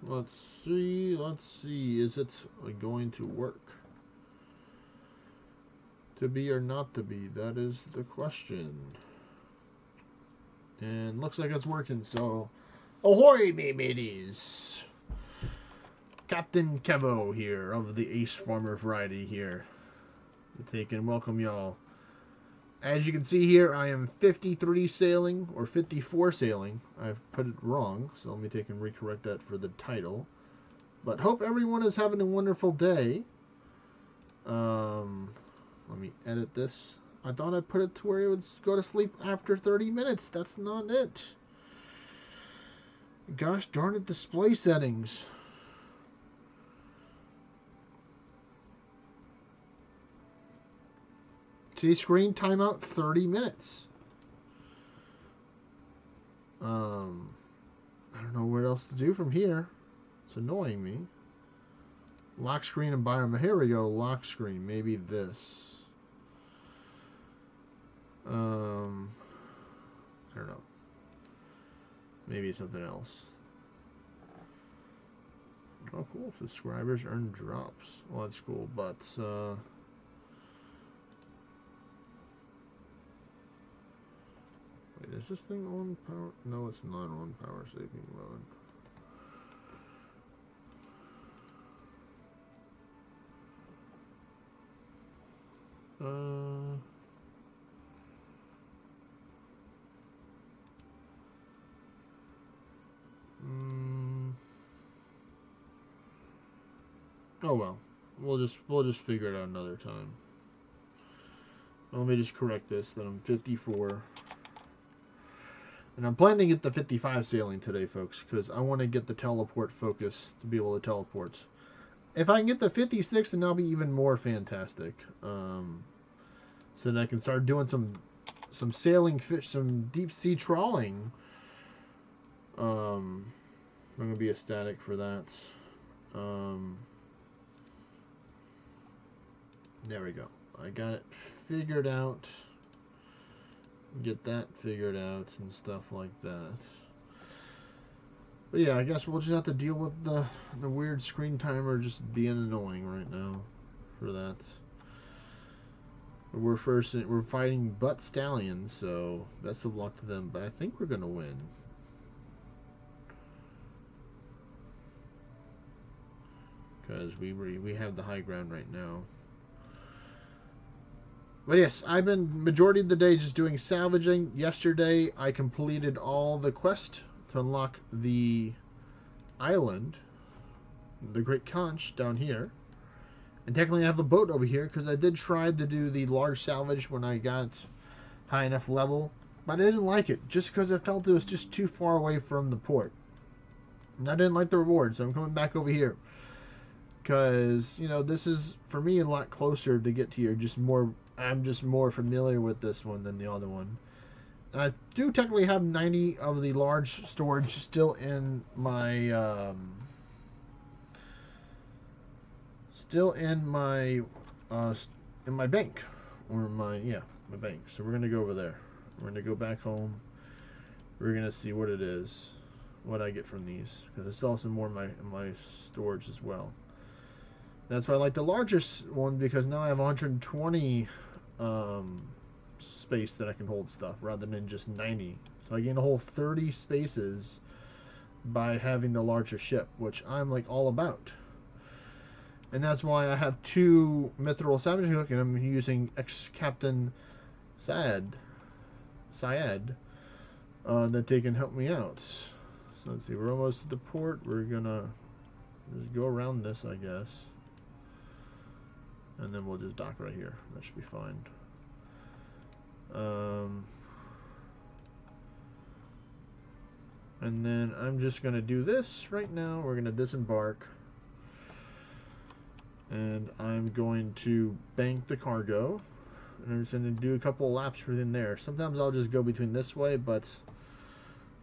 Let's see. Is it going to work? To be or not to be? That is the question. And looks like it's working, so ahoy, me mateys! Captain Kevo here of the Ace Farmer variety here. Take and welcome y'all. As you can see here, I am 53 sailing, or 54 sailing. I've put it wrong, so let me take and recorrect that for the title. But hope everyone is having a wonderful day. Let me edit this. I thought I put it to where it would go to sleep after 30 minutes. That's not it. Gosh darn it, display settings. See, screen timeout 30 minutes. I don't know what else to do from here. It's annoying me. Lock screen environment. Here we go. Lock screen. Maybe this. I don't know. Maybe something else. Oh, cool. Subscribers earn drops. Well, that's cool, but wait, is this thing on power? No, it's not on power saving mode. Oh well, we'll just figure it out another time. Let me just correct this. That I'm 54, and I'm planning to get the 55 sailing today, folks, because I want to get the teleport focus to be able to teleport. If I can get the 56, then that'll be even more fantastic. So that I can start doing some sailing fish, some deep sea trawling. I'm gonna be ecstatic for that. There we go. I got it figured out. Get that figured out and stuff like that. But yeah, I guess we'll just have to deal with the weird screen timer just being annoying right now for that. We're fighting butt stallions, so best of luck to them. But I think we're gonna win. Because we have the high ground right now. But yes, I've been majority of the day just doing salvaging. Yesterday, I completed all the quest to unlock the island, the Great Conch down here. And technically I have a boat over here because I did try to do the large salvage when I got high enough level. But I didn't like it just because I felt it was just too far away from the port. And I didn't like the reward, so I'm coming back over here. Because, you know, this is, for me, a lot closer to get to here. I'm just more familiar with this one than the other one. And I do technically have 90 of the large storage still in my bank, or my bank. So we're gonna go over there. We're gonna go back home. We're gonna see what it is, what I get from these, because I still have some more in my storage as well. That's why I like the largest one, because now I have 120 space that I can hold stuff rather than just 90. So I gain a whole 30 spaces by having the larger ship, which I'm like all about. And that's why I have 2 mithril salvaging hook, and I'm using ex-Captain Syed that they can help me out. So let's see, we're almost at the port. We're gonna just go around this, I guess. And then we'll just dock right here. That should be fine. And then I'm just going to do this right now. We're going to disembark. And I'm going to bank the cargo. And I'm just going to do a couple of laps within there. Sometimes I'll just go between this way, but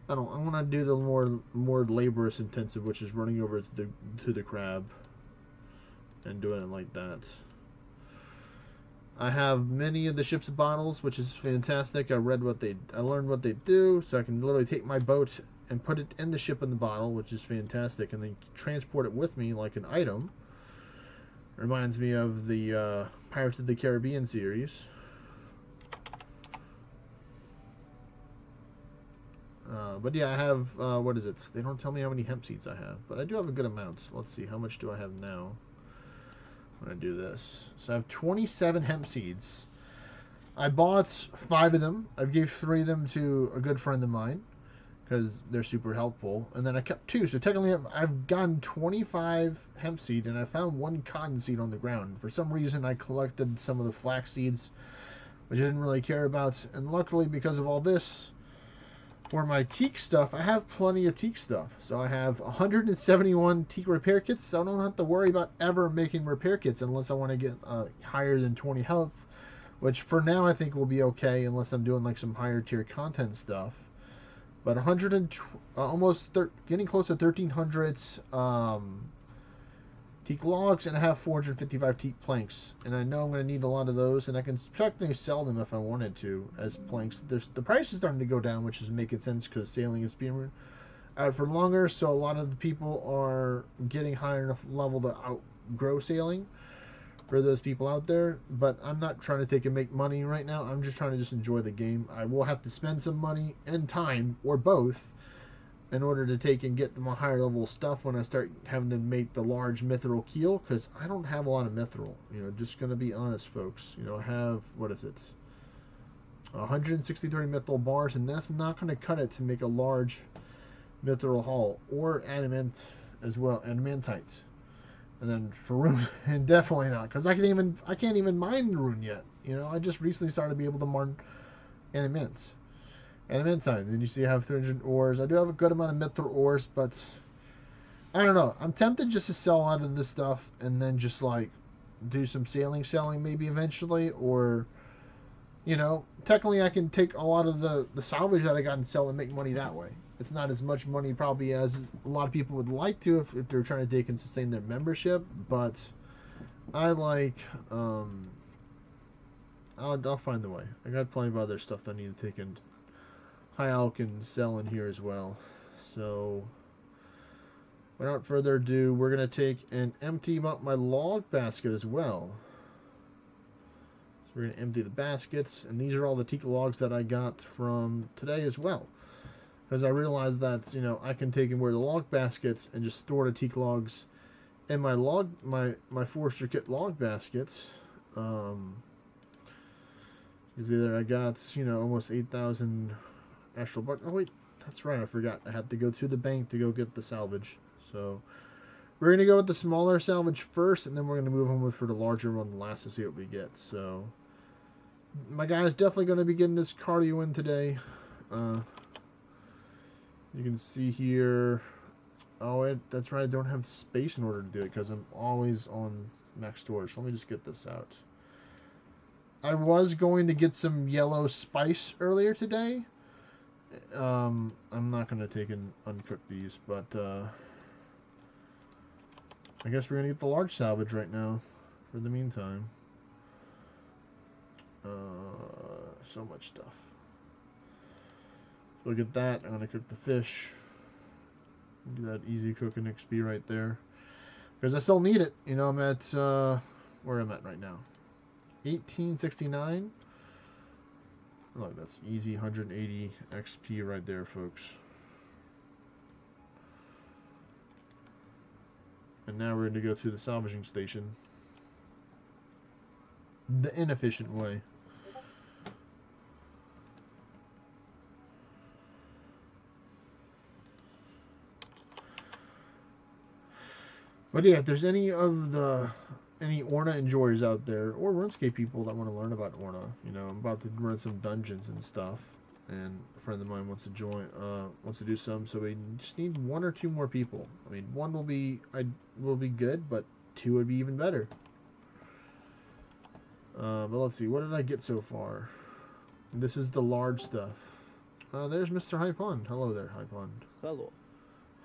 I want to do the more laborious intensive, which is running over to the crab and doing it like that. I have many of the ship's bottles, which is fantastic. I learned what they do, so I can literally take my boat and put it in the ship in the bottle, which is fantastic, and then transport it with me like an item. Reminds me of the Pirates of the Caribbean series. But yeah, I have, what is it? They don't tell me how many hemp seeds I have, but I do have a good amount. So let's see, how much do I have now when I do this? So I have 27 hemp seeds. I bought 5 of them. I gave 3 of them to a good friend of mine because they're super helpful. And then I kept 2. So technically I've gotten 25 hemp seed, and I found 1 cotton seed on the ground. For some reason I collected some of the flax seeds, which I didn't really care about. And luckily, because of all this, for my teak stuff, I have plenty of teak stuff. So I have 171 teak repair kits, so I don't have to worry about ever making repair kits unless I want to get higher than 20 health, which for now I think will be okay unless I'm doing like some higher tier content stuff. But getting close to 1,300 teak logs, and I have 455 teak planks, and I know I'm going to need a lot of those, and I can technically sell them if I wanted to as planks. The price is starting to go down, which is making sense because sailing is being out for longer, so a lot of the people are getting higher enough level to outgrow sailing for those people out there. But I'm not trying to take and make money right now. I'm just trying to just enjoy the game. I will have to spend some money and time, or both, in order to take and get my higher level stuff when I start having to make the large mithril keel, because I don't have a lot of mithril. You know, just going to be honest, folks. You know, I have, what is it? 163 mithril bars, and that's not going to cut it to make a large mithril hull, or adamant as well, adamantite. And then for rune, and definitely not, because I can't even mine the rune yet. You know, I just recently started to be able to mine adamants. Adamantine. Then you see I have 300 ores. I do have a good amount of mithril ores, but I don't know. I'm tempted just to sell out of this stuff and then just like do some selling maybe eventually, or you know, technically I can take a lot of the salvage that I got and sell and make money that way. It's not as much money probably as a lot of people would like to if they're trying to take and sustain their membership, but I like I'll find the way. I got plenty of other stuff that I need to take and high alch and sell in here as well. So without further ado, we're going to take and empty up my log basket as well. So we're going to empty the baskets, and these are all the teak logs that I got from today as well. Because I realized that, you know, I can take and wear the log baskets and just store the teak logs in my my Forester kit log baskets. Because either I got, you know, almost 8,000 astral buck. Oh wait, that's right, I forgot. I had to go to the bank to go get the salvage. So we're going to go with the smaller salvage first, and then we're going to move on for the larger one last to see what we get. So my guy's definitely going to be getting this cardio in today. You can see here. Oh, that's right, I don't have the space in order to do it because I'm always on max storage. Let me just get this out. I was going to get some yellow spice earlier today. I'm not going to take and uncook these, but I guess we're going to get the large salvage right now for the meantime. So much stuff. So we'll get that. I'm going to cook the fish. Do that easy cooking XP right there. Because I still need it. You know, I'm at, where I'm at right now. 1869. Look, that's easy 180 XP right there, folks. And now we're going to go to the salvaging station. The inefficient way. But yeah, if there's any ORNA enjoyers out there, or RuneScape people that want to learn about ORNA, you know, I'm about to run some dungeons and stuff, and a friend of mine wants to join, wants to do some, so we just need 1 or 2 more people. I mean, 1 will be good, but 2 would be even better. But let's see, what did I get so far? This is the large stuff. There's Mr. High Pond. Hello there, High Pond. Hello.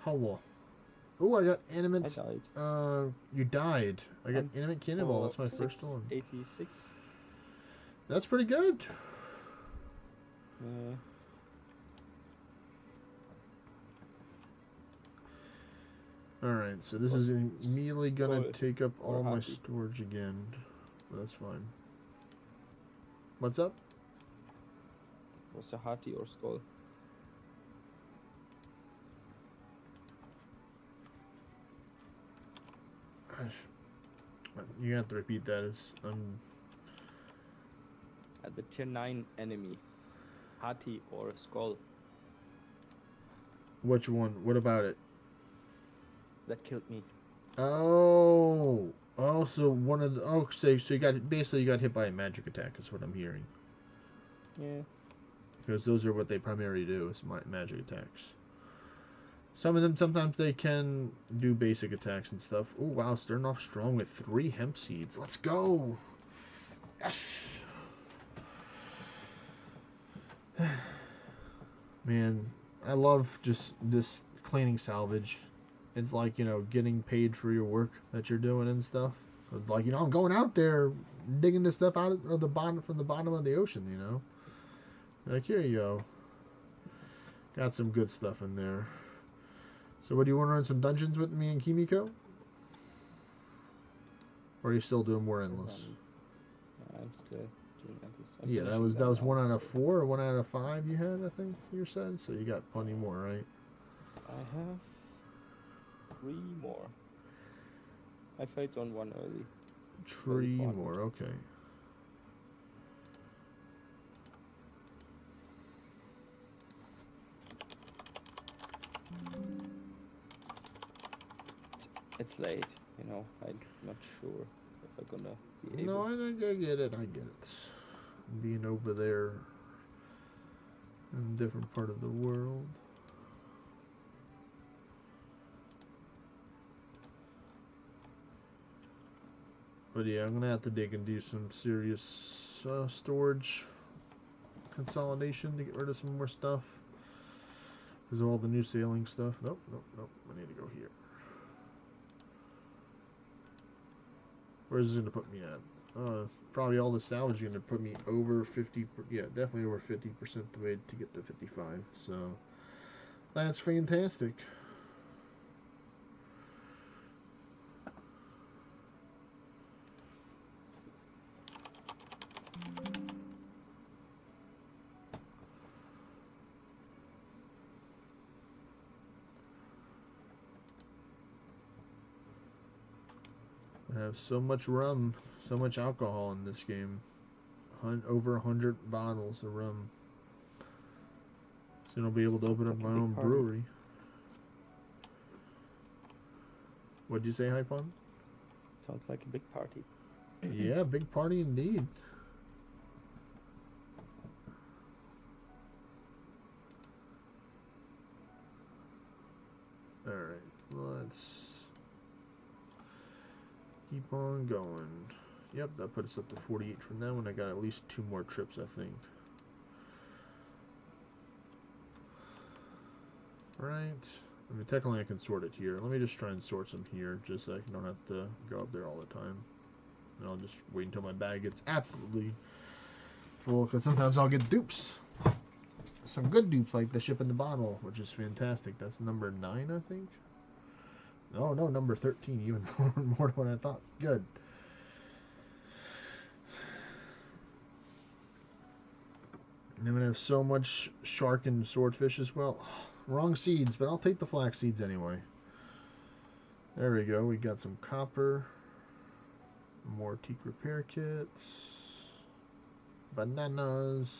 Hello. Oh, I got animate. I died. You died. I got animate cannonball. That's my first one. 86. That's pretty good. Alright, so this Was is immediately gonna Skull take up or all my Hati? storage again. But that's fine. What's up? Was a Hati or Skull? Gosh. You have to repeat that. At the tier 9 enemy. Hati or Skull. Which one? What about it? That killed me. Oh, so one of the so you got basically you got hit by a magic attack is what I'm hearing. Yeah. Because those are what they primarily do is magic attacks. Some of them sometimes they can do basic attacks and stuff. Oh wow, starting off strong with 3 hemp seeds. Let's go. Yes. Man, I love just this cleaning salvage. It's like, getting paid for your work that you're doing and stuff. It's like, I'm going out there digging this stuff out of the bottom from the bottom of the ocean. Like, here you go. Got some good stuff in there. So what, do you want to run some dungeons with me and Kimiko? Or are you still doing more endless? I'm still doing endless. Yeah, that was 1 out of 4 or 1 out of 5 you had, I think you said. So you got plenty more, right? I have 3 more. I failed on 1 early. 3 more, okay. It's late, I'm not sure if I'm gonna be able. No, I get it. Being over there in a different part of the world. But yeah, I'm going to have to dig and do some serious storage consolidation to get rid of some more stuff. Because of all the new sailing stuff. Nope. I need to go here. Where's this going to put me at? Probably all the salvage is going to put me over 50. Yeah, definitely over 50% the way to get to 55. So that's fantastic. I have so much rum, so much alcohol in this game. Over 100 bottles of rum. Soon I'll be able to open up my own brewery. What'd you say, Hypon? Sounds like a big party. Yeah, big party indeed. Alright, let's keep on going. Yep, that put us up to 48 from that one. I got at least 2 more trips, I think. Right. I mean, technically I can sort it here. Let me just try and sort some here, just so I don't have to go up there all the time. And I'll just wait until my bag gets absolutely full, because sometimes I'll get dupes. Some good dupes, like the ship in the bottle, which is fantastic. That's number 9, I think. Oh, no, number 13, even more than what I thought. Good. And I'm going to have so much shark and swordfish as well. Wrong seeds, but I'll take the flax seeds anyway. There we go. We got some copper. More teak repair kits. Bananas.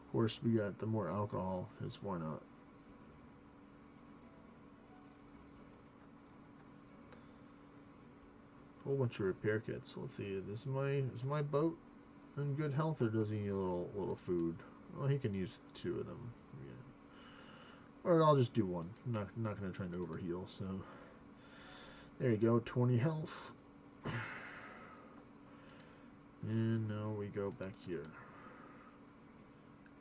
Of course, we got the more alcohol, because why not? Whole bunch of repair kits. Let's see. Is my boat in good health, or does he need a little food? Well, he can use 2 of them. Yeah. Or I'll just do 1. I'm not going to try to overheal. So there you go. 20 health. And now we go back here.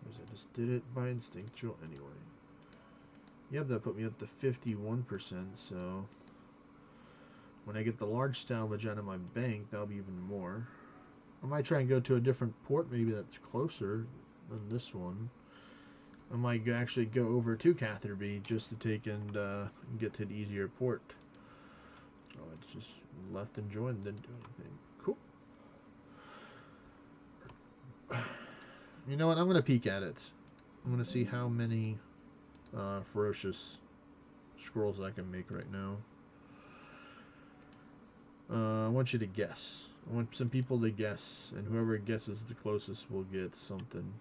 Because I just did it by instinctual anyway. Yep, that put me up to 51%. So when I get the large salvage out of my bank, that'll be even more. I might try and go to a different port, maybe that's closer than this one. I might actually go over to Catherby just to take and get to the easier port. Oh, it's just left and joined, didn't do anything. Cool. You know what? I'm going to peek at it. I'm going to see how many ferocious scrolls I can make right now. I want you to guess. I want some people to guess, and whoever guesses the closest will get something.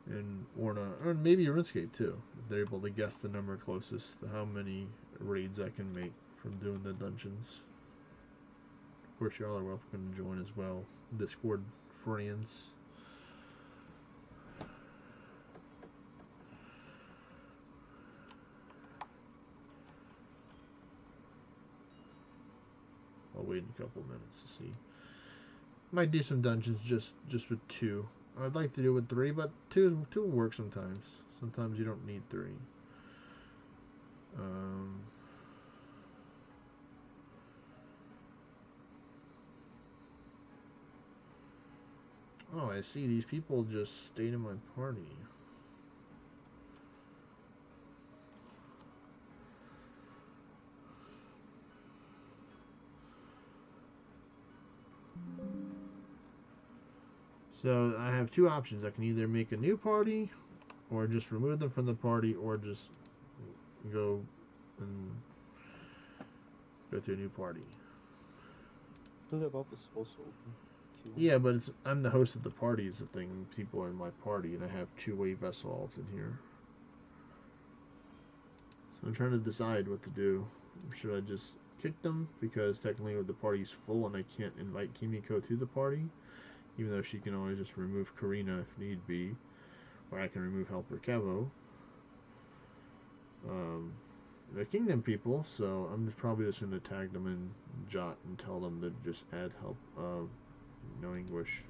And ORNA, or maybe RuneScape too, if they're able to guess the number closest to how many raids I can make from doing the dungeons. Of course, y'all are welcome to join as well. Discord friends. I'll wait a couple minutes to see. Might do some dungeons just with 2. I'd like to do it with 3, but 2 will work sometimes. Sometimes you don't need 3. Oh, I see. These people just stayed in my party. So I have 2 options. I can either make a new party, or just remove them from the party, or just go to a new party. Build up is also open. Yeah, but I'm the host of the party is the thing. People are in my party, and I have 2-way vessel alts in here. So I'm trying to decide what to do. Should I just kick them? Because technically the party's full, and I can't invite Kimiko to the party. Even though she can always just remove Karina if need be. Or I can remove Helper Kevo. They're Kingdom people, so I'm probably just going to tag them in Jot and tell them to just add help. No English.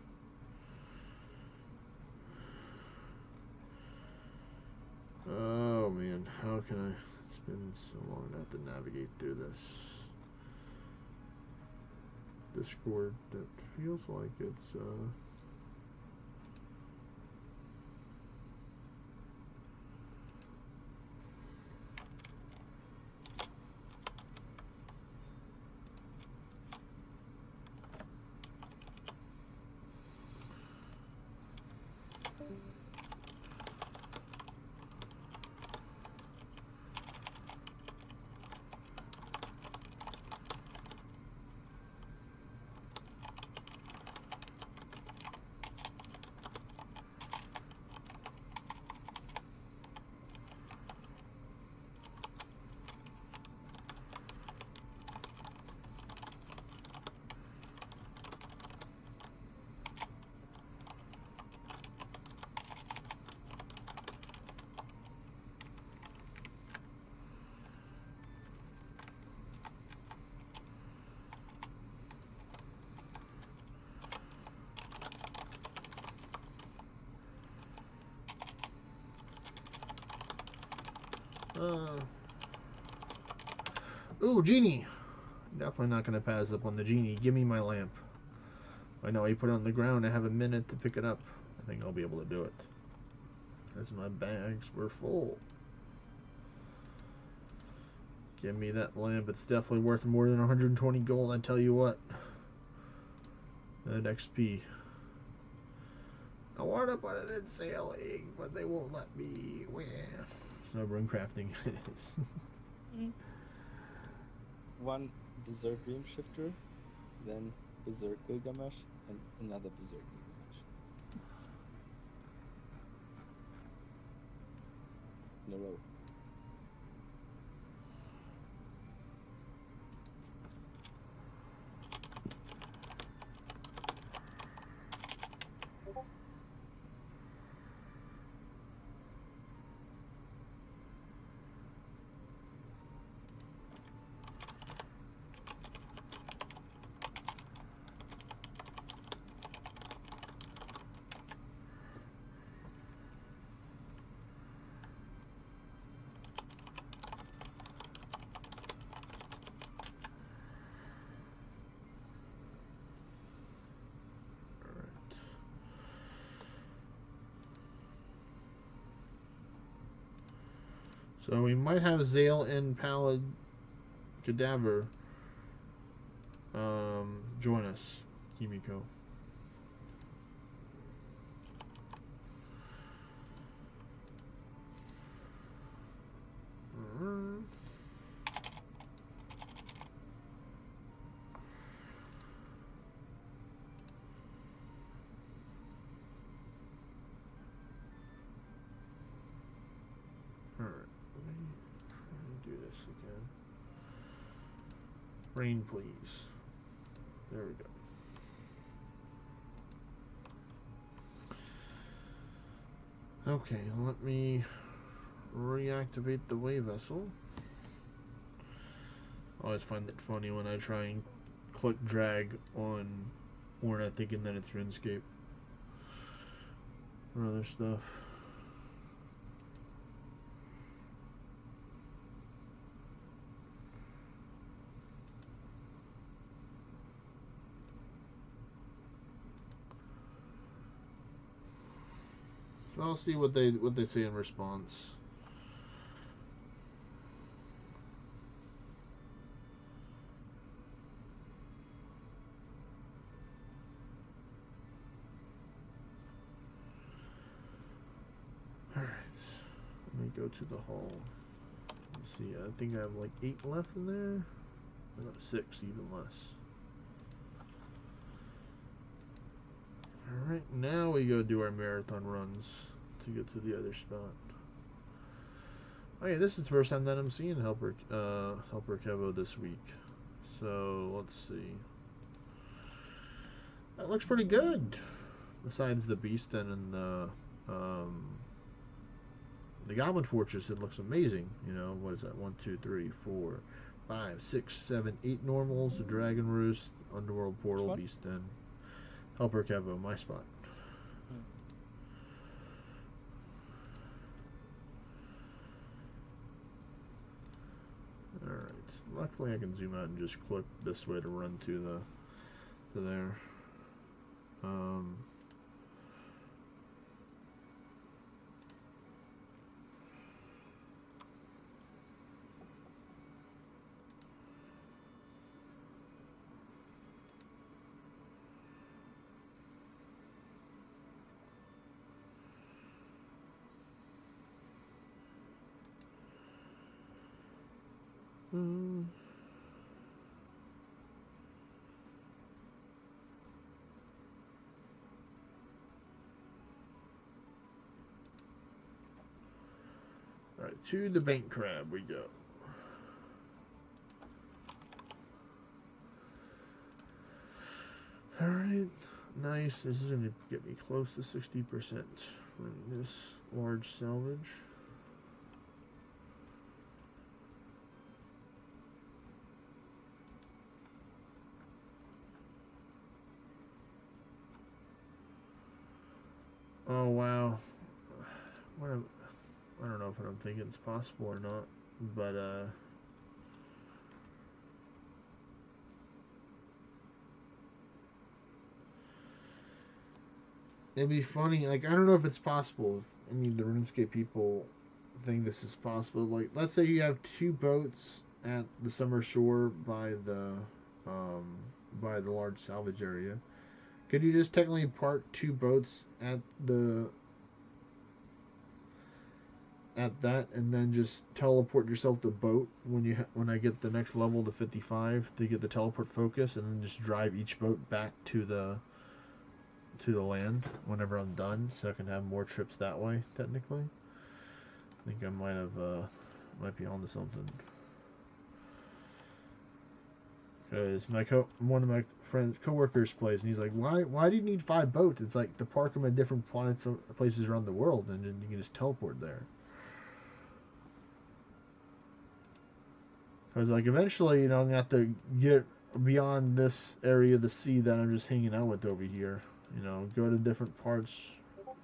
Oh man, how can I? It's been so long I have to navigate through this. Discord that feels like it's ooh, Genie! Definitely not going to pass up on the Genie. Give me my lamp. I know I put it on the ground. I have a minute to pick it up. I think I'll be able to do it. As my bags were full. Give me that lamp. It's definitely worth more than 120 gold, I tell you what. That XP. I want to put it in sailing, but they won't let me. Well, so rune crafting it is. One Berserk Dream Shifter, then Berserk Gilgamesh, and another Berserk Gilgamesh. In a row. So we might have Zale and Pallid Cadaver join us, Kimiko. Alright, let me try and do this again. Rain, please. There we go. Okay, let me reactivate the wave vessel. I always find it funny when I try and click drag on ORNA thinking that it's RuneScape or other stuff. So I'll see what they say in response. Alright. Let me go to the hall. Let's see, I think I have like 8 left in there. No, 6, even less. Alright, now we go do our marathon runs to get to the other spot. Oh yeah, this is the first time that I'm seeing Helper Kevo this week. So, let's see. That looks pretty good. Besides the Beast Den and the Goblin Fortress, it looks amazing. You know, what is that? 1, 2, 3, 4, 5, 6, 7, 8 normals, the Dragon Roost, Underworld Portal, Beast Den. Helper Kevo, my spot. Alright. Luckily I can zoom out and just click this way to run to there. Alright, to the bank crab we go. Alright, nice. This is going to get me close to 60% from this large salvage. Oh wow. I don't know if I'm thinking it's possible or not, but it'd be funny. Like, I don't know if it's possible. If any of the RuneScape people think this is possible. Like, let's say you have 2 boats at the summer shore by the large salvage area. Could you just technically park 2 boats at that, and then just teleport yourself to boat when I get the next level to 55 to get the teleport focus, and then just drive each boat back to the land whenever I'm done, so I can have more trips that way. Technically, I think I might be onto something. Because one of my coworkers plays, and he's like, "Why do you need 5 boats? It's like to park them at different places around the world, and then you can just teleport there." Because like eventually, I'm gonna have to get beyond this area of the sea that I'm just hanging out with over here. Go to different parts.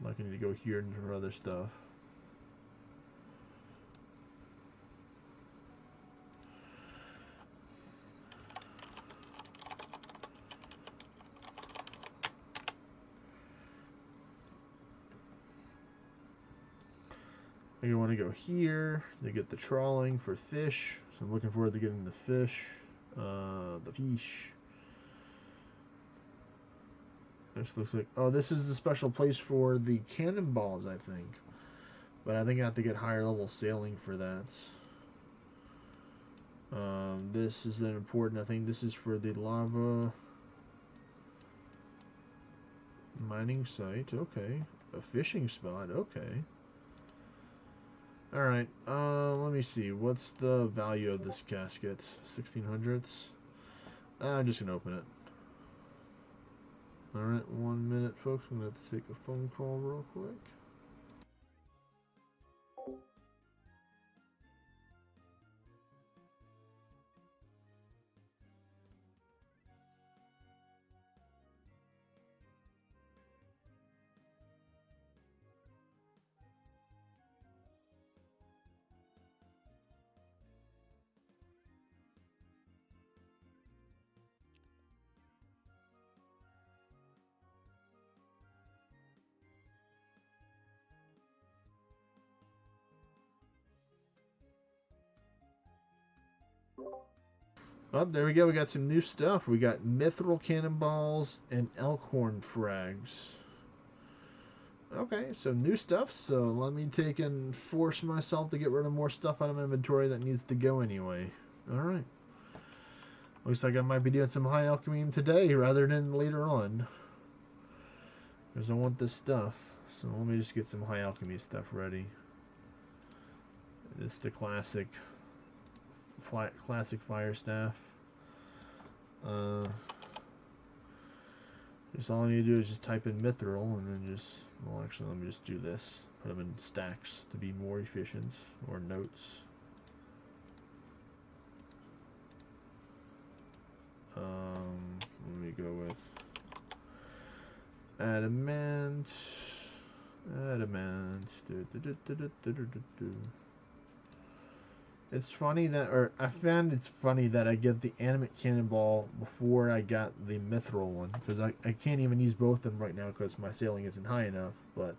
Like I need to go here and for other stuff. I want to go here to get the trawling for fish. So I'm looking forward to getting the fish. The fish. This looks like... Oh, this is the special place for the cannonballs, I think. But I think I have to get higher level sailing for that. This is an important... I think this is for the lava mining site. Okay. A fishing spot. Okay. Alright. Let me see. What's the value of this casket? 1600s? I'm just going to open it. Alright, 1 minute, folks. I'm going to have to take a phone call real quick. Oh, there we go. We got some new stuff. We got mithril cannonballs and elkhorn frags. Okay, so new stuff. So let me take and force myself to get rid of more stuff out of my inventory that needs to go anyway. Alright. Looks like I might be doing some high alchemy today rather than later on. Because I want this stuff. So let me just get some high alchemy stuff ready. Just the classic fire staff. Just all I need to do is just type in mithril and then just, well, actually let me just do this, put them in stacks to be more efficient, or notes. Let me go with adamant. It's funny that, or I found it's funny that I get the animate cannonball before I got the mithril one, because I can't even use both of them right now because my sailing isn't high enough, but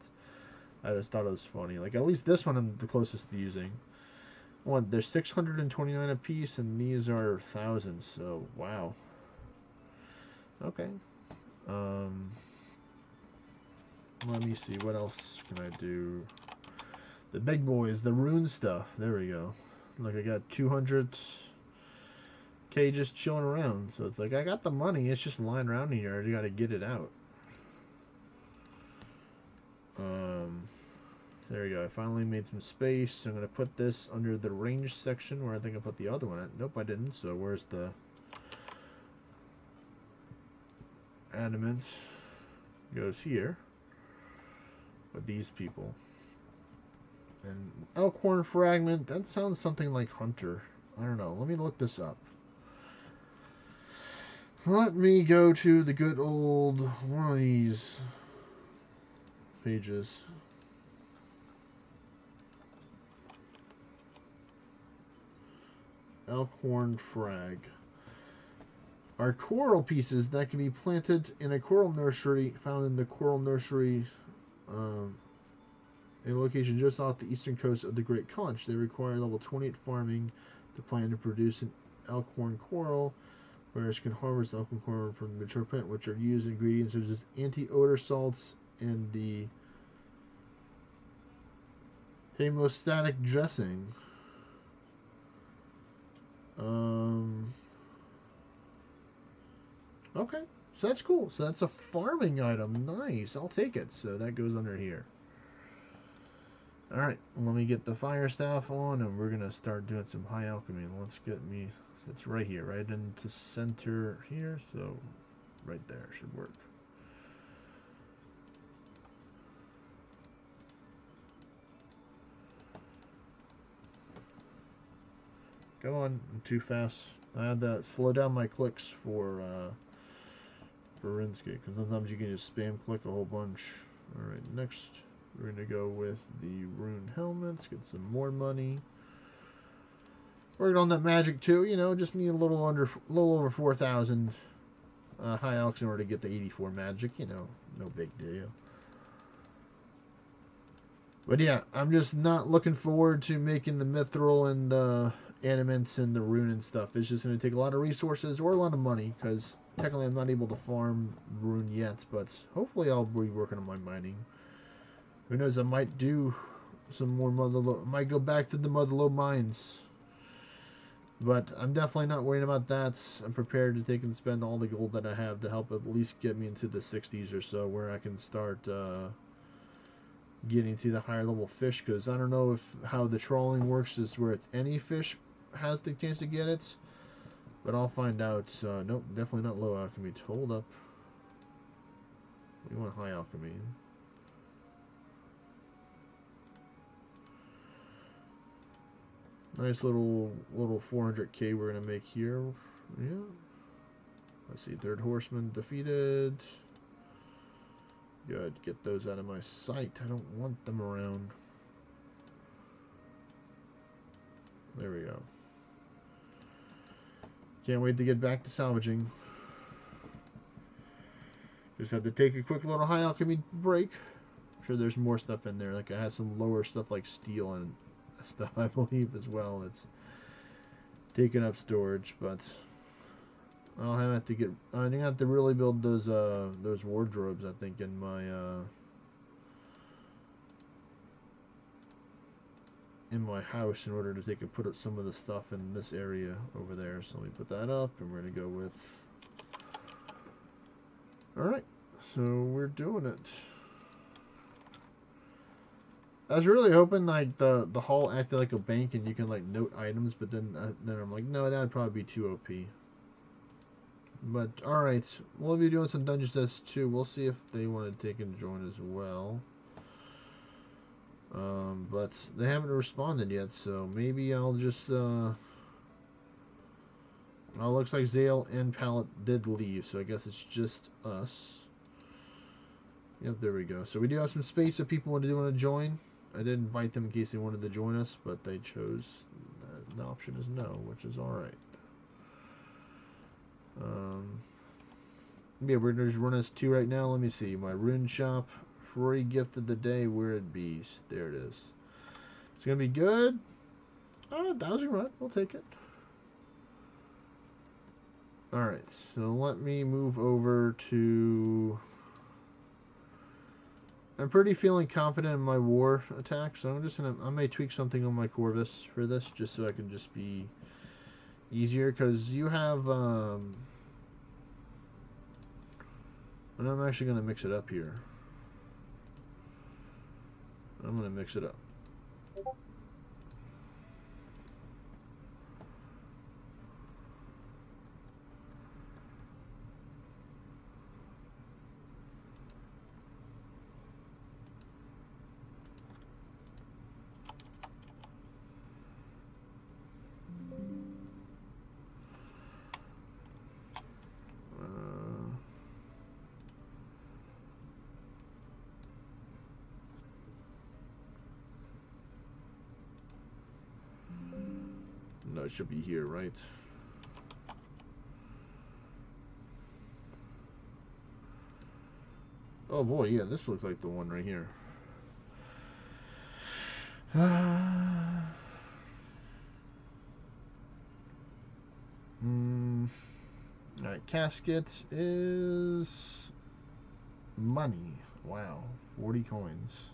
I just thought it was funny. Like, at least this one I'm the closest to using. Well, they're 629 a piece, and these are 1,000, so wow. Okay. Let me see, what else can I do? The big boys, the rune stuff. There we go. Like, I got 200k just chilling around. So it's like, I got the money. It's just lying around here. I just got to get it out. There we go. I finally made some space. I'm going to put this under the range section where I think I put the other one at. Nope, I didn't. So where's the adamant? Goes here. With these people. And elkhorn fragment, that sounds something like hunter. I don't know. Let me look this up. Let me go to the good old one of these pages. Elkhorn frag. Are coral pieces that can be planted in a coral nursery found in the coral nursery a location just off the eastern coast of the Great Conch. They require level 28 farming to plant and produce an elkhorn coral, whereas can harvest elkhorn coral from the mature plant, which are used ingredients such as anti-odor salts and the hemostatic dressing. Okay, so that's cool. So that's a farming item. Nice, I'll take it. So that goes under here. Alright, let me get the fire staff on and we're going to start doing some high alchemy. Let's get me, it's right here, right into center here, so right there should work. Come on, I'm too fast. I had to slow down my clicks for RuneScape, because sometimes you can just spam click a whole bunch. Alright, next. We're going to go with the rune helmets, get some more money. Working on that magic too, you know, just need a little over 4,000 high alchs in order to get the 84 magic, you know, no big deal. But yeah, I'm just not looking forward to making the mithril and the animants and the rune and stuff. It's just going to take a lot of resources or a lot of money, because technically I'm not able to farm rune yet, but hopefully I'll be working on my mining. Who knows, I might do some more Motherlode. I might go back to the Motherlode mines. But I'm definitely not worried about that. I'm prepared to take and spend all the gold that I have to help at least get me into the 60s or so, where I can start getting to the higher level fish. Because I don't know if how the trawling works is where it's any fish has the chance to get it. But I'll find out. Nope, definitely not low alchemy. Hold up. We want high alchemy. Nice little 400k we're gonna make here. Yeah. Let's see. Third horseman defeated. Good. Get those out of my sight. I don't want them around. There we go. Can't wait to get back to salvaging. Just had to take a quick little high alchemy break. I'm sure there's more stuff in there. Like I had some lower stuff like steel and stuff, I believe, as well. It's taking up storage, but I'll have to get. I think I have to really build those wardrobes. I think in my house in order to take and put some of the stuff in this area over there. So let me put that up, and we're gonna go with. All right, so we're doing it. I was really hoping like the hall acted like a bank and you can like note items, but then I'm like, no, that'd probably be too OP. But all right, we'll be doing some Dungeons Test too. We'll see if they want to take and join as well. But they haven't responded yet, so maybe I'll just. Well, it looks like Zale and Pallet did leave, so I guess it's just us. Yep, there we go. So we do have some space if people want to join. I did invite them in case they wanted to join us, but they chose the option is no, which is alright. Yeah, we're just running us 2 right now. Let me see. My rune shop, free gift of the day, where it be. There it is. It's going to be good. 1,000 run. We'll take it. Alright, so let me move over to... I'm pretty feeling confident in my war attack, so I'm just gonna. I may tweak something on my Corvus for this, just so I can just be easier. Because you have, and I'm actually gonna mix it up here. I'm gonna mix it up. No, it should be here, right? Oh boy, yeah, this looks like the one right here. Alright, caskets is money. Wow, 40 coins.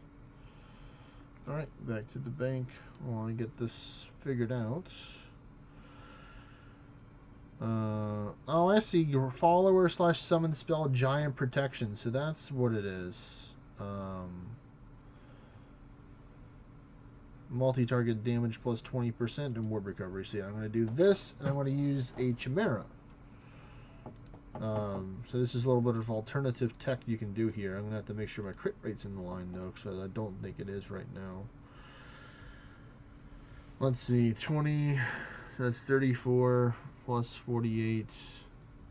Alright, back to the bank while I get this figured out. Oh, I see. Your follower / summon spell giant protection. So that's what it is. Multi-target damage plus 20% and ward recovery. So yeah, I'm going to do this, and I'm going to use a Chimera. So this is a little bit of alternative tech you can do here. I'm going to have to make sure my crit rate's in the line, though, because I don't think it is right now. Let's see, 20, that's 34 plus 48,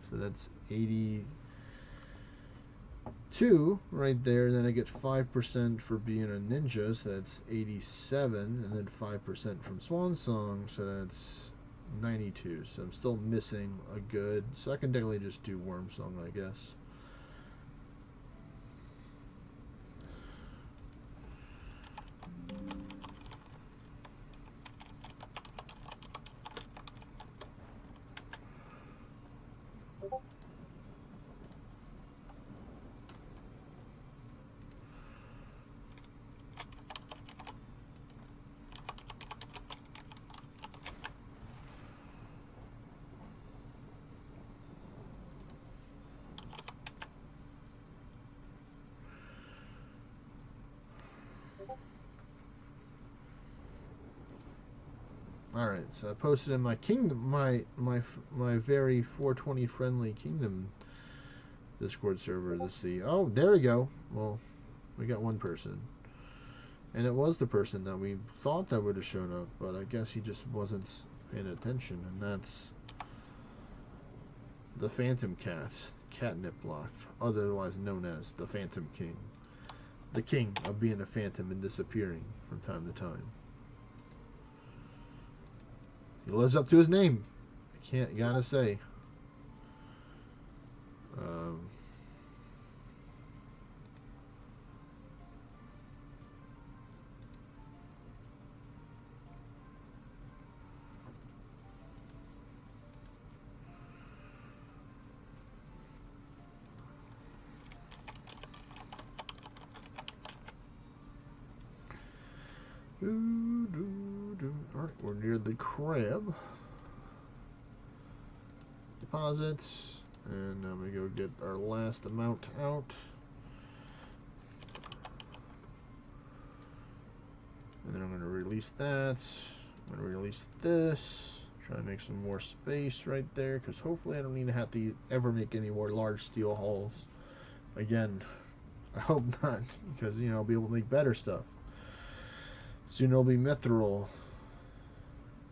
so that's 82 right there. Then I get 5% for being a ninja, so that's 87, and then 5% from Swan Song, so that's 92. So I'm still missing a good, so I can definitely just do Worm Song, I guess. All right, so I posted in my kingdom, my very 420 friendly kingdom Discord server to see. Oh, there we go. Well, we got one person, and it was the person that we thought that would have shown up, but I guess he just wasn't paying attention, and that's the Phantom Cat, Catnip Block, otherwise known as the Phantom King, the king of being a phantom and disappearing from time to time. He lives up to his name. Gotta say. Um, Alright, we're near the crab. Deposits. And now we go get our last amount out. And then I'm going to release that. I'm going to release this. Try to make some more space right there, because hopefully I don't need to have to ever make any more large steel hulls again. I hope not, because, you know, I'll be able to make better stuff. Soon it'll be mithril,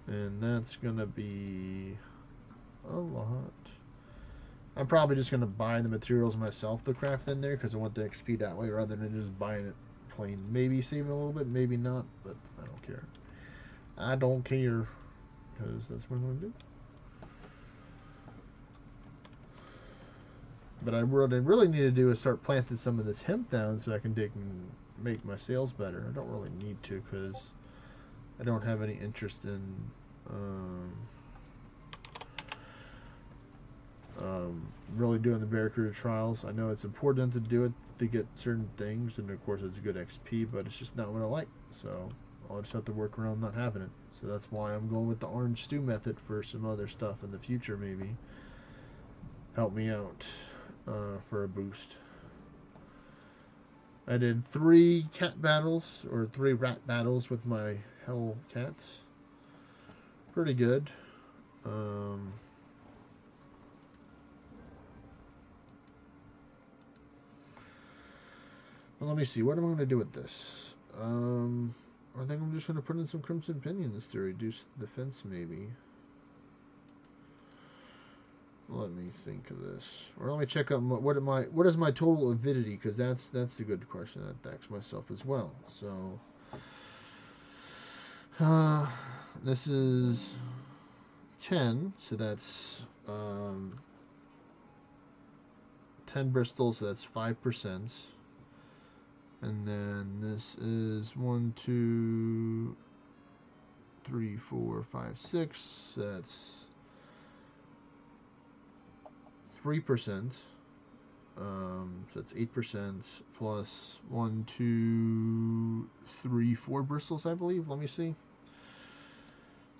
and that's going to be a lot. I'm probably just going to buy the materials myself to craft in there, because I want the XP that way rather than just buying it plain. Maybe saving a little bit, maybe not, but I don't care. I don't care, because that's what I'm going to do. But what I really need to do is start planting some of this hemp down so I can dig and make my sales better. I don't really need to, because I don't have any interest in really doing the Barracuda trials. I know it's important to do it to get certain things, and of course it's good XP, but it's just not what I like. So I'll just have to work around not having it. So that's why I'm going with the orange stew method for some other stuff in the future, maybe. Help me out for a boost. I did 3 cat battles, or 3 rat battles with my hell cats. Pretty good. Well, let me see. What am I going to do with this? I think I'm just going to put in some Crimson Pinions to reduce defense, maybe. Let me think of this. Or let me check out what is my total avidity, because that's a good question that asks myself as well. So this is 10, so that's 10 Bristol, so that's 5%. And then this is 1, 2, 3, 4, 5, 6. That's 3%. So that's 8% plus 1, 2, 3, 4 bristles, I believe. Let me see.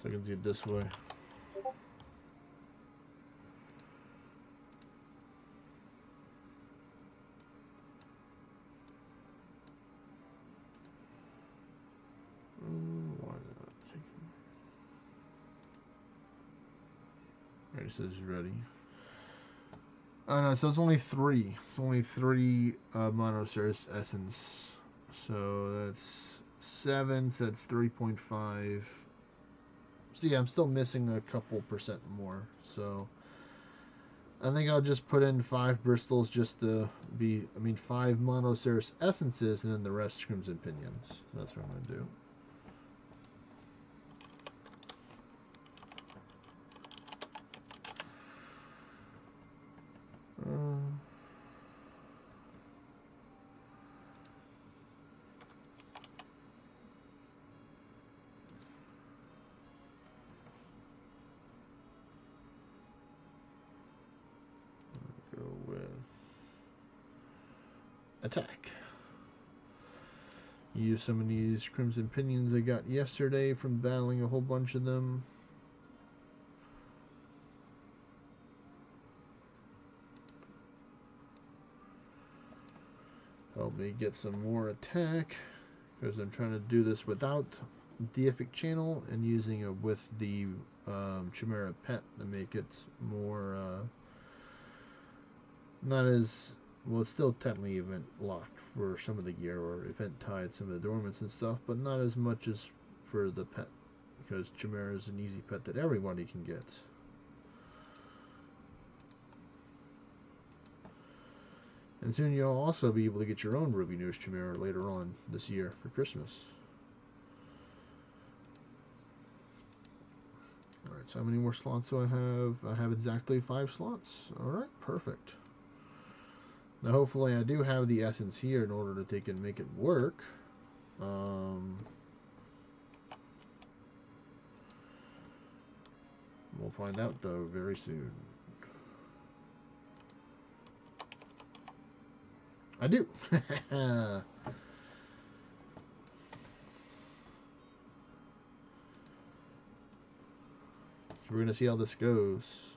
So I can do it this way. Why not? Alright, it says ready. Oh no, so it's only 3. It's only 3 OSRS essence. So that's 7, so that's 3.5. So yeah, I'm still missing a couple percent more. So I think I'll just put in 5 Bristols just to be, 5 OSRS essences, and then the rest Crimson Pinions. That's what I'm going to do. Go with attack. Use some of these Crimson Pinions I got yesterday from battling a whole bunch of them. Help me get some more attack. because I'm trying to do this without deific channel and using it with the Chimera pet to make it more not as well. It's still technically event locked for some of the gear or event tied some of the dormants and stuff, but not as much as for the pet, because Chimera is an easy pet that everybody can get. And soon you'll also be able to get your own Ruby Nose Chimera later on this year for Christmas. Alright, so how many more slots do I have? I have exactly 5 slots. Alright, perfect. Now hopefully I do have the essence here in order to take and make it work. We'll find out though very soon. I do. So we're going to see how this goes.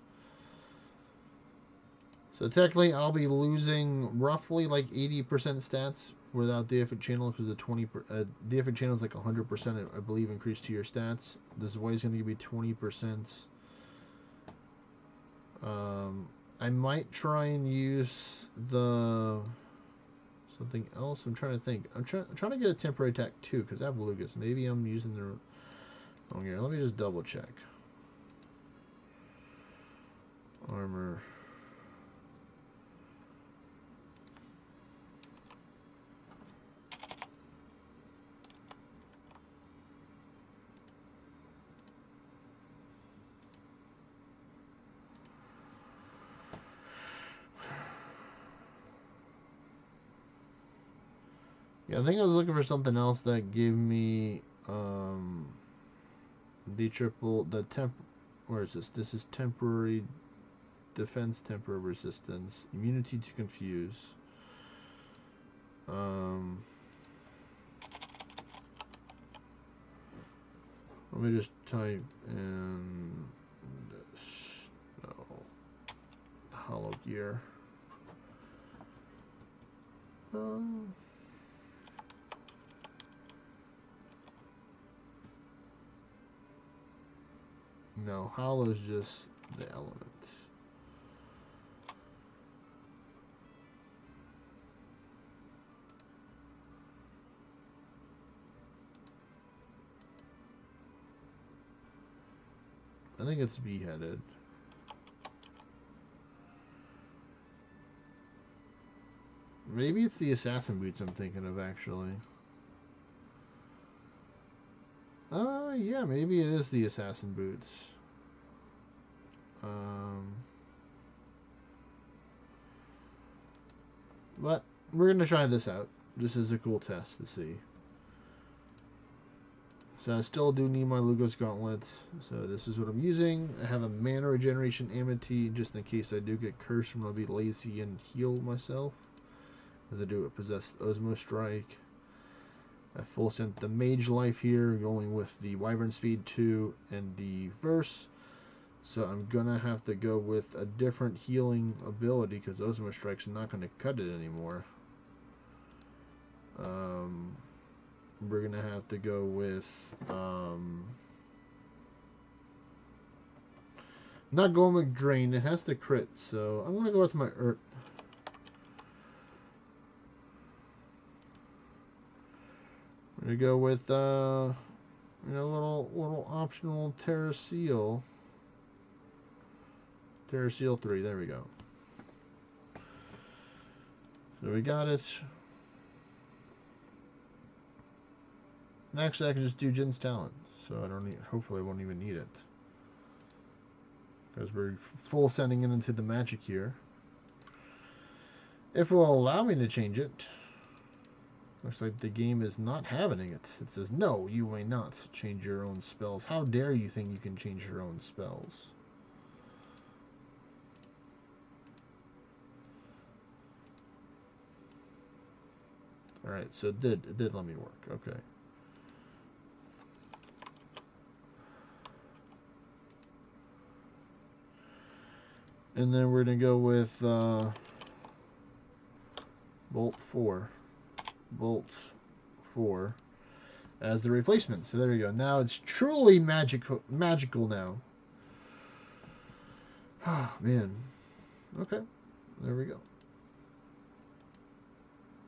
So technically I'll be losing roughly like 80% stats without deific channel, because the deific channel is like 100%, I believe, increase to your stats. This is always going to give me 20%. I might try and use the something else. I'm trying to think. I'm trying to get a temporary attack too, because I have Lucas. Maybe I'm using the wrong here. Let me just double check. Armor. Yeah, I think I was looking for something else that gave me the temp. Where is this? This is temporary defense, temporary resistance, immunity to confuse. Let me just type in this. No, hollow gear. No, hollow is just the element. I think it's beheaded. Maybe it's the assassin boots I'm thinking of, actually. Yeah, maybe it is the assassin boots. But we're gonna try this out, just as a cool test to see. So I still do need my Lugos gauntlets. So this is what I'm using. I have a mana regeneration amity just in case I do get cursed and I'll be lazy and heal myself. As I do it possess Osmo Strike. I full sent the Mage Life here, going with the Wyvern Speed 2 and the Verse. So I'm gonna have to go with a different healing ability because Osmo Strike's not gonna cut it anymore. We're gonna have to go with not going with Drain. It has to crit, so I'm gonna go with my Earth. I'm gonna go with little optional Terra Seal. Terra Seal 3. There we go. So we got it. And actually, I can just do Jin's Talent, so I don't need. Hopefully, I won't even need it because we're full sending it into the magic here. If it will allow me to change it. Looks like the game is not having it. It says, no, you may not change your own spells. How dare you think you can change your own spells? Alright, so it did let me work. Okay. And then we're going to go with Bolt 4. Bolt 4. as the replacement. So there we go. Now it's truly magical now. Oh, man. Okay. There we go.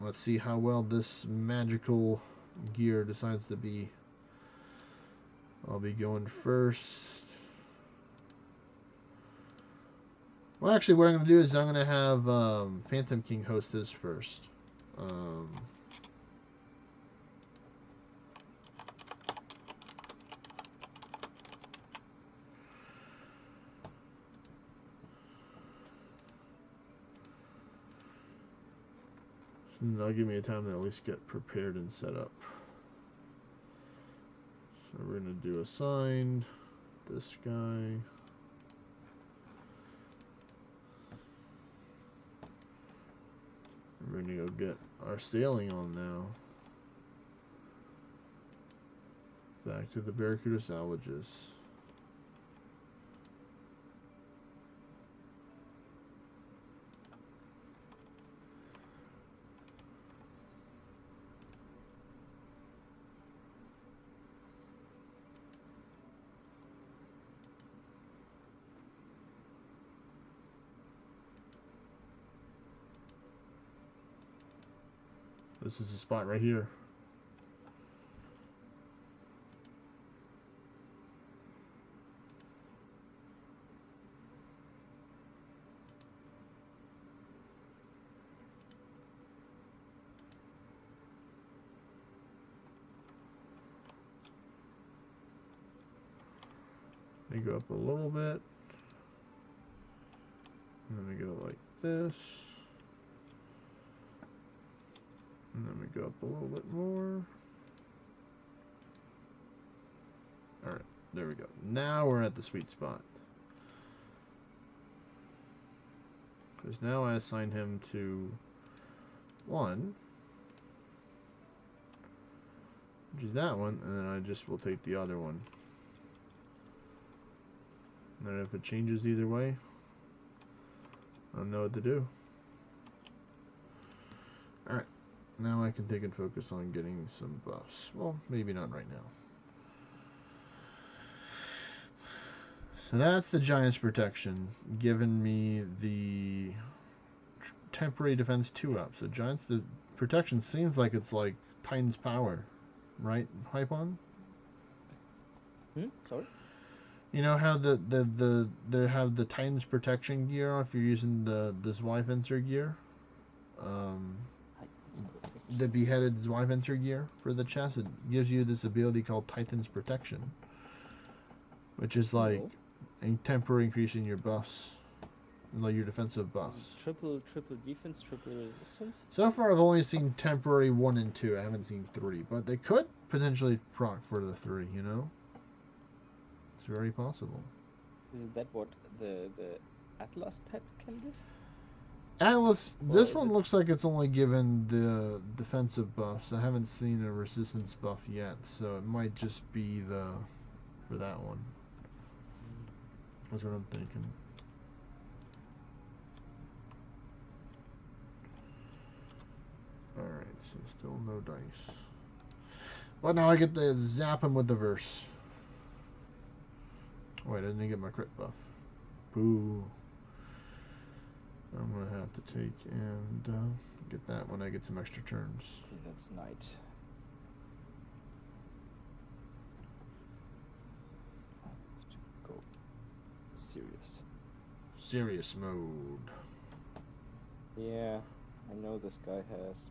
Let's see how well this magical gear decides to be. I'll be going first. Well, actually, what I'm going to do is I'm going to have Phantom King host this first. That'll give me a time to at least get prepared and set up. So we're going to do assigned, this guy. We're going to go get our sailing on now. Back to the Barracuda salvages. This is the spot right here. Let me go up a little bit. And then we go like this. And then we go up a little bit more. Alright, there we go. Now we're at the sweet spot. Because now I assign him to 1. Which is that one. And then I just will take the other one. And then if it changes either way, I don't know what to do. Alright. Now I can take and focus on getting some buffs. Well, maybe not right now. So that's the Giant's Protection, giving me the temporary defense 2-up. So Giant's Protection seems like it's like Titan's Power, right, Hypon? Sorry? You know how they have the Titan's Protection gear if you're using the Zweivenser gear? The beheaded Zweivenser gear for the chest. It gives you this ability called Titan's Protection, which is like a temporary increase in your buffs, like your defensive buffs. Triple defense, triple resistance? So far I've only seen temporary 1 and 2. I haven't seen 3, but they could potentially proc for the 3, you know? It's very possible. Isn't that what the Atlas pet can give? Atlas, this one looks like it's only given the defensive buffs. I haven't seen a resistance buff yet, so it might just be for that one. That's what I'm thinking. Alright, so still no dice. But now I get to zap him with the verse. Wait, I didn't get my crit buff. Boo. I'm gonna have to take and get that when I get some extra turns. Okay, that's knight. I have to go serious. Serious mode. Yeah, I know this guy has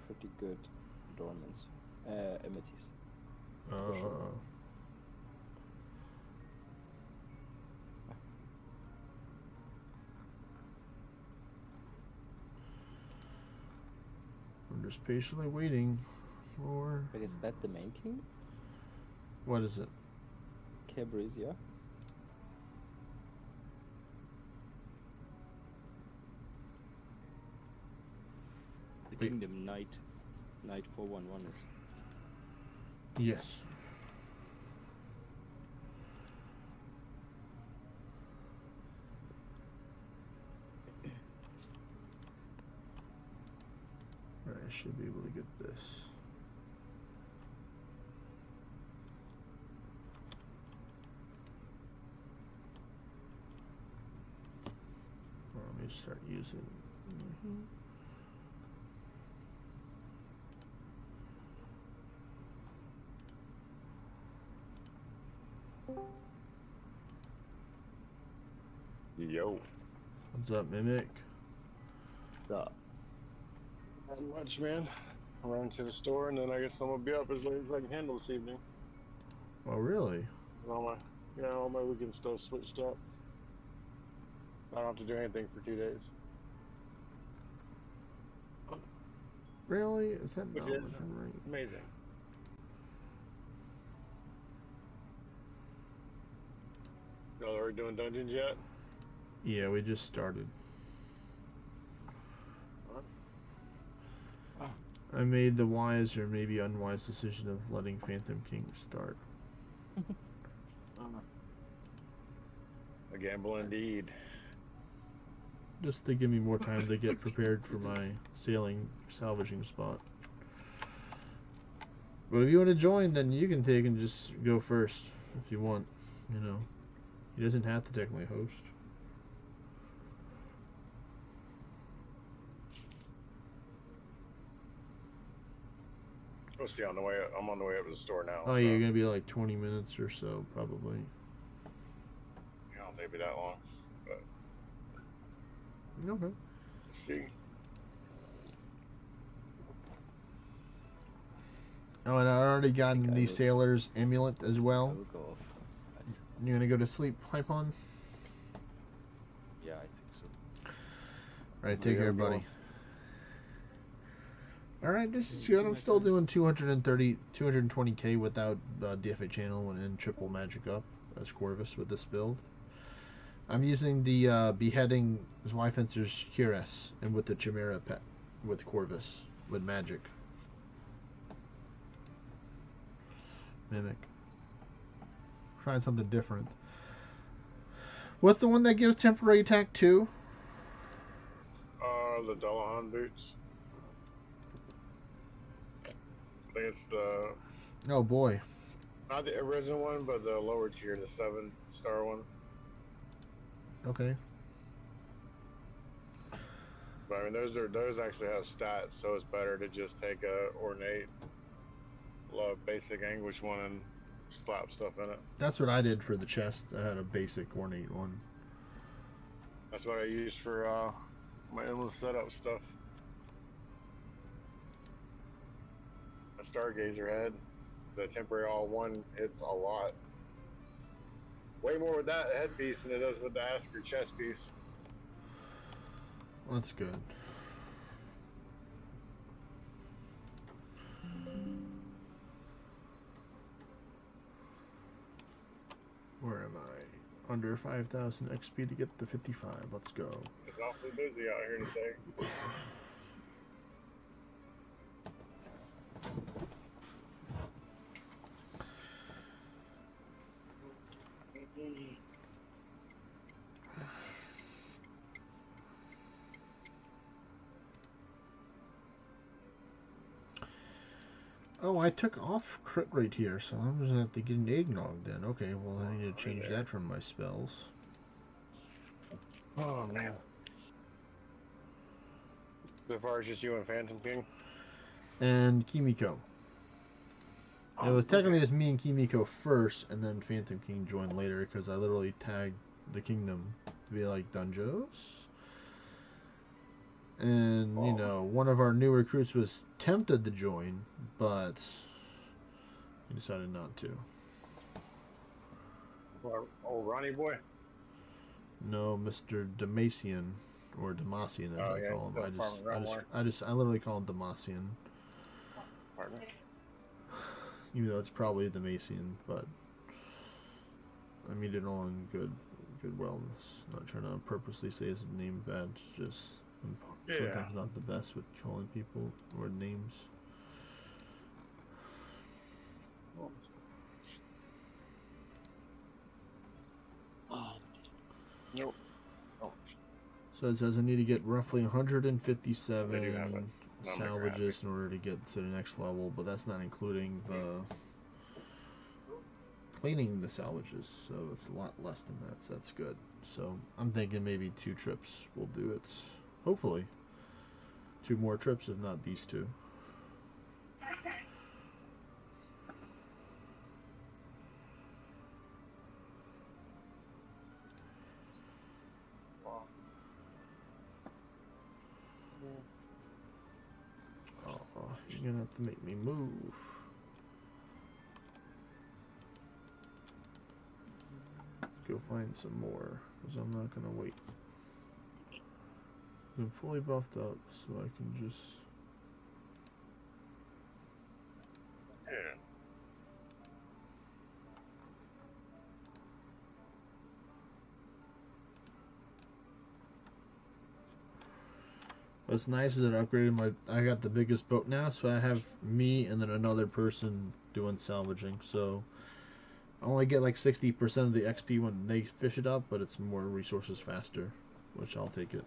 pretty good dormants, amities. For sure. I'm just patiently waiting for... But is that the main king? What is it? Cabrizia. The Wait. kingdom knight 411 is. Yes. I should be able to get this. me start using. Yo. What's up, Mimic? What's up? Not much, man. I ran to the store, and then I guess I'm gonna be up as late as I can handle this evening. Oh, really? And all my weekend stuff switched up. I don't have to do anything for 2 days. Really? Is that Which not is looking right? amazing. Y'all already doing dungeons yet? Yeah, we just started. I made the wise or maybe unwise decision of letting Phantom King start. A gamble indeed. Just to give me more time to get prepared for my sailing salvaging spot. But if you want to join, then you can take and just go first if you want. You know, he doesn't have to technically host. We'll see on the way. I'm on the way up to the store now. Oh, so. yeah, you're gonna be like 20 minutes or so, probably. It don't take me that long. But Okay. let's see. Oh, and I already got think I the will- Sailor's Amulet as I well. will go off. You gonna go to sleep, Hypon? Yeah, I think so. Alright, take Yeah, care, I'm buddy. going. Alright, this is Yeah, good. do I'm my still best. doing 220k without DFA channel and triple magic up as Corvus with this build. I'm using the Beheading Zweifelser's Cures and with the Chimera pet with Corvus with magic. Mimic. Trying something different. What's the one that gives temporary attack too? The Dullahan boots. I think it's the Oh boy. not the original one, but the lower tier, the 7-star one. Okay. But I mean, those actually have stats, so it's better to just take a ornate, basic anguish one and slap stuff in it. That's what I did for the chest. I had a basic ornate one. That's what I use for my endless setup stuff. A Stargazer head, the temporary all-one hits a lot. Way more with that headpiece than it does with the Asker chest piece. That's good. Where am I? Under 5,000 XP to get the 55. Let's go. It's awfully busy out here today. Oh, I took off crit rate here, so I'm just gonna have to get an eggnog then. Okay, well I need to change that from my spells. Oh man. So far it's just you and Phantom King? And Kimiko. It was technically just me and Kimiko first, and then Phantom King joined later because I literally tagged the kingdom to be like Dunjos. And, you know, one of our new recruits was tempted to join, but he decided not to. Old Ronnie boy? No, Mr. Demacian, or Demacian as I call him. I literally call him Demacian. Partner. Even though it's probably Demacian, but I mean it all in good wellness. Not trying to purposely say his name bad. It's just sometimes not the best with calling people or names. Nope. Oh. So it says I need to get roughly 157 No, salvages in order to get to the next level, but that's not including the cleaning the salvages, so it's a lot less than that, so that's good. So I'm thinking maybe 2 trips will do it. Hopefully. 2 more trips, if not these 2. Oh, you're gonna have to make me move. Go find some more, because I'm not gonna wait. I'm fully buffed up, so I can just... Yeah. What's nice is that I upgraded my... I got the biggest boat now, so I have me and then another person doing salvaging, so... I only get like 60% of the XP when they fish it up, but it's more resources faster, which I'll take it.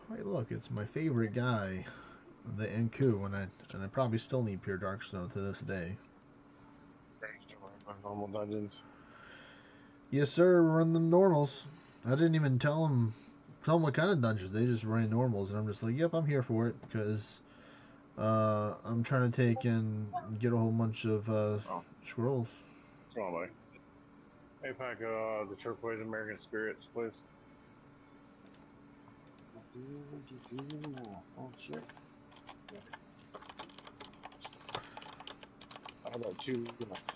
Hey, look, it's my favorite guy, the Enku, and I probably still need pure dark snow to this day. Normal dungeons. Yes, sir. Run them normals. I didn't even tell them what kind of dungeons. They just ran normals, and I'm just like, yep, I'm here for it because I'm trying to take and get a whole bunch of scrolls. What's wrong, buddy? Hey, pack the turquoise American spirits, please. Oh shit! How about 2 left?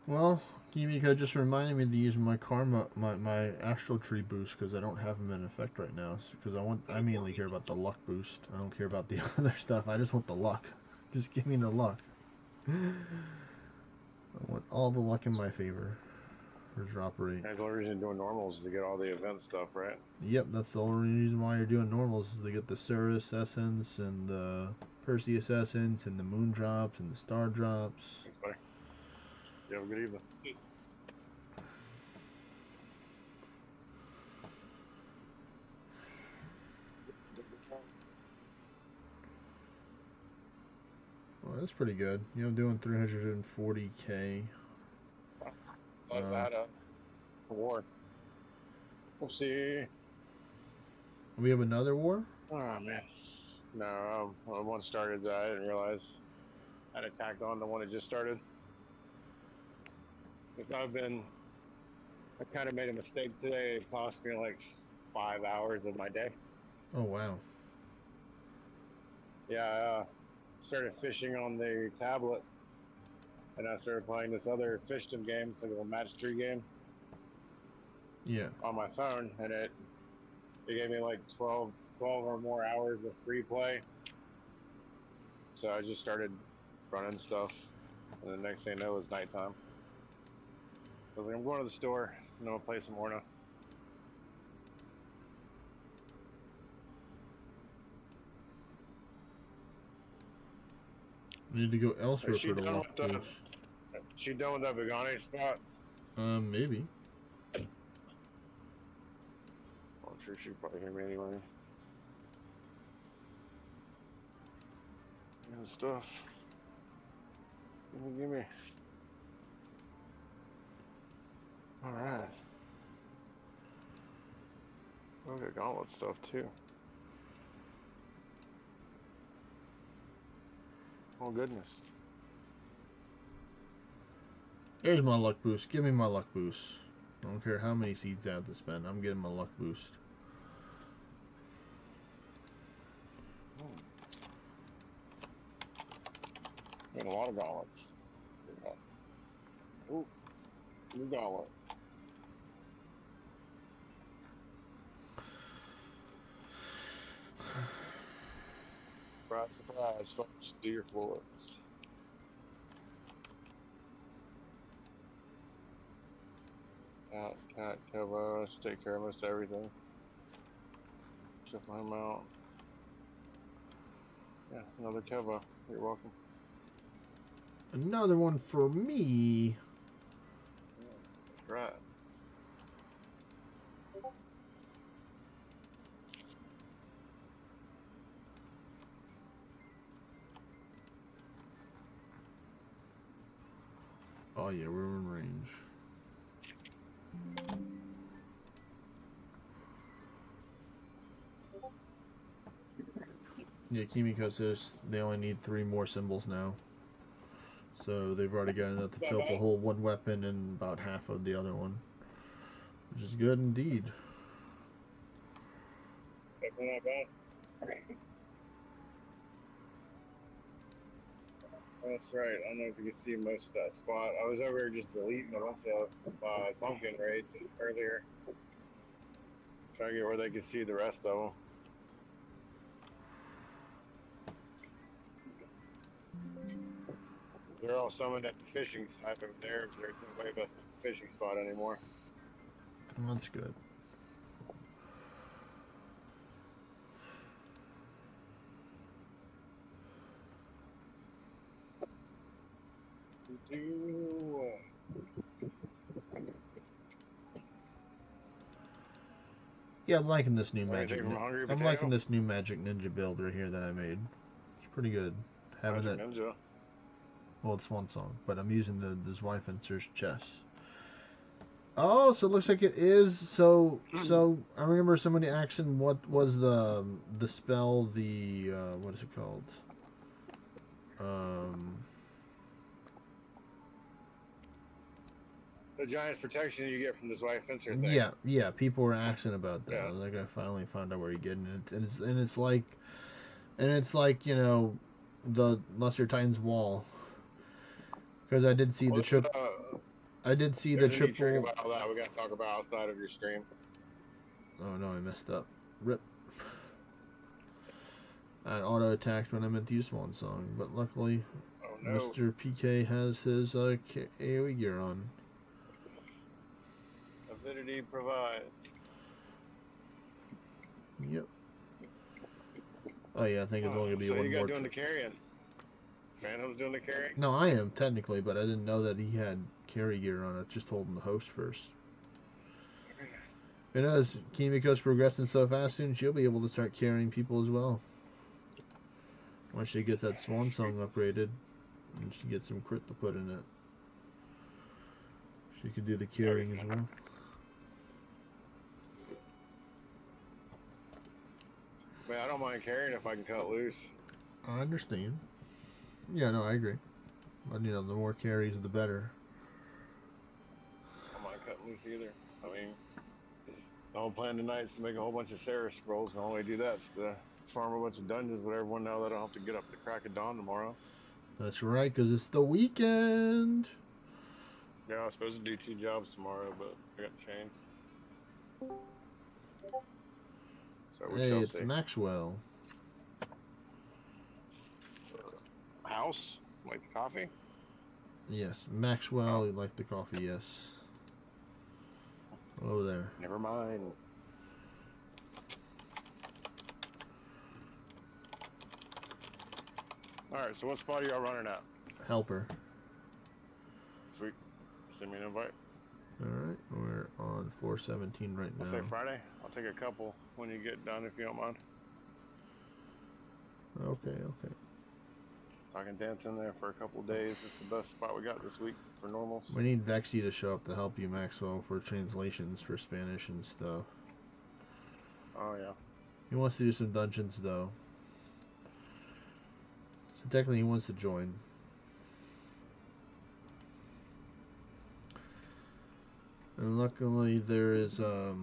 Well, Kimiko just reminded me to use my karma, my astral tree boost because I don't have them in effect right now. Because I mainly care about the luck boost. I don't care about the other stuff. I just want the luck. Just give me the luck. I want all the luck in my favor for drop rate. The only reason doing normals is to get all the event stuff, right? Yep, that's the only reason why you're doing normals is to get the Ceres Essence and the Perseus Essence and the Moon Drops and the Star Drops. Thanks, buddy. You have a good evening. Well, that's pretty good. You know, doing 340k. Let's add a war. We'll see. We have another war? Oh man. No, one started that I didn't realize I'd attacked on the one that just started. I kind of made a mistake today. It cost me like 5 hours of my day. Oh, wow. Yeah, I started fishing on the tablet, and I started playing this other fishdom game. It's like a little match 3 game. Yeah. On my phone, and it gave me like 12 or more hours of free play. So I just started running stuff, and the next thing I know, it was nighttime. I was like, I'm going to the store, and I'm going to play some ORNA. We need to go elsewhere for the luck boost. She done with that Vegani spot? Maybe. I'm sure she'd probably hear me anyway. And stuff. Give me. Alright. I've got gauntlet stuff too. Oh goodness. There's my luck boost. Give me my luck boost. I don't care how many seeds I have to spend. I'm getting my luck boost. Got a lot of gauntlets. Ooh, new gauntlet. Surprise, surprise, folks. Do your floors. Can't cover us, take care of most everything. Check him out. Yeah, another Keva. You're welcome. Another one for me. Right. Oh yeah, we're in range. Yeah, Kimiko says they only need 3 more symbols now. So they've already got enough to fill up a whole 1 weapon and about half of the other one. Which is good indeed. Definitely not bad. That's right. I don't know if you can see most of that spot. I was over here just deleting a bunch of pumpkin raids earlier. Trying to get where they can see the rest of them. They're all summoned at the fishing site over there. There's no way of a fishing spot anymore. That's good. Yeah, I'm liking this new magic. I'm liking this new magic ninja build right here that I made. It's pretty good. Having Magic that. Ninja. Well, it's one song, but I'm using the Zweifenser's chess. Oh, so it looks like it is. So I remember somebody asking what was the spell. The what is it called? The giant protection you get from this white fencer thing. Yeah. People were asking about that. Yeah. I was like, I finally found out where you're getting it, and it's like you know, the Lesser Titan's wall. Because I did see the triple. I did see the triple. Trick about all that we got to talk about outside of your stream. Oh no, I messed up. Rip. I auto attacked when I meant to use Swan Song, but luckily, Mr. PK has his AoE gear on. Avidity provides. Yep. Oh yeah, I think it's only gonna be one more. So you got doing the carrying. Phantom's doing the carrying? No, I am technically, but I didn't know that he had carry gear on. I just told him the host first. You know, as Kimiko's progressing so fast, soon she'll be able to start carrying people as well. Once she gets that Swan Song upgraded, and she gets some crit to put in it, she could do the carrying as well. Man, I don't mind carrying if I can cut loose. I understand. Yeah, no, I agree. But you know, the more carries, the better. I don't mind cutting loose either. I mean, the whole plan tonight is to make a whole bunch of Sarah scrolls, and the only way to do that is to farm a bunch of dungeons with everyone now that I don't have to get up at the crack of dawn tomorrow. That's right, because it's the weekend. Yeah, I was supposed to do 2 jobs tomorrow, but I got changed. So we shall see. Maxwell. House? Like the coffee? Yes, Maxwell, you like the coffee, yes. Oh, there. Never mind. Alright, so what spot are y'all running at? Helper. Sweet. Send me an invite. Alright, we're on floor 17 right now. I'll say Friday. I'll take a couple when you get done if you don't mind. Okay. I can dance in there for a couple days. It's the best spot we got this week for normals. We need Vexy to show up to help you, Maxwell, for translations for Spanish and stuff. Oh, yeah. He wants to do some dungeons, though. So technically he wants to join. And luckily there is, I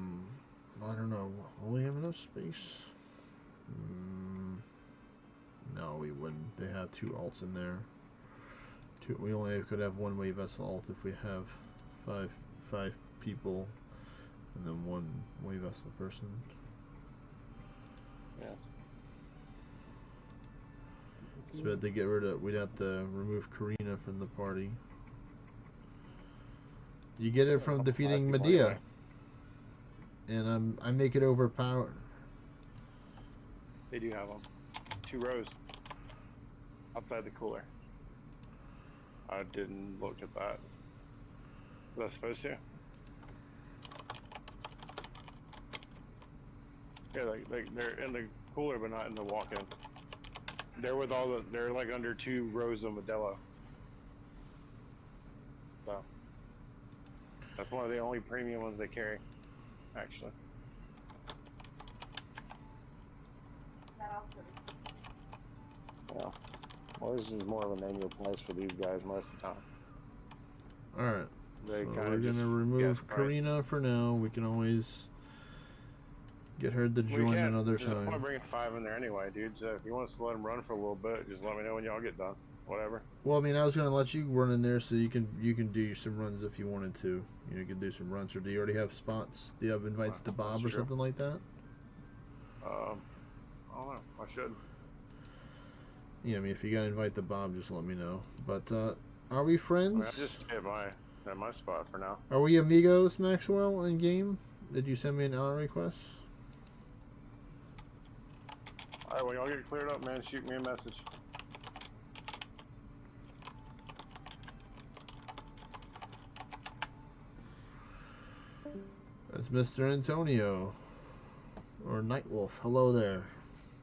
don't know, will we have enough space? No, we wouldn't. They have 2 alts in there. We only could have 1 wave vessel alt if we have five people, and then 1 wave vessel person. Yeah. So we had to get rid of. We'd have to remove Karina from the party. You get it from defeating Medea, and I make it overpowered. They do have them. 2 rows outside the cooler. I didn't look at that. Was I supposed to? Yeah, like they're in the cooler, but not in the walk-in. They're with all the. They're like under 2 rows of Modelo. So one of the only premium ones they carry, actually. Yeah. Well, this is more of an annual price for these guys most of the time. Alright. They So kind we're of just gonna remove guess price. Karina for now. We can always get her to We join can. another There's no point time. bringing 5 in there anyway, dude. So if you want us to let them run for a little bit, just let me know when y'all get done. Whatever. Well, I mean, I was gonna let you run in there so you can do some runs if you wanted to. You know, you can do some runs. Or do you already have spots? Do you have invites to Bob That's or true. something like that? I don't know. I should. Yeah, I mean, if you got to invite to Bob, just let me know. But are we friends? I mean, I just stay at my spot for now. Are we amigos, Maxwell, in game? Did you send me an hour request? All right, when y'all get cleared up, man, shoot me a message. That's Mr. Antonio. Or Nightwolf. Hello there.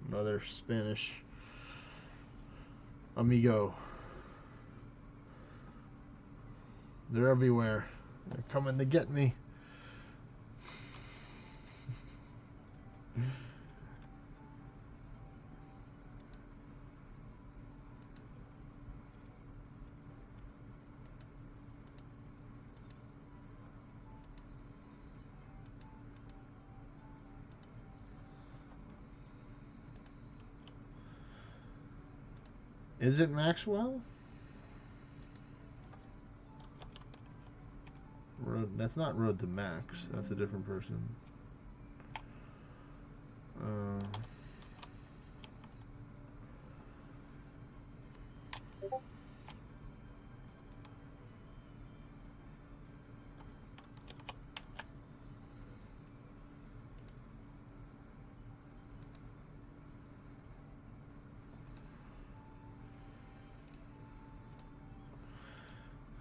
Another Spanish amigo. They're everywhere. They're coming to get me. Is it Maxwell? That's not Road to Max. That's a different person.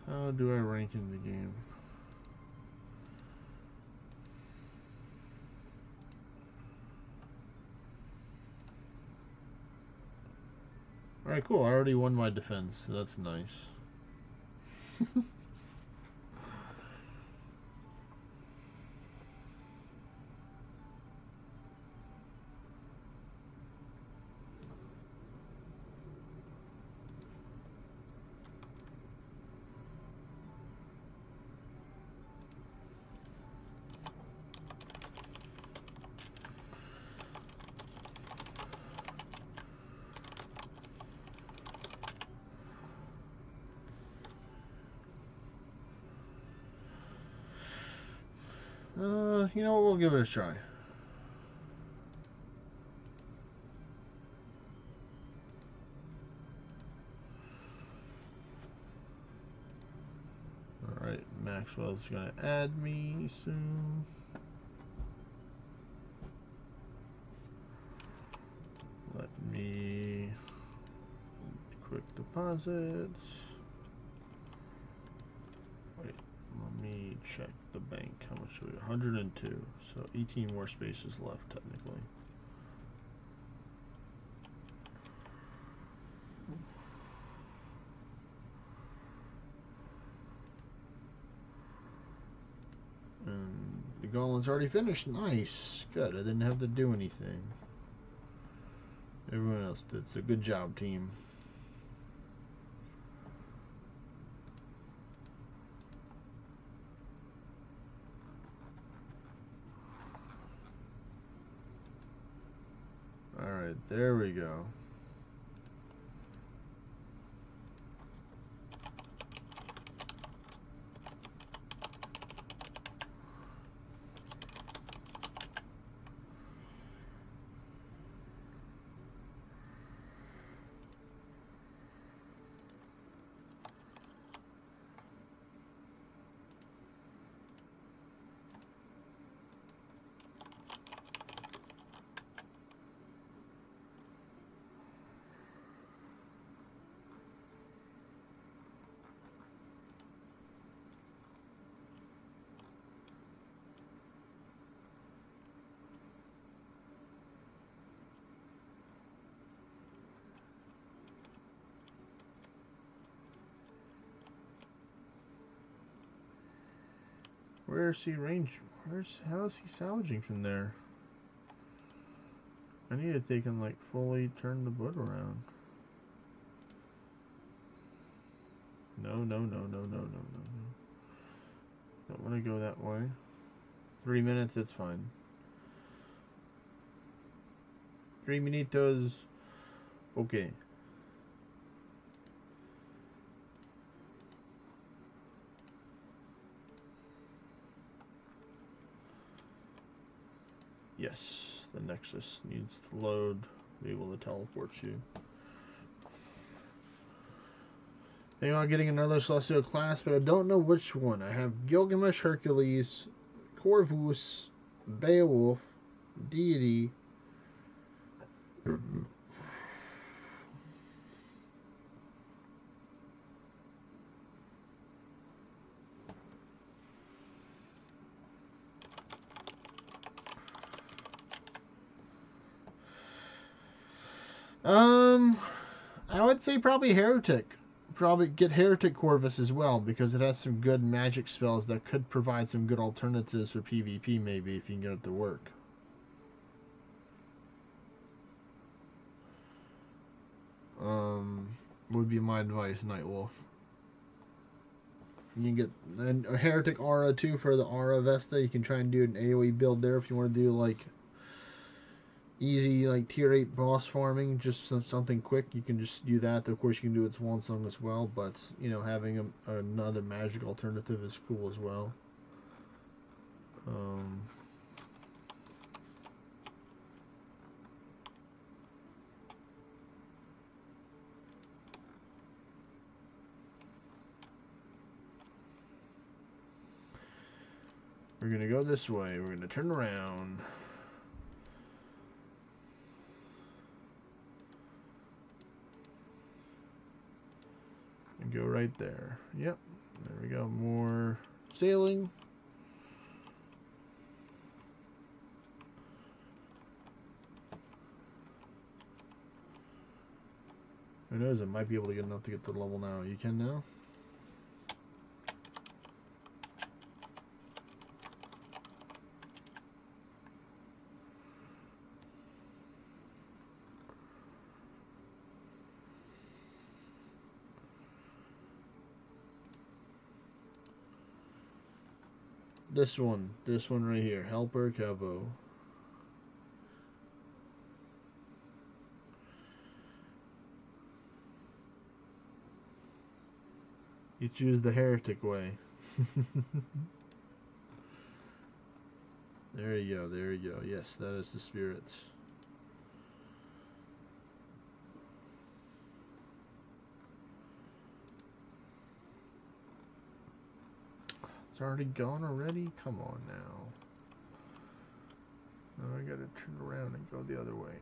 How do I rank in the game? Alright, cool. I already won my defense, so that's nice. You know what? We'll give it a try. Alright, Maxwell's gonna add me soon. Let me quick deposits. Wait, let me check the bank. How much do we? 102. So 18 more spaces left technically. And the gauntlet's already finished. Nice. Good. I didn't have to do anything. Everyone else did. So good job, team. Alright, there we go. IRC range. How is he salvaging from there? I need to take and like fully turn the boat around. No, no, no, no, no, no, no, no. Don't want to go that way. 3 minutes, it's fine. 3 minutos. Okay. Yes, the Nexus needs to load, be able to teleport you. Thinking about getting another Celestial class, but I don't know which one. I have Gilgamesh, Hercules, Corvus, Beowulf, Deity. I would say probably Heretic. Probably get Heretic Corvus as well, because it has some good magic spells that could provide some good alternatives for PvP, maybe, if you can get it to work. Would be my advice, Nightwolf. You can get a Heretic Aura too for the Aura Vesta. You can try and do an AoE build there if you want to do like easy like tier 8 boss farming, just something quick. You can just do that. Of course, you can do its one song as well, but you know, having another magic alternative is cool as well. We're gonna go this way. We're gonna turn around. And go right there. Yep. There we go. More sailing. Who knows? I might be able to get enough to get to the level now. You can now? This one right here. Helper Cavo. You choose the heretic way. There you go, there you go. Yes, that is the spirits. It's already gone already? Come on now. Now I gotta turn around and go the other way.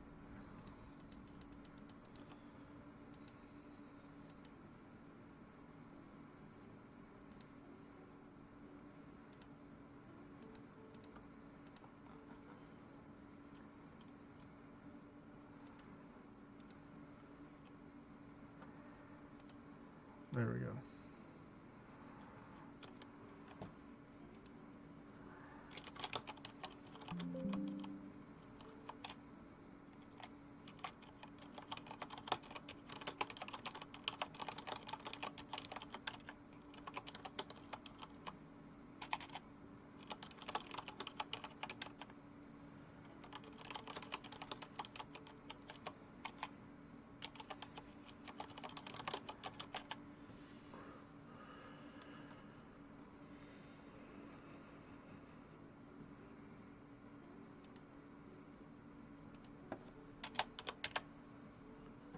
There we go.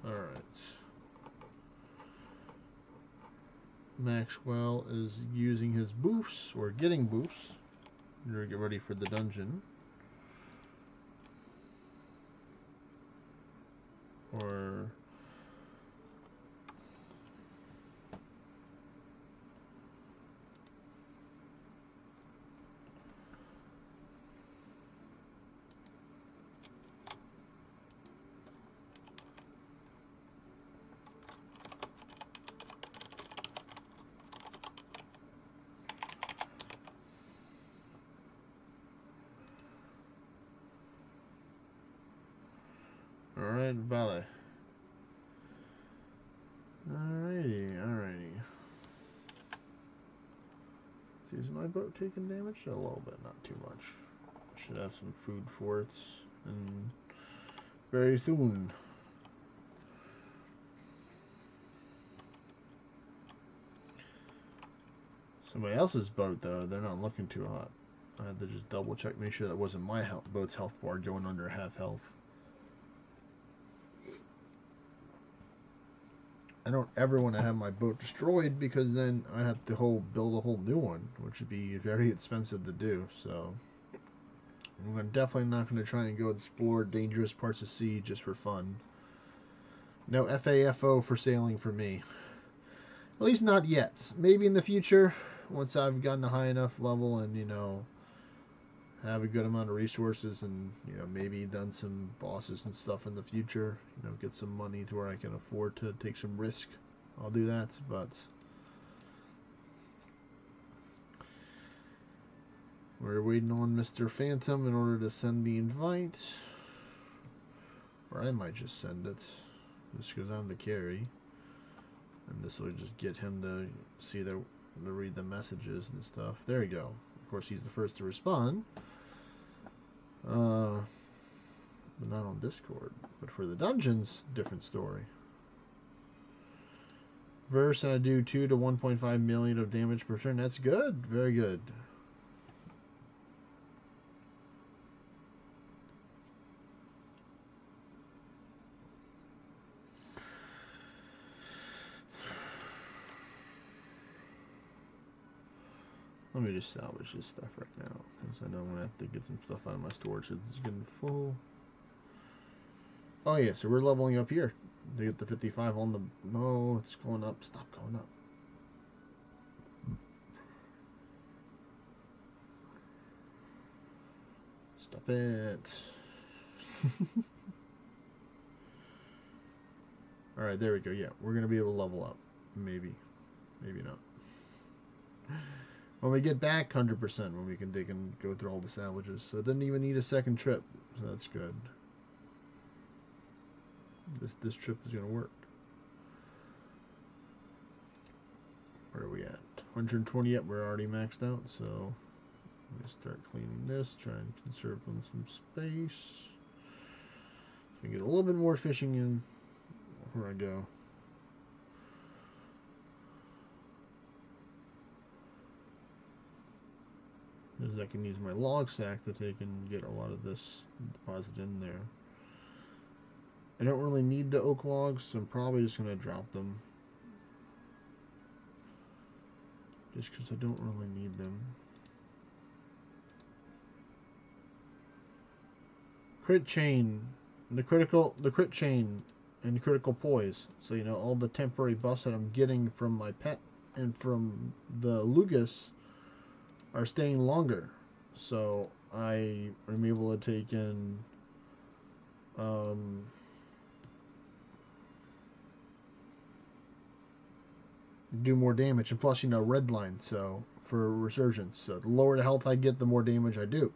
Alright. Maxwell is using his boosts, or getting boosts, to get ready for the dungeon. Or... Alright, Vale. Alrighty. Is my boat taking damage? A little bit, not too much. Should have some food for it. And very soon. Somebody else's boat, though, they're not looking too hot. I had to just double check, make sure that wasn't my boat's health bar going under half health. I don't ever want to have my boat destroyed because then I'd have to build a whole new one, which would be very expensive to do. So I'm definitely not going to try and go explore dangerous parts of sea just for fun. No FAFO for sailing for me. At least not yet. Maybe in the future, once I've gotten a high enough level and, you know, have a good amount of resources and, you know, maybe done some bosses and stuff in the future, you know, get some money to where I can afford to take some risk, I'll do that. But we're waiting on Mr. Phantom in order to send the invite. Or I might just send it, just because I'm the carry. And this will just get him to see to read the messages and stuff. There we go. Of course, he's the first to respond. But not on Discord. But for the dungeons, different story. Verse, I do 2 to 1.5 million of damage per turn. That's good. Very good. Let me just salvage this stuff right now, because I know I'm going to have to get some stuff out of my storage. It's getting full. Oh yeah, so we're leveling up here to get the 55 on the... No, it's going up. Stop going up. Stop it. Alright, there we go. Yeah, we're going to be able to level up. Maybe. Maybe not. When we get back, 100% when we can dig and go through all the salvages. So it didn't even need a second trip. So that's good. This trip is going to work. Where are we at? 120 yet. We're already maxed out. So let me start cleaning this. Try and conserve on some space. So get a little bit more fishing in where I go. Because I can use my log sack to take and get a lot of this deposited in there. I don't really need the oak logs, so I'm probably just going to drop them. Just because I don't really need them. Crit chain. The crit chain and critical poise. So, you know, all the temporary buffs that I'm getting from my pet and from the Lugus are staying longer, so I am able to take in do more damage, and plus, you know, red line, so for resurgence, so the lower the health I get, the more damage I do.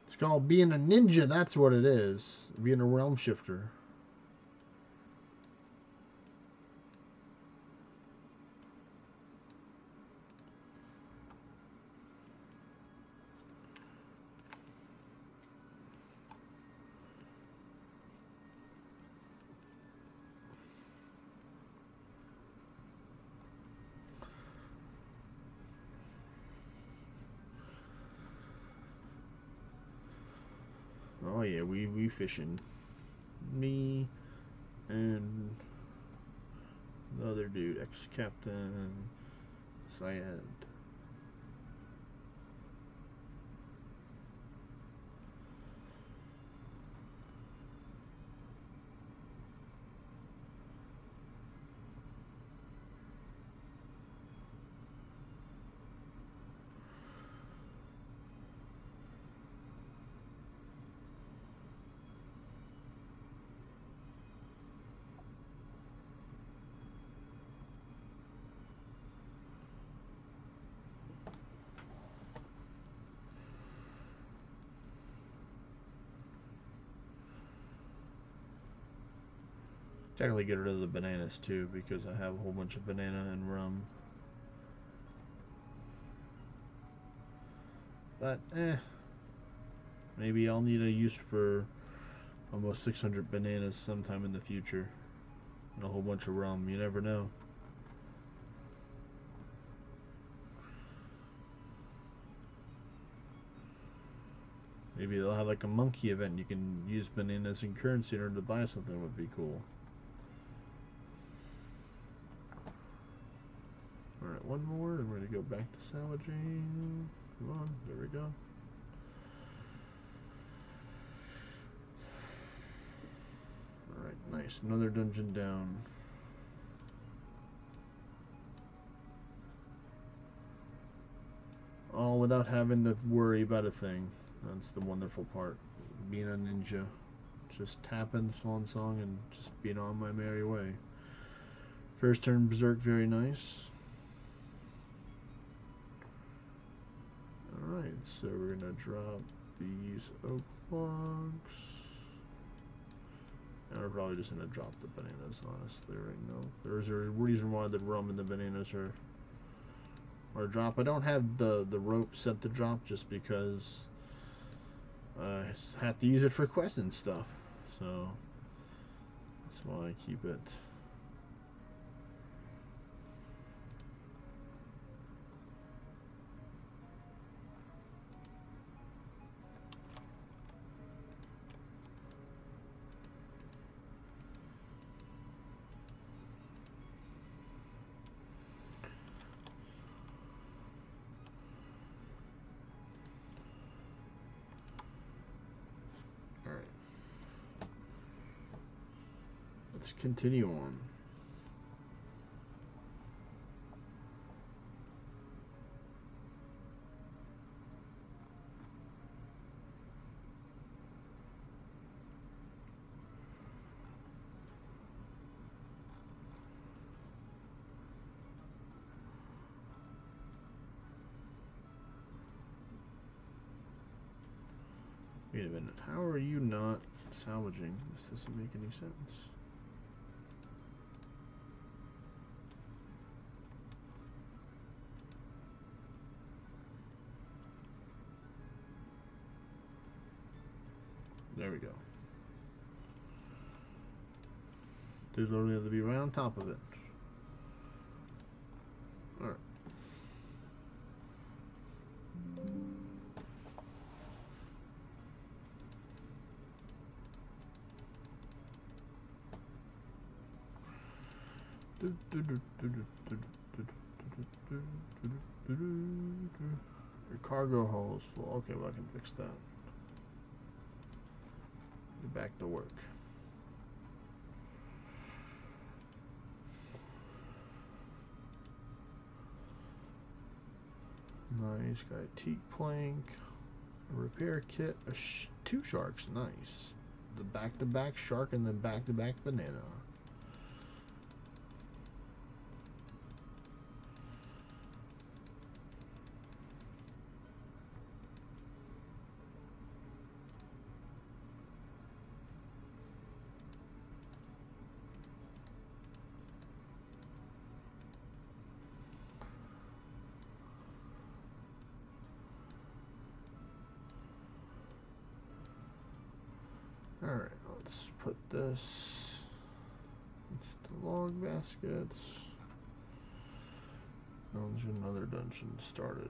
It's called being a ninja, that's what it is. Being a realm shifter. Oh yeah, we fishing. Me and the other dude, ex-captain Syed. Technically get rid of the bananas too because I have a whole bunch of banana and rum. But maybe I'll need a use for almost 600 bananas sometime in the future. And a whole bunch of rum, you never know. Maybe they'll have like a monkey event. You can use bananas in currency in order to buy something. Would be cool. Alright, one more, and we're going to go back to salvaging. Come on, there we go. Alright, nice. Another dungeon down. All without having to worry about a thing. That's the wonderful part. Being a ninja. Just tapping the swan song and just being on my merry way. First turn berserk, very nice. Alright, so we're gonna drop these oak logs. And we're probably just gonna drop the bananas, honestly, right now. There's a reason why the rum and the bananas are drop. I don't have the rope set to drop just because I have to use it for quests and stuff. So that's why I keep it. Let's continue on. Wait a minute, how are you not salvaging? This doesn't make any sense. There we go. There's literally have to be right on top of it. Alright. Your cargo hull is full. Okay, well I can fix that. Get back to work. Nice, got a teak plank, a repair kit, two sharks, nice. The back-to-back shark and then back-to-back banana. Alright, let's put this into the log baskets. Dungeon, another dungeon started.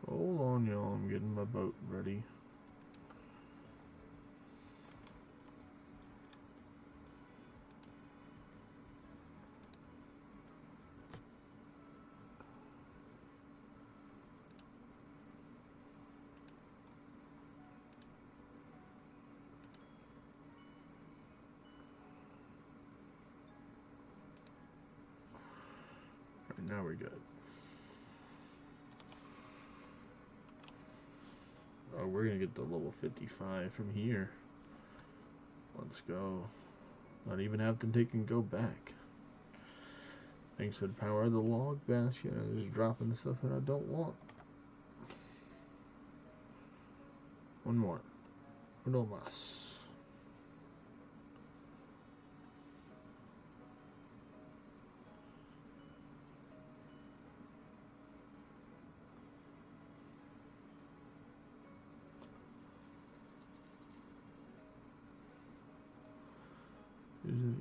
Hold on, y'all. I'm getting my boat ready. Alright, now we're good. Oh, we're gonna get the level 55 from here. Let's go. Not even have to take and go back. Thanks to the power of the log basket, I'm just dropping the stuff that I don't want. One more. Uno más.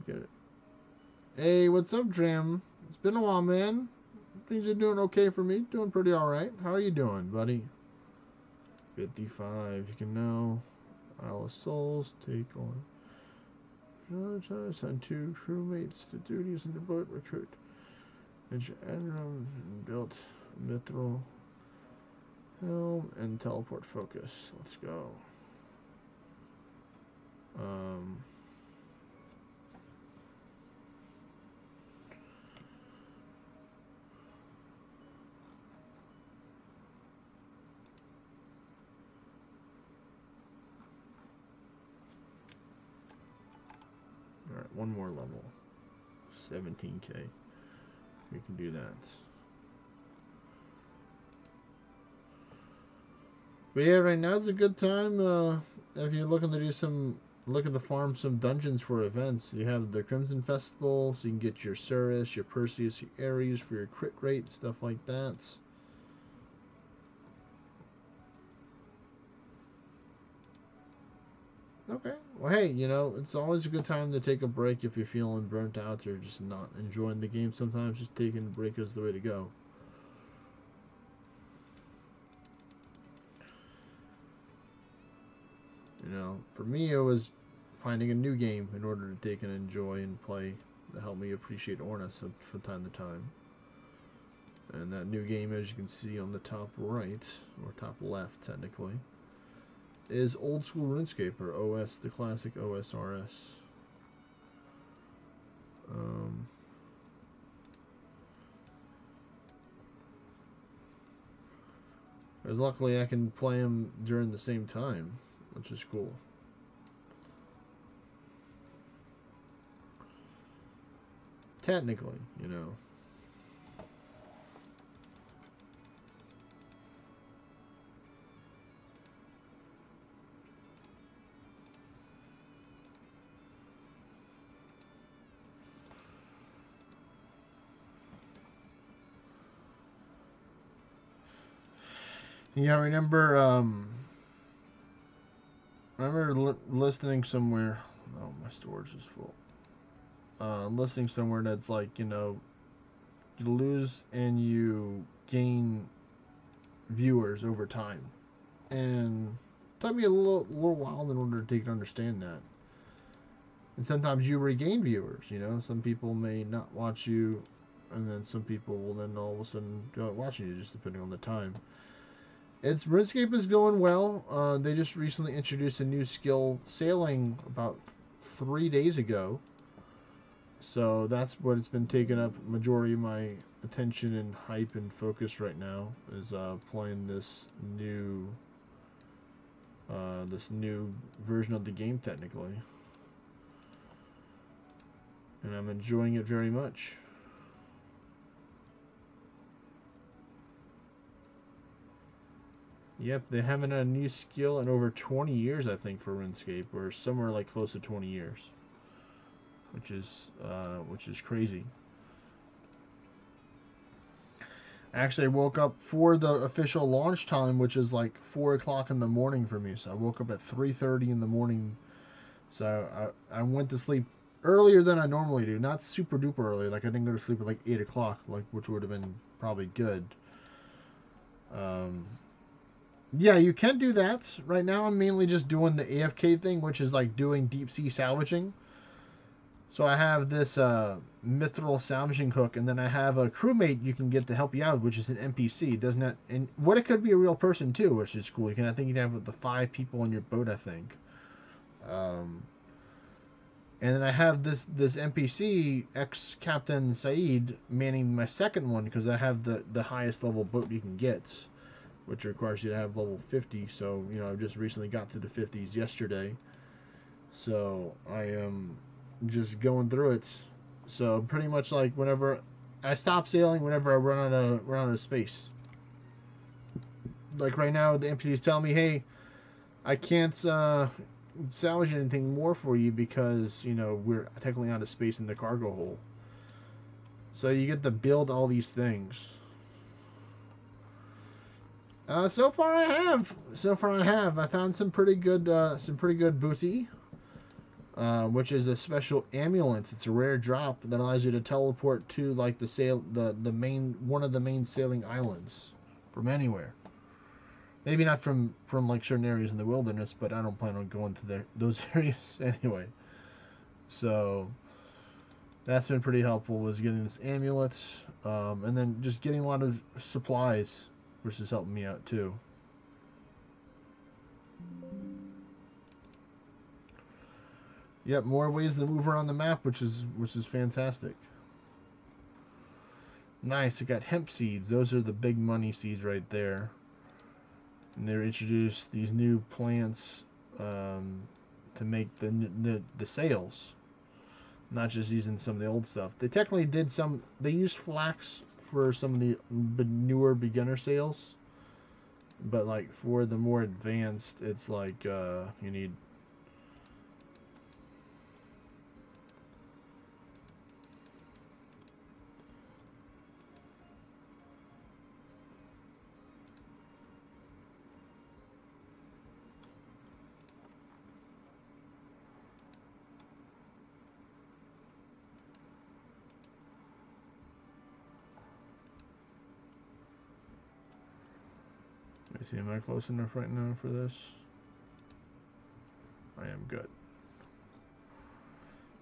Get it. Hey, what's up, Dram? It's been a while, man. Things are doing okay for me. Doing pretty alright. How are you doing, buddy? 55. You can now Isle of Souls take on. Send 2 crewmates to duties in the boat. Recruit. Admiral built mithril helm and teleport focus. Let's go. Alright, one more level. 17k. We can do that. But yeah, right now it's a good time. If you're looking to do looking to farm some dungeons for events, you have the Crimson Festival, so you can get your Cirrus, your Perseus, your Ares for your crit rate, stuff like that. Okay. Well, hey, you know, it's always a good time to take a break if you're feeling burnt out or just not enjoying the game. Sometimes just taking a break is the way to go. You know, for me, it was finding a new game in order to take and enjoy and play to help me appreciate ORNA from time to time. And that new game, as you can see on the top right, or top left, technically, is Old School RuneScape, or OS, the classic OSRS. Because luckily I can play them during the same time, which is cool. Technically, you know. Yeah, I remember listening somewhere. Oh, my storage is full. Listening somewhere that's like, you know, you lose and you gain viewers over time, and it took me a little while in order to take to understand that. And sometimes you regain viewers. You know, some people may not watch you, and then some people will then all of a sudden go watching you, just depending on the time. It's RuneScape is going well. They just recently introduced a new skill, sailing, about 3 days ago. So that's what it's been taking up majority of my attention and hype and focus right now, is playing this new version of the game technically, and I'm enjoying it very much. Yep, they haven't had a new skill in over 20 years, I think, for RuneScape, or somewhere like close to 20 years, which is crazy. Actually, I woke up for the official launch time, which is like 4 o'clock in the morning for me. So I woke up at 3:30 in the morning. So I went to sleep earlier than I normally do. Not super duper early. Like, I didn't go to sleep at like 8 o'clock, like, which would have been probably good. Yeah, you can do that. Right now I'm mainly just doing the AFK thing, which is like doing deep sea salvaging. So I have this mithril salvaging hook, and then I have a crewmate you can get to help you out, which is an NPC. Doesn't that, and what, it could be a real person too, which is cool. You can, I think you'd have the 5 people on your boat, I think. And then I have this NPC, ex-Captain Saeed, manning my second one, because I have the highest level boat you can get. which requires you to have level 50. So, you know, I just recently got to the 50s yesterday. So, I am just going through it. So, pretty much like whenever I stop sailing, whenever I run out of space. Like right now, the NPC's telling me, hey, I can't salvage anything more for you because, you know, we're technically out of space in the cargo hold. So you get to build all these things. So far I have. I found some pretty good booty, which is a special amulet. It's a rare drop that allows you to teleport to like the main one of the main sailing islands from anywhere. Maybe not from like certain areas in the wilderness, but I don't plan on going to those areas anyway. So that's been pretty helpful, was getting this amulet, and then just getting a lot of supplies, which is helping me out too. Yep, more ways to move around the map, which is fantastic. Nice, I got hemp seeds. Those are the big money seeds right there. And they're introduced these new plants to make the sails, not just using some of the old stuff. They technically did some. They used flax for some of the newer beginner sails, but like for the more advanced, it's like you need. Let me see, am I close enough right now for this? I am good.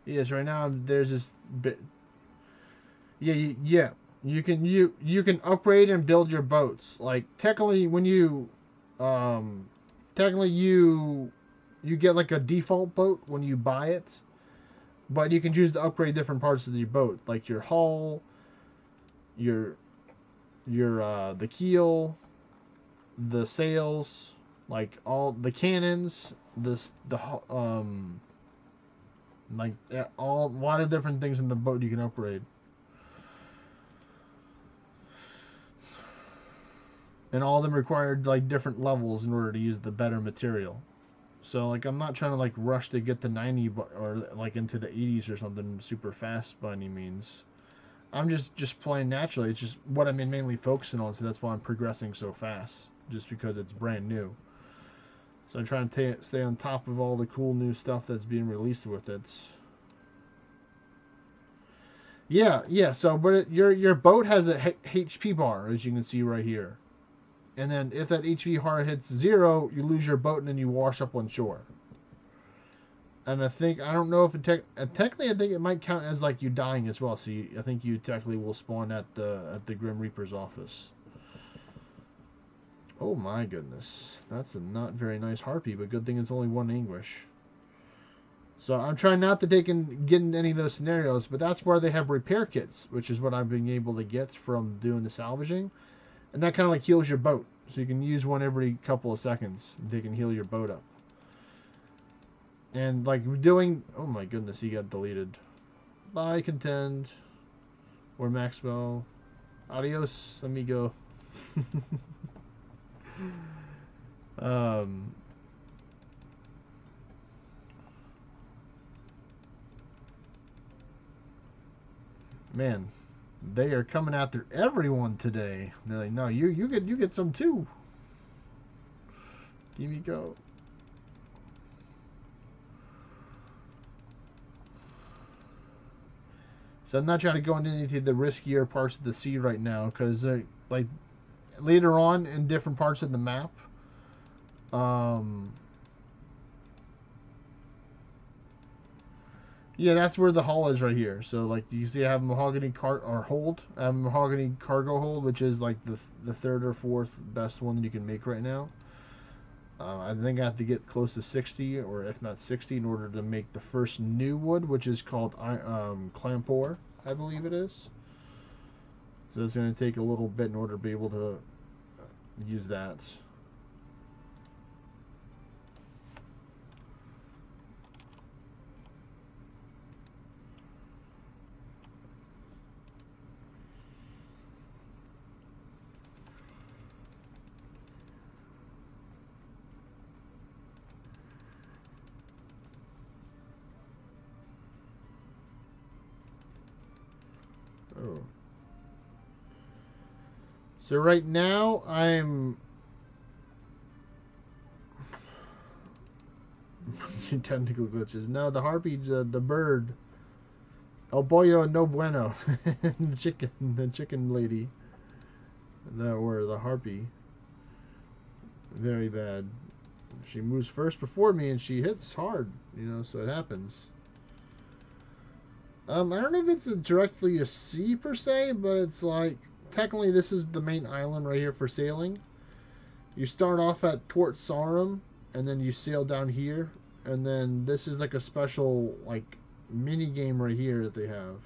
Yes, right now there's this bit. Yeah. You can upgrade and build your boats. Like technically, when you you get like a default boat when you buy it, but you can choose to upgrade different parts of your boat, like your hull, your the keel, the sails, like all the cannons, like a lot of different things in the boat you can upgrade. And all of them required like different levels in order to use the better material. So like I'm not trying to like rush to get to 90 or like into the 80s or something super fast by any means. I'm just playing naturally. It's just what I'm mainly focusing on, so that's why I'm progressing so fast, just because it's brand new. So I'm trying to stay on top of all the cool new stuff that's being released with it. Yeah. So, but your boat has a HP bar, as you can see right here, and then if that HP bar hits 0, you lose your boat and then you wash up on shore. And I don't know if technically I think it might count as like you dying as well. So I think you technically will spawn at the Grim Reaper's office. Oh my goodness, that's a not very nice harpy, but good thing it's only 1 anguish. So I'm trying not to get in any of those scenarios, but that's where they have repair kits, which is what I've been able to get from doing the salvaging, and that kind of like heals your boat. So you can use one every couple of seconds. They can heal your boat up. And like doing, oh my goodness, he got deleted. Bye, Contend. Or Maxwell. Adios, amigo. Man, they are coming after everyone today. They're like, no, you get some too. Give me go. So I'm not trying to go into any of the riskier parts of the sea right now, because like later on in different parts of the map, yeah, that's where the hull is right here. So like you see, I have mahogany hold. I have mahogany cargo hold, which is like the 3rd or 4th best one that you can make right now. I think I have to get close to 60, or if not 60, in order to make the first new wood, which is called clampor, I believe it is. So it's going to take a little bit in order to be able to use that. Oh. So right now I'm technical glitches. No, the harpy, the bird. El pollo no bueno. the chicken lady. Or the harpy. Very bad. She moves first before me and she hits hard, you know, so it happens. I don't know if it's directly a sea per se, but it's like, technically this is the main island right here for sailing. You start off at Port Sarum, and then you sail down here, and then this is like a special, like, mini game right here that they have.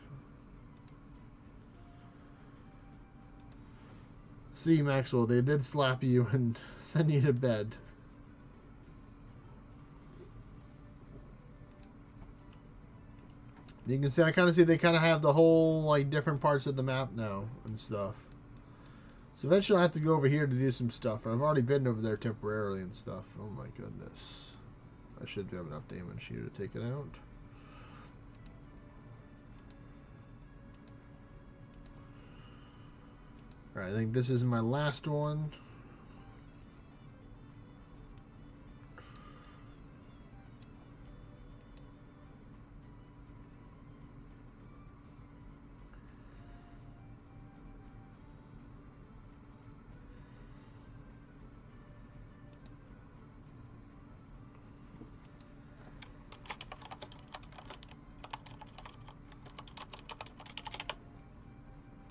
See, Maxwell, they did slap you and send you to bed. You can see, I kind of see they kind of have the whole, like, different parts of the map now and stuff. So eventually I have to go over here to do some stuff. And I've already been over there temporarily and stuff. Oh my goodness. I should have enough damage here to take it out. Alright, I think this is my last one.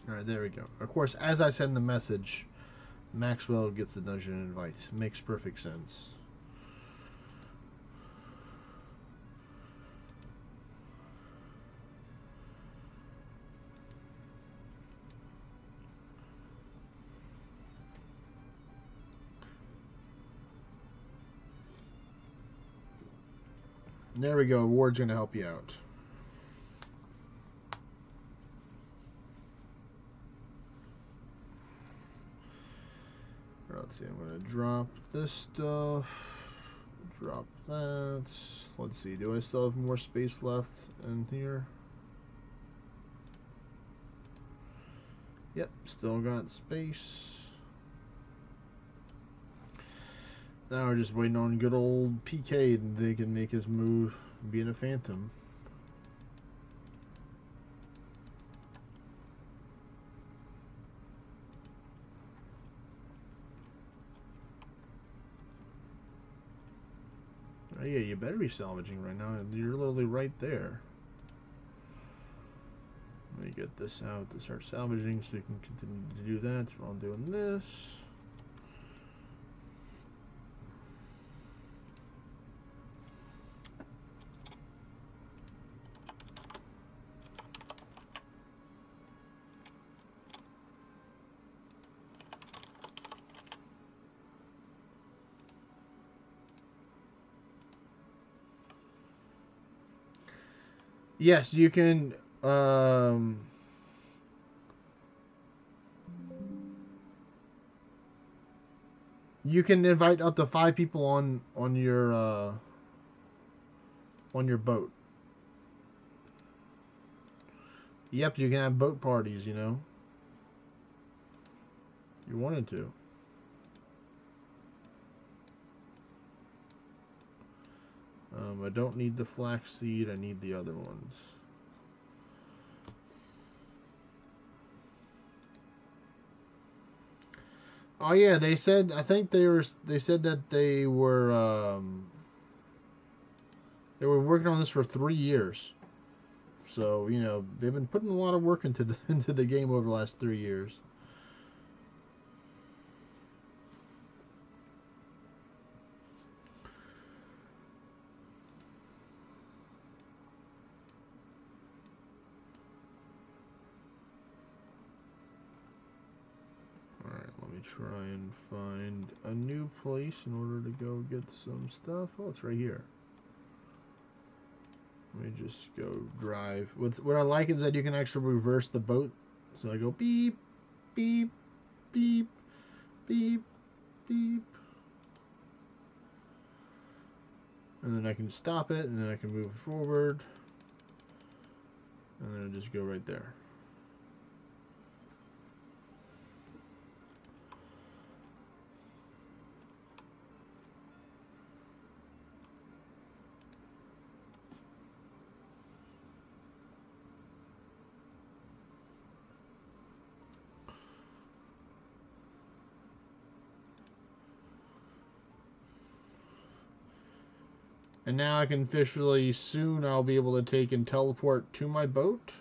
Alright, there we go. Of course, as I send the message, Maxwell gets the dungeon invite. Makes perfect sense. There we go. Ward's going to help you out. Let's see, I'm going to drop this stuff. Drop that. Let's see, do I still have more space left in here? Yep, still got space. Now we're just waiting on good old PK and they can make his move being a phantom. Oh yeah, you better be salvaging right now. You're literally right there. Let me get this out to start salvaging so you can continue to do that while I'm doing this. Yes, you can. You can invite up to 5 people on your boat. Yep, you can have boat parties. You know, you wanted to. I don't need the flaxseed. I need the other ones. Oh yeah, they said. I think they said that they were working on this for 3 years. So you know they've been putting a lot of work into the game over the last 3 years. try and find a new place in order to go get some stuff. Oh, it's right here. Let me just go drive. What I like is that you can actually reverse the boat. So I go beep, beep, beep, beep, beep. And then I can stop it, and then I can move forward. And then I just go right there. And now I can officially, soon I'll be able to take and teleport to my boat.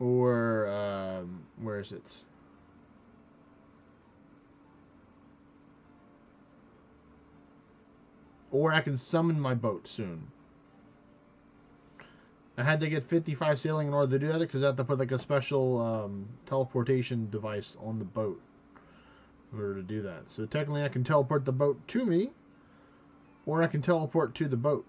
Or, where is it? Or I can summon my boat soon. I had to get 55 sailing in order to do that because I have to put like a special teleportation device on the boat in order to do that. So technically I can teleport the boat to me, or I can teleport to the boat.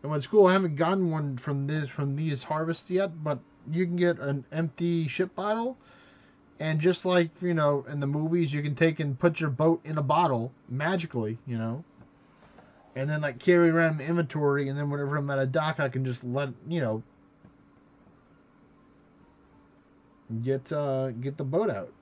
And what's cool, I haven't gotten one from these harvests yet, but you can get an empty ship bottle, and just like, you know, in the movies, you can take and put your boat in a bottle magically, you know, and then like carry around my inventory, and then whenever I'm at a dock, I can just let, you know, get the boat out.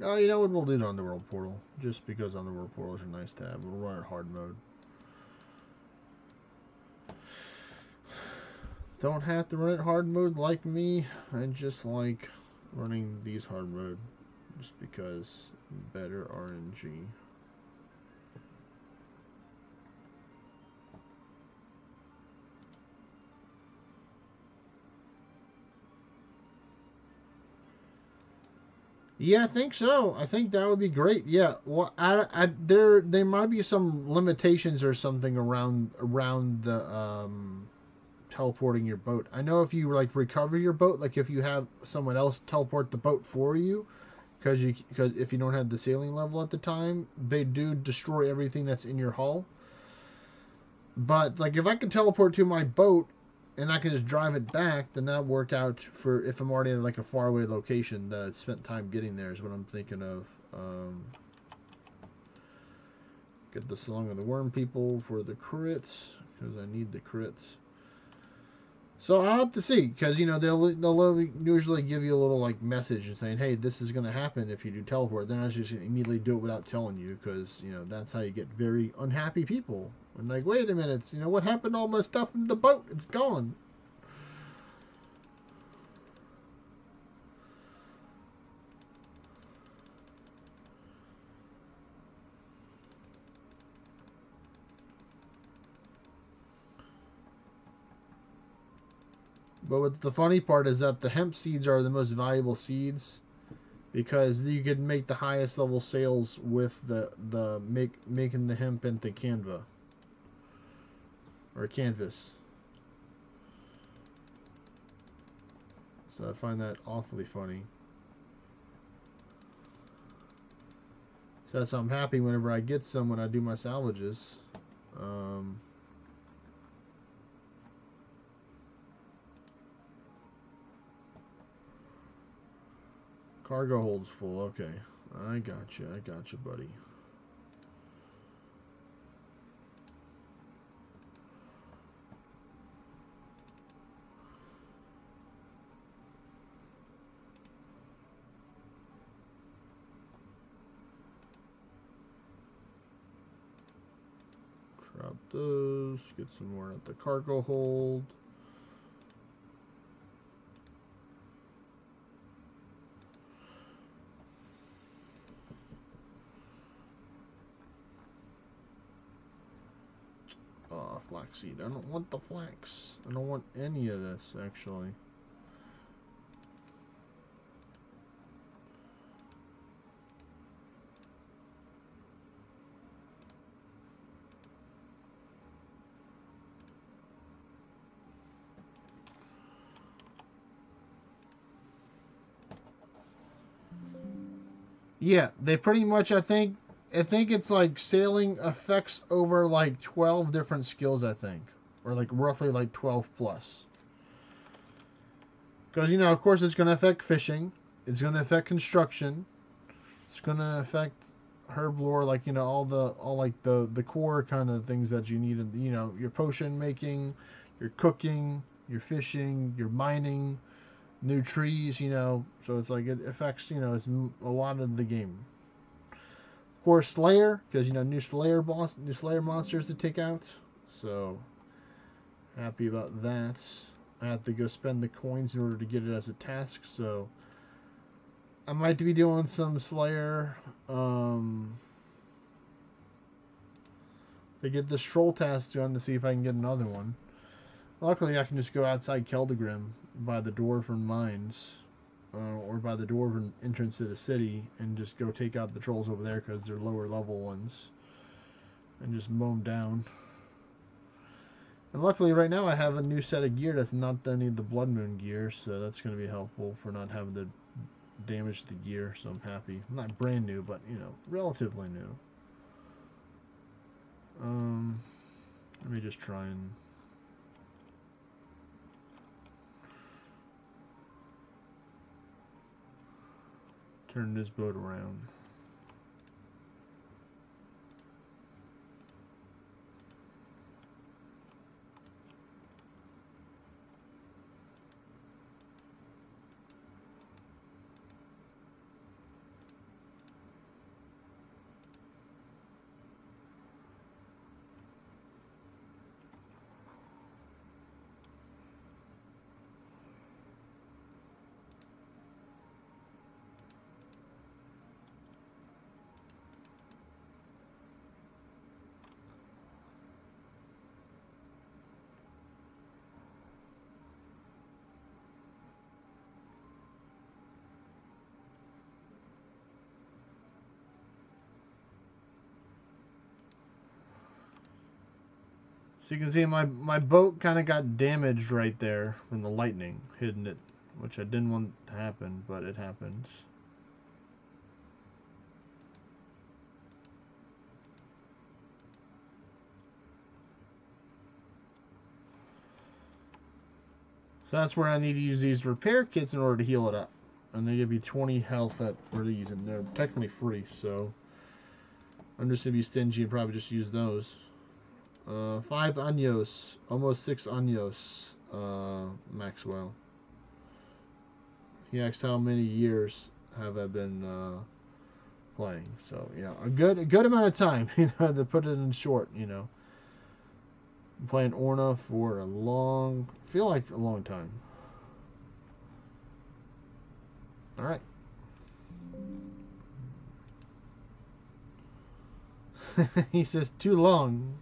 Oh, you know what? We'll do it on the world portal, just because on the world portals are nice to have. We'll run it hard mode. Don't have to run it hard mode like me. I just like running these hard mode, just because better RNG. Yeah, I think so. I think that would be great. Yeah, well, there might be some limitations or something around the teleporting your boat. I know if you like recover your boat, like if you have someone else teleport the boat for you, because if you don't have the sailing level at the time, they do destroy everything that's in your hull. But like if I can teleport to my boat and I can just drive it back, then that'll work out for if I'm already in like a faraway location that I spent time getting there is what I'm thinking of. Get the Song of the Worm people for the crits, because I need the crits. So I'll have to see, because you know they'll usually give you a little like message and saying, hey, this is going to happen if you do teleport. They're not just going to immediately do it without telling you, because you know that's how you get very unhappy people. And like, wait a minute, you know what happened to all my stuff in the boat? It's gone. But what the funny part is that the hemp seeds are the most valuable seeds, because you can make the highest level sales with making the hemp into canva or canvas. So I find that awfully funny. So that's why I'm happy whenever I get some when I do my salvages. Cargo holds full. Okay, I got you, buddy. Drop those. Get some more at the cargo hold. flaxseed. I don't want the flax. I don't want any of this, actually. Yeah, they pretty much, I think it's like sailing effects over like 12 different skills, I think. Or like roughly like 12 plus. Because, you know, of course it's going to affect fishing. It's going to affect construction. It's going to affect herb lore, like, you know, all like the core kind of things that you need. You know, your potion making, your cooking, your fishing, your mining, new trees, you know. So it's like it affects, you know, it's a lot of the game. Of course, Slayer, because, you know, new Slayer monsters to take out. So happy about that. I have to go spend the coins in order to get it as a task, so I might be doing some Slayer to get this troll task done to see if I can get another one. Luckily, I can just go outside Keldagrim by the Dwarven Mines or by the Dwarven entrance to the city and just go take out the trolls over there because they're lower level ones and just mow them down. And luckily, right now, I have a new set of gear that's not any of the Blood Moon gear, so that's going to be helpful for not having to damage the gear, so I'm happy. Not brand new, but, you know, relatively new. Let me just try and... turn this boat around. So you can see my boat kind of got damaged right there from the lightning hitting it, which I didn't want to happen, but it happens. So that's where I need to use these repair kits in order to heal it up. And they give you 20 health for these, and they're technically free, so I'm just going to be stingy and probably just use those. 5 años, almost 6 años, Maxwell. He asked how many years have I been playing. So, you know, a good amount of time, you know, to put it in short, you know. I'm playing ORNA for a long time. Alright. He says, too long.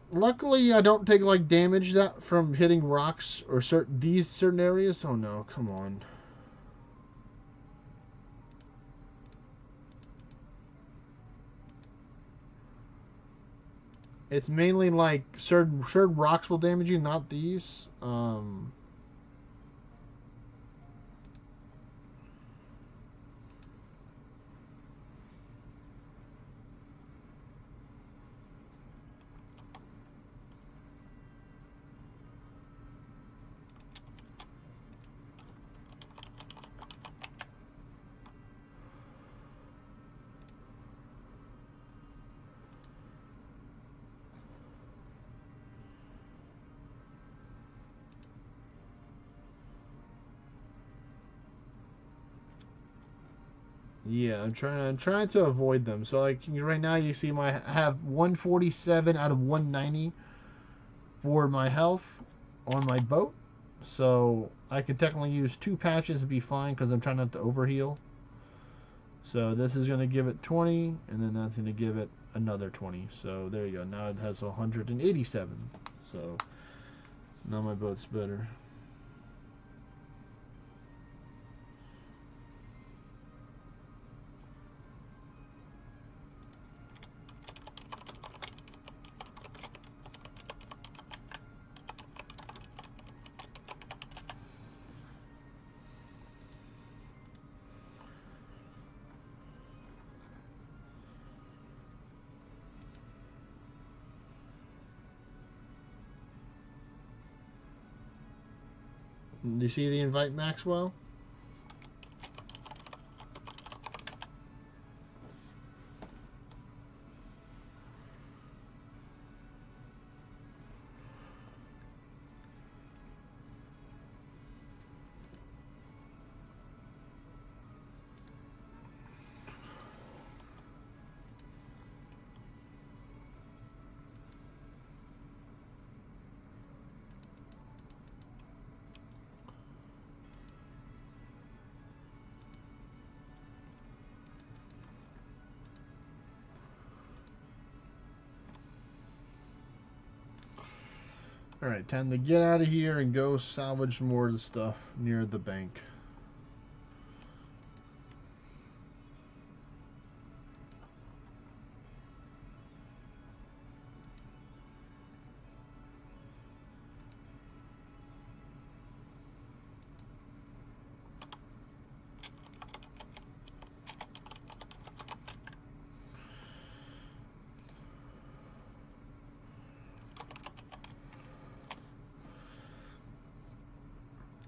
Luckily, I don't take like damage that from hitting rocks or these certain areas. Oh no, come on. It's mainly like certain rocks will damage you, not these. Yeah, I'm trying to avoid them. So like right now, you see I have 147 out of 190 for my health on my boat. So I could technically use 2 patches and be fine because I'm trying not to overheal. So this is going to give it 20, and then that's going to give it another 20. So there you go. Now it has 187. So now my boat's better. Do you see the invite Maxwell? Alright, time to get out of here and go salvage more of the stuff near the bank.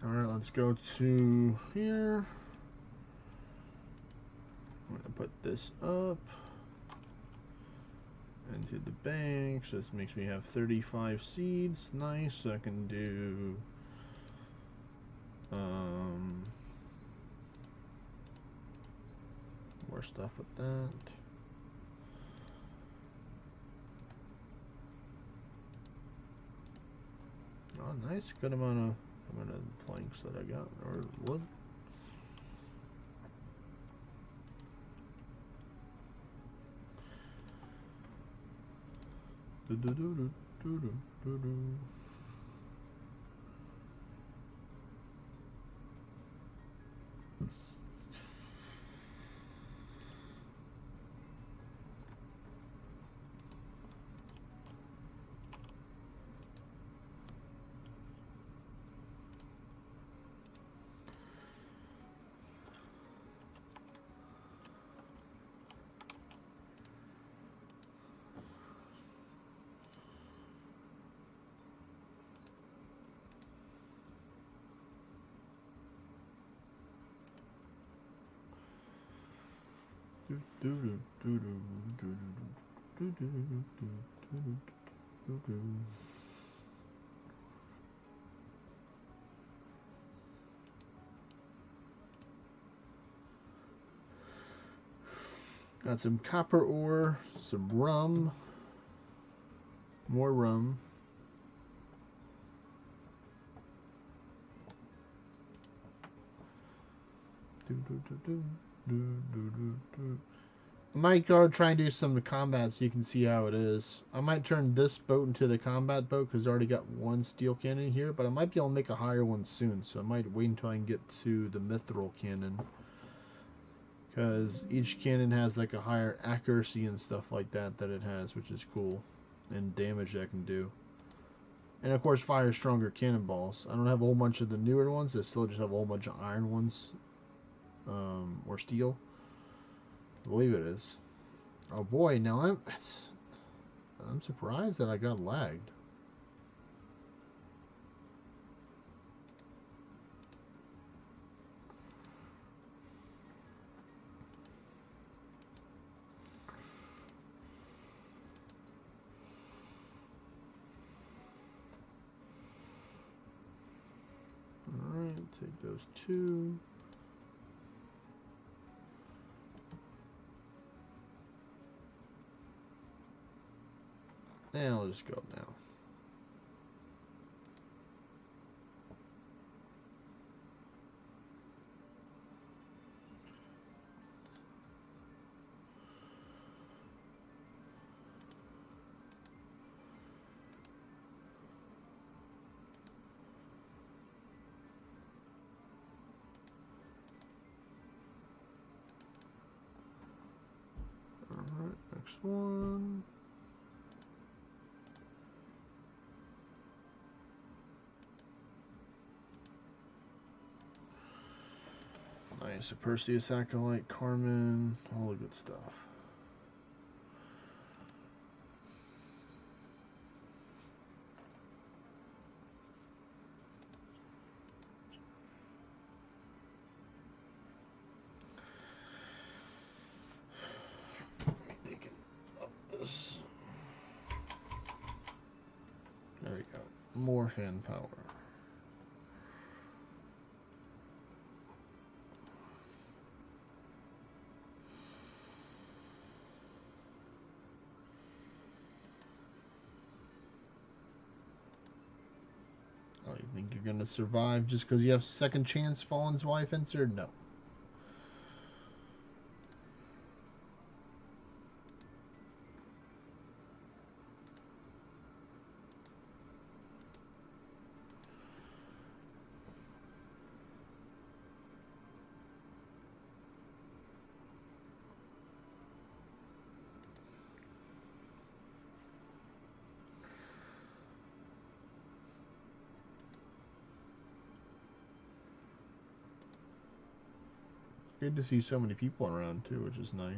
Alright, let's go to here. I'm going to put this up into the bank. So this makes me have 35 seeds. Nice. I can do more stuff with that. Oh, nice. Good amount of planks that I got, or wood. Got some copper ore, some rum, more rum. I might go try and do some combat so you can see how it is. I might turn this boat into the combat boat because I already got one steel cannon here, but I might be able to make a higher one soon, so I might wait until I can get to the mithril cannon. Because each cannon has like a higher accuracy and stuff like that it has, which is cool. And damage that can do. And of course fire stronger cannonballs. I don't have a whole bunch of the newer ones, I still just have a whole bunch of iron ones. Or steel. I believe it is. Oh boy, now I'm surprised that I got lagged. Alright, take those two. And I'll just go now. next one. Nice. A Perseus Acolyte, Carmen, all the good stuff. Taking up this. There we go. More fan power. Oh, you think you're gonna survive just because you have second chance Fallen's Wife insert? No. Good to see so many people around too, which is nice.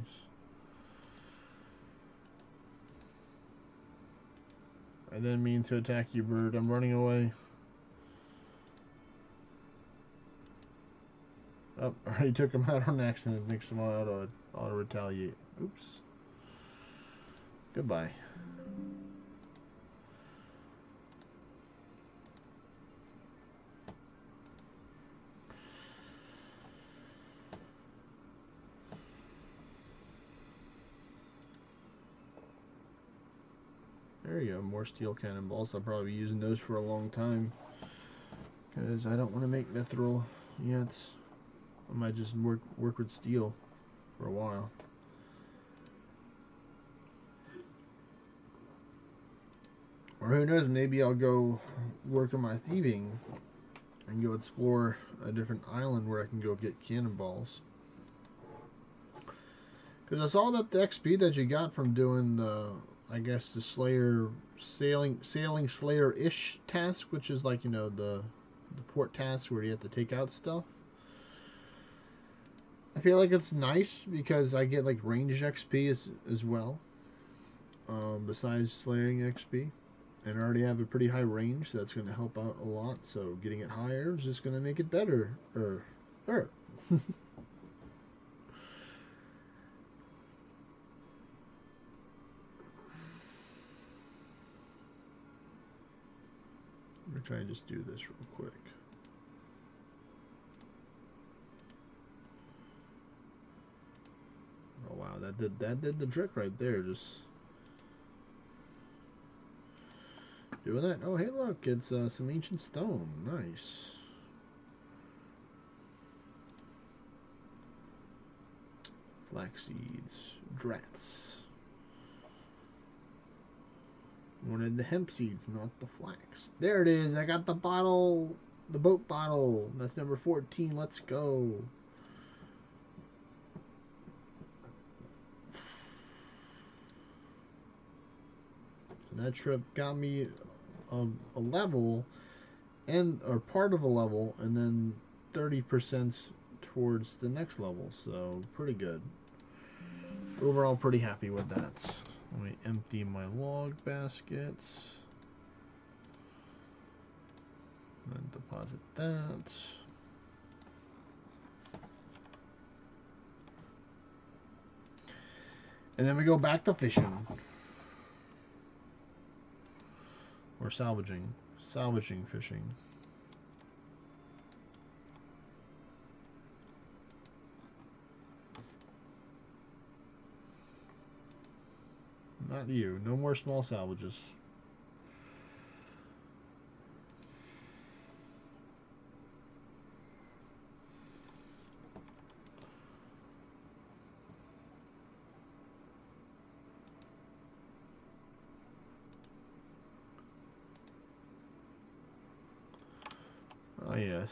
I didn't mean to attack you, bird. I'm running away. Oh, I already took him out on accident. Makes him auto retaliate. Oops. Goodbye. There you go, more steel cannonballs. I'll probably be using those for a long time because I don't want to make mithril yet. I might just work with steel for a while. Or who knows, maybe I'll go work on my thieving and go explore a different island where I can go get cannonballs. Because I saw that the XP that you got from doing the, I guess, the Slayer sailing Slayer-ish task, which is like, you know, the port task where you have to take out stuff. I feel like it's nice because I get like ranged XP as well, besides slaying XP, and I already have a pretty high range, so that's going to help out a lot. So getting it higher is just going to make it better. I'm gonna try and just do this real quick. Oh wow, that did the trick right there. Just doing that. Oh hey, look, it's some ancient stone. Nice. Flax seeds, drats. Wanted the hemp seeds, not the flax. There it is. I got the bottle, the boat bottle. That's number 14. Let's go. So that trip got me a level, or part of a level, and then 30% towards the next level. So pretty good. Overall, pretty happy with that. Let me empty my log baskets. And deposit that. And then we go back to fishing. Or salvaging. Salvaging fishing. Not you. No more small salvages. Oh yes.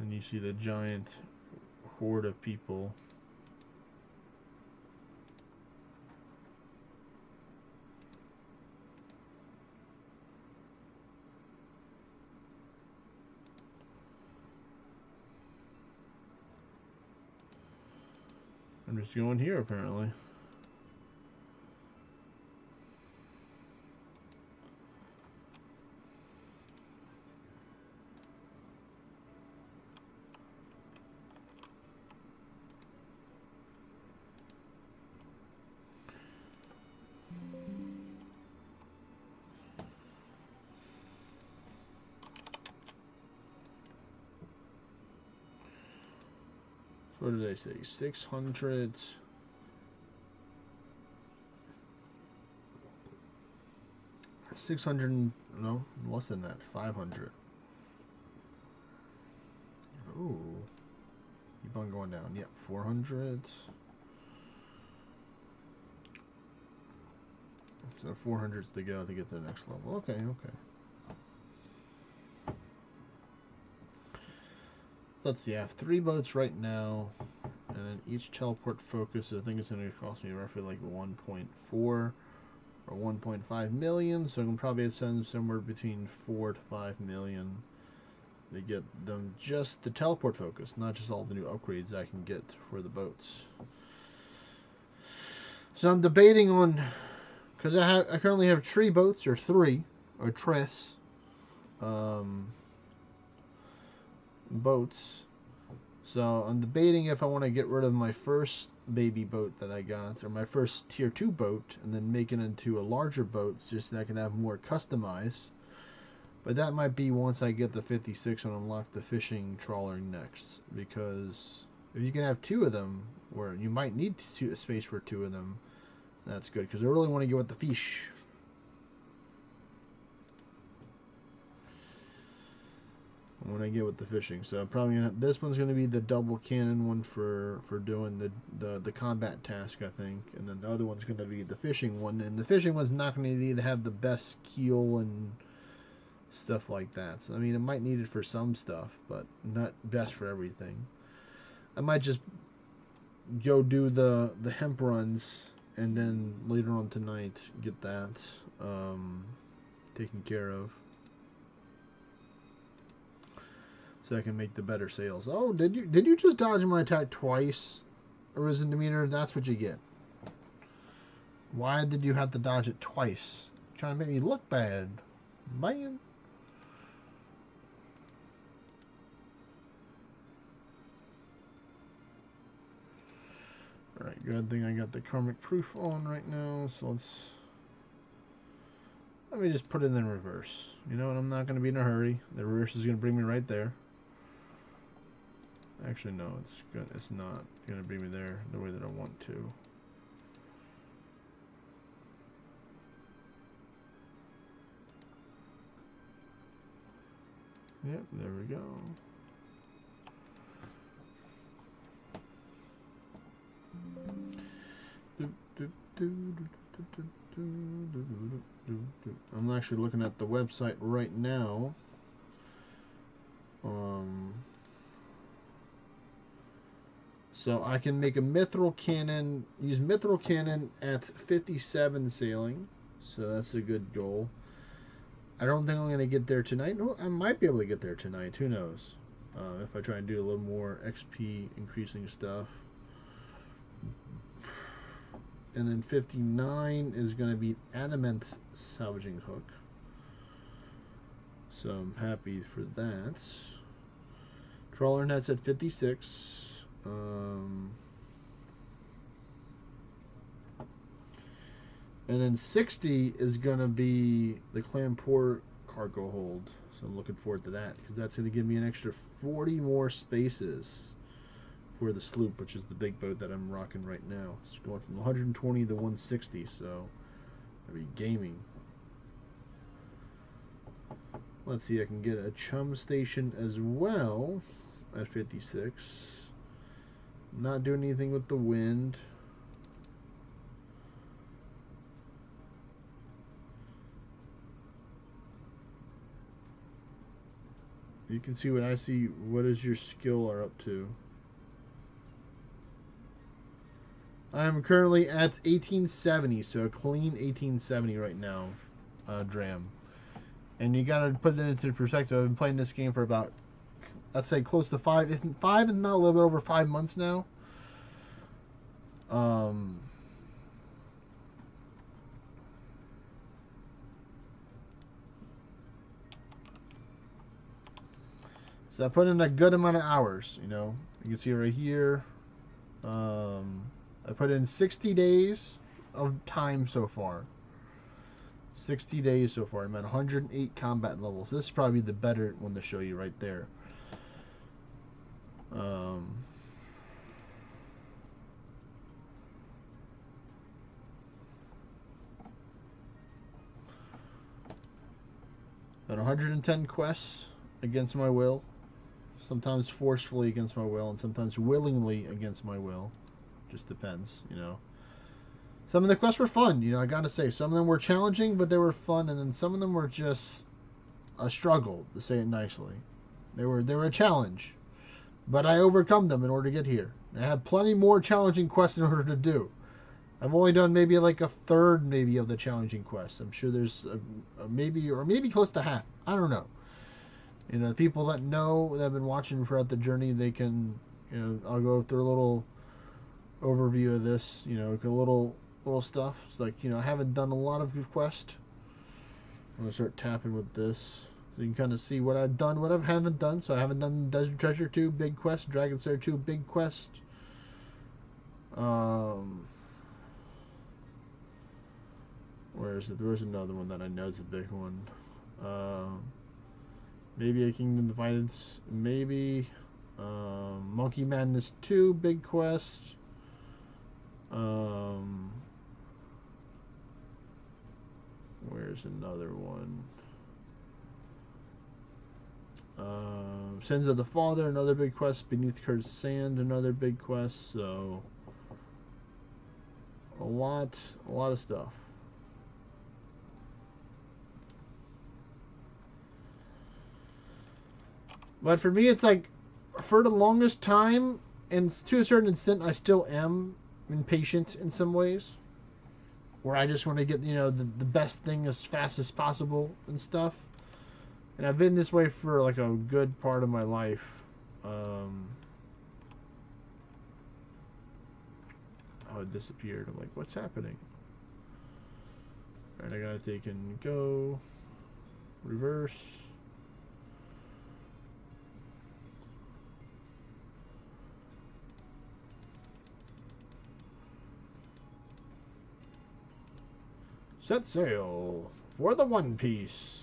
And you see the giant horde of people. I'm just going here apparently. What did I say? 600. No, less than that. 500. Ooh. Keep on going down. Yep, 400. So 400s to go to get to the next level. Okay, okay. Let's see, I have 3 boats right now, and then each teleport focus, I think it's going to cost me roughly like 1.4 or 1.5 million, so I can probably send somewhere between 4 to 5 million to get them just the teleport focus, not just all the new upgrades I can get for the boats. So I'm debating on, because I currently have 3 boats, or 3, or tres. Boats. So I'm debating if I want to get rid of my first baby boat that I got, or my first tier 2 boat, and then make it into a larger boat just so I can have more customized. But that might be once I get the 56 and unlock the fishing trawler next, because if you can have 2 of them, or you might need a space for 2 of them, that's good, because I really want to go with the fish. When I get with the fishing, so probably this one's gonna be the double cannon one for doing the combat task, I think, and then the other one's gonna be the fishing one, and the fishing one's not gonna need to have the best keel and stuff like that. So I mean, it might need it for some stuff, but not best for everything. I might just go do the hemp runs, and then later on tonight get that taken care of, so I can make the better sales. Oh, did you just dodge my attack twice, Arisen Demeanor? That's what you get. Why did you have to dodge it twice? Trying to make me look bad, man. Alright, good thing I got the karmic proof on right now, so let me just put it in reverse. You know what, I'm not going to be in a hurry. The reverse is going to bring me right there. Actually, no, it's not going to bring me there the way that I want to. Yep, there we go. I'm actually looking at the website right now. So I can make a mithril cannon, use mithril cannon at 57 sailing. So that's a good goal. I don't think I'm going to get there tonight. No, I might be able to get there tonight. Who knows? If I try and do a little more XP increasing stuff. And then 59 is going to be adamant salvaging hook. So I'm happy for that. Trawler net's at 56. And then 60 is going to be the clam port cargo hold. So I'm looking forward to that, because that's going to give me an extra 40 more spaces for the sloop, which is the big boat that I'm rocking right now. It's going from 120 to 160, so I'll be gaming. Let's see, I can get a chum station as well at 56. Not doing anything with the wind. You can see what I see. What is your skill are up to? I am currently at 1870, so a clean 1870 right now, Dram. And you gotta put that into perspective. I've been playing this game for about, let's say, close to 5, if not a little bit over 5 months now. Um, so I put in a good amount of hours. You know, you can see right here. I put in 60 days of time so far. 60 days so far. I'm at 108 combat levels. This is probably the better one to show you right there. At 110 quests against my will. Sometimes forcefully against my will, and sometimes willingly against my will. Just depends, you know. Some of the quests were fun, you know, I gotta say. Some of them were challenging, but they were fun, and then some of them were just a struggle, to say it nicely. They were a challenge, but I overcome them in order to get here. I had plenty more challenging quests in order to do. I've only done maybe like a third, maybe, of the challenging quests. I'm sure there's a maybe, or maybe close to half. I don't know. You know, the people that know, that have been watching throughout the journey, they can, you know, I'll go through a little overview of this, you know, a little stuff. It's like, you know, I haven't done a lot of quests. I'm gonna start tapping with this, so you can kind of see what I've done, what I haven't done. So I haven't done Desert Treasure 2 big quest, Dragon Slayer 2 big quest. Where is it? There's another one that I know is a big one. Maybe a Kingdom Divided. Maybe Monkey Madness 2 big quest. Where's another one? Sins of the Father, another big quest. Beneath Cursed Sand, another big quest. So a lot of stuff. But for me, it's like, for the longest time, and to a certain extent, I still am impatient in some ways. Where I just want to get, you know, the best thing as fast as possible and stuff. And I've been this way for like a good part of my life. Oh, it disappeared. I'm like, what's happening? Alright, I gotta take and go. Reverse. Set sail for the One Piece.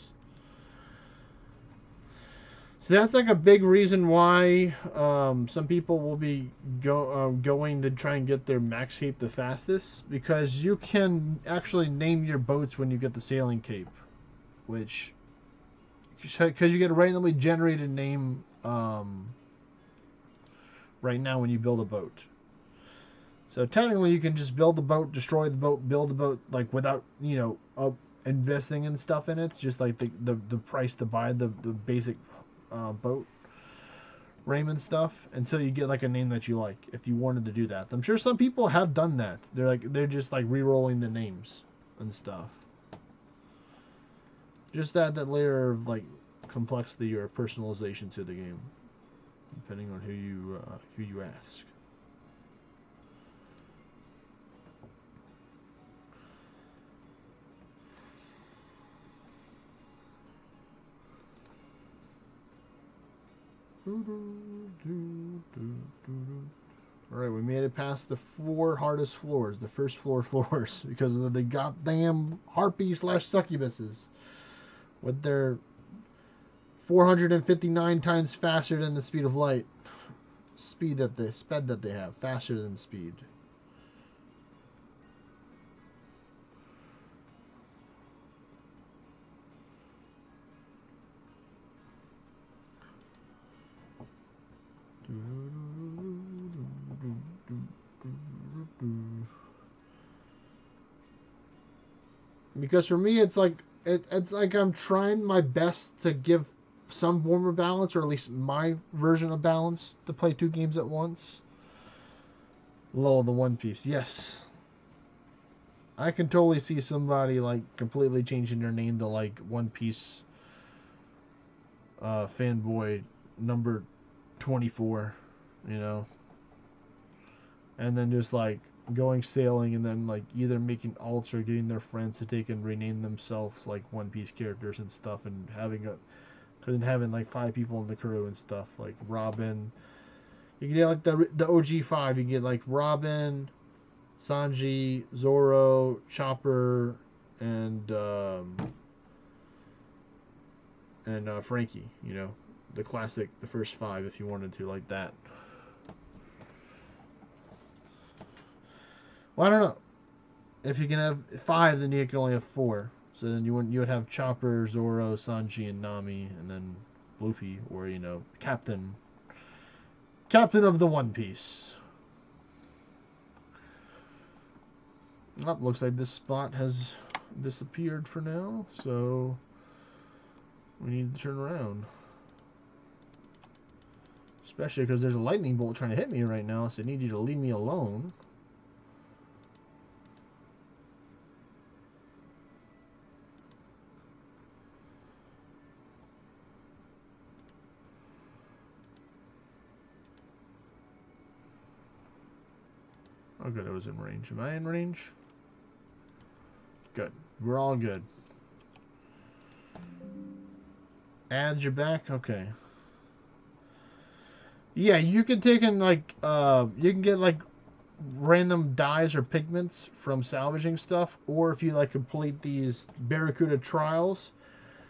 So that's like a big reason why some people will be going to try and get their max cape the fastest, because you can actually name your boats when you get the sailing cape, which, because you get a randomly generated name right now when you build a boat. So technically, you can just build the boat, destroy the boat, build the boat, like, without, you know, investing and stuff in it. It's just like the price to buy the basic boat Raymond stuff, until you get like a name that you like. If you wanted to do that, I'm sure some people have done that. They're just like re-rolling the names and stuff. Just add that layer of like complexity or personalization to the game, depending on who you ask. Alright, we made it past the 4 hardest floors, the first floors, because of the goddamn harpy / succubuses with their 459 times faster than the speed of light. Sped that they have, faster than speed. Because for me, it's like I'm trying my best to give some form of balance, or at least my version of balance, to play 2 games at once. Lol, the One Piece, yes. I can totally see somebody like completely changing their name to like One Piece fanboy number 24, you know, and then just like going sailing and then like either making alts or getting their friends to take and rename themselves like One Piece characters and stuff, and having like 5 people in the crew and stuff like Robin. You can get like the OG 5. You can get like Robin, Sanji, Zoro, Chopper, and Frankie. You know, the classic, the first 5 if you wanted to like that. Well, I don't know. If you can have 5, then you can only have 4. So then you would have Chopper, Zoro, Sanji, and Nami, and then Luffy, or Captain of the One Piece. Oh, looks like this spot has disappeared for now, so we need to turn around. Especially because there's a lightning bolt trying to hit me right now, so I need you to leave me alone. Oh, good, I was in range. Am I in range? Good. We're all good. Ads, you're back? Okay. Yeah, you can take in, like, you can get, like, random dyes or pigments from salvaging stuff, or if you, like, complete these Barracuda trials,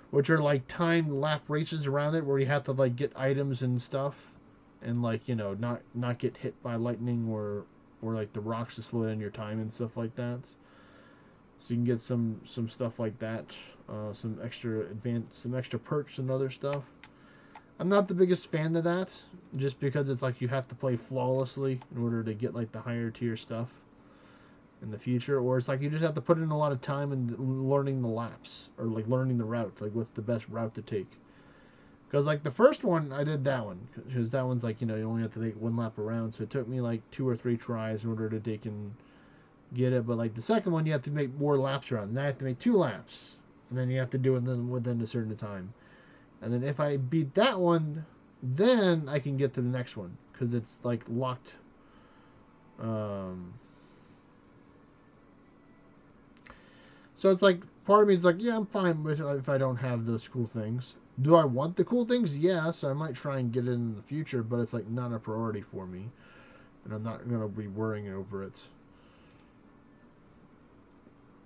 which are, like, timed lap races around it, where you have to, like, get items and stuff, and, like, not get hit by lightning or like, the rocks to slow down your time and stuff like that. So you can get some stuff like that, some extra perks and other stuff. I'm not the biggest fan of that, just because it's like you have to play flawlessly in order to get like the higher tier stuff in the future, or it's like you just have to put in a lot of time in learning the laps or like learning the route, like what's the best route to take. Because like the first one, I did that one because that one's like you only have to take 1 lap around, so it took me like 2 or 3 tries in order to take and get it. But like the second one, you have to make more laps around. And I have to make 2 laps, and then you have to do it within a certain time. And then if I beat that one, then I can get to the next one because it's like locked. So it's like part of me is like, yeah, I'm fine with if I don't have those cool things. Do I want the cool things? Yeah, so I might try and get it in the future, but it's like not a priority for me, and I'm not gonna be worrying over it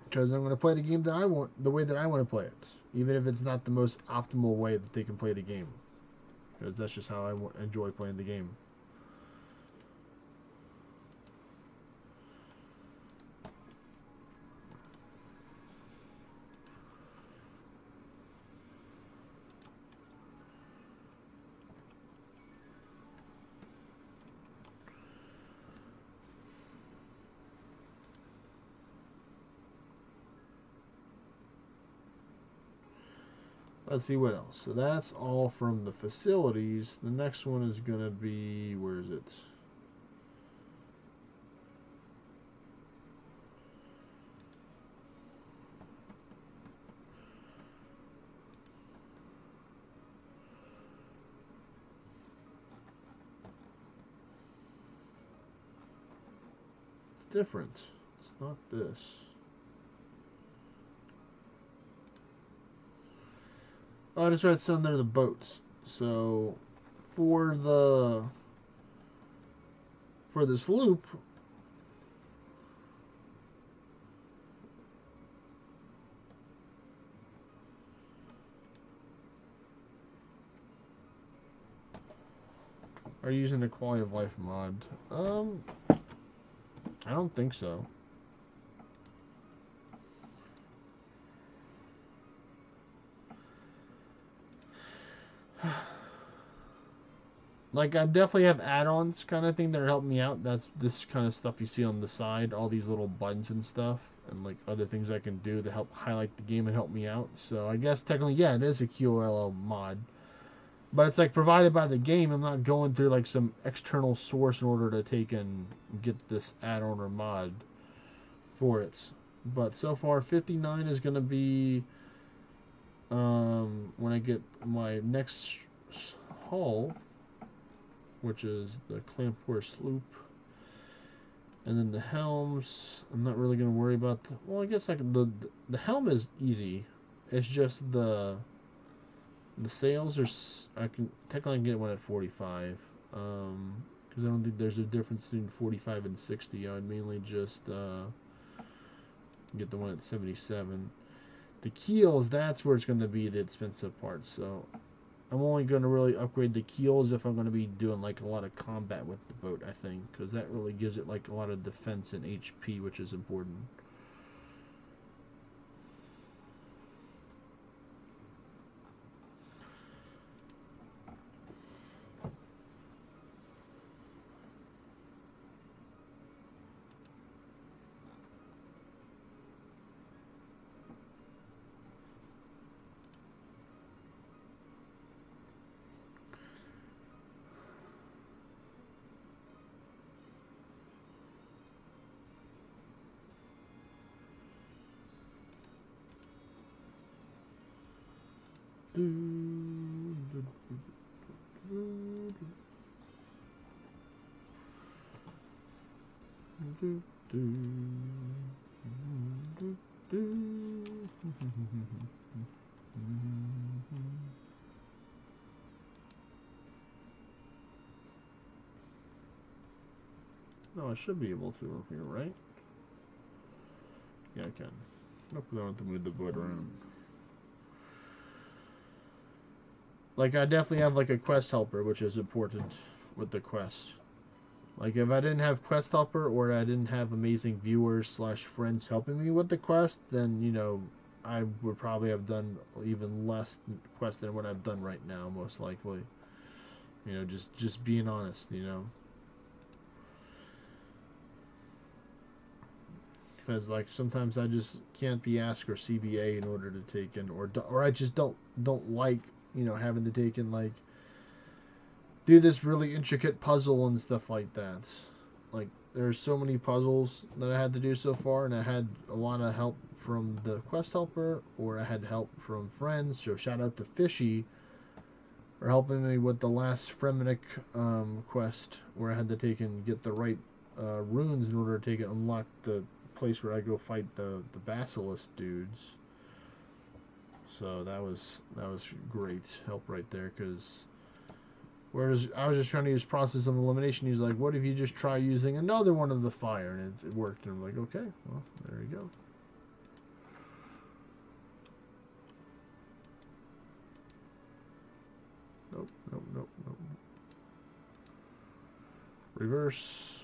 because I'm gonna play the game that I want, the way that I want to play it, even if it's not the most optimal way that they can play the game, because that's just how I enjoy playing the game. Let's see what else. So that's all from the facilities. The next one is going to be, where is it? It's different. It's not this. Oh, I just read some there, the boats. So for this loop, are you using the quality of life mod? I don't think so. Like, I definitely have add-ons kind of thing that are helping me out. That's this kind of stuff you see on the side, all these little buttons and stuff, and like other things I can do to help highlight the game and help me out. So I guess technically, yeah, it is a QOL mod, but it's like provided by the game. I'm not going through like some external source in order to take and get this add-on or mod for it. But so far, 59 is going to be when I get my next haul, which is the Clampor sloop. And then the helms, I'm not really gonna worry about. Well, I guess the helm is easy. It's just the sails are. I can technically get one at 45. Because I don't think there's a difference between 45 and 60. I would mainly just get the one at 77. The keels, that's where it's going to be the expensive part. So I'm only going to really upgrade the keels if I'm going to be doing like a lot of combat with the boat, I think, because that really gives it like a lot of defense and HP, which is important. No, I should be able to over here, right? Yeah, I can. Nope, I don't have to move the boat around. Like, I definitely have, like, a quest helper, which is important with the quest. Like, if I didn't have quest helper, or I didn't have amazing viewers slash friends helping me with the quest, then, you know, I would probably have done even less quest than what I've done right now, most likely. You know, just being honest, you know. Because, like, sometimes I just can't be asked or CBA in order to take in, or I just don't like, you know, having to take in, like, do this really intricate puzzle and stuff like that. Like, there's so many puzzles that I had to do so far, and I had a lot of help from the quest helper, or I had help from friends. So shout out to Fishy for helping me with the last Fremenic quest, where I had to take and get the right runes in order to take it unlock the place where I go fight the basilisk dudes. So that was great help right there, because whereas I was just trying to use process of elimination, he's like, what if you just try using another one of the fire? And it worked. And I'm like, okay, well, there you go. Nope, nope, nope, nope. Reverse.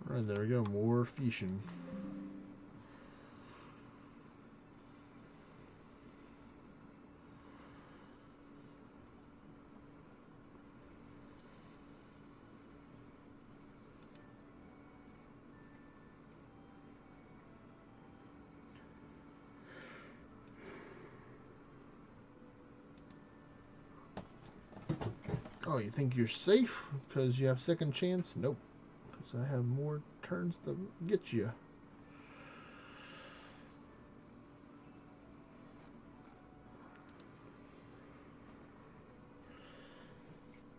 Alright, there we go. More fishing. Oh, you think you're safe because you have second chance? Nope. Because I have more turns to get you.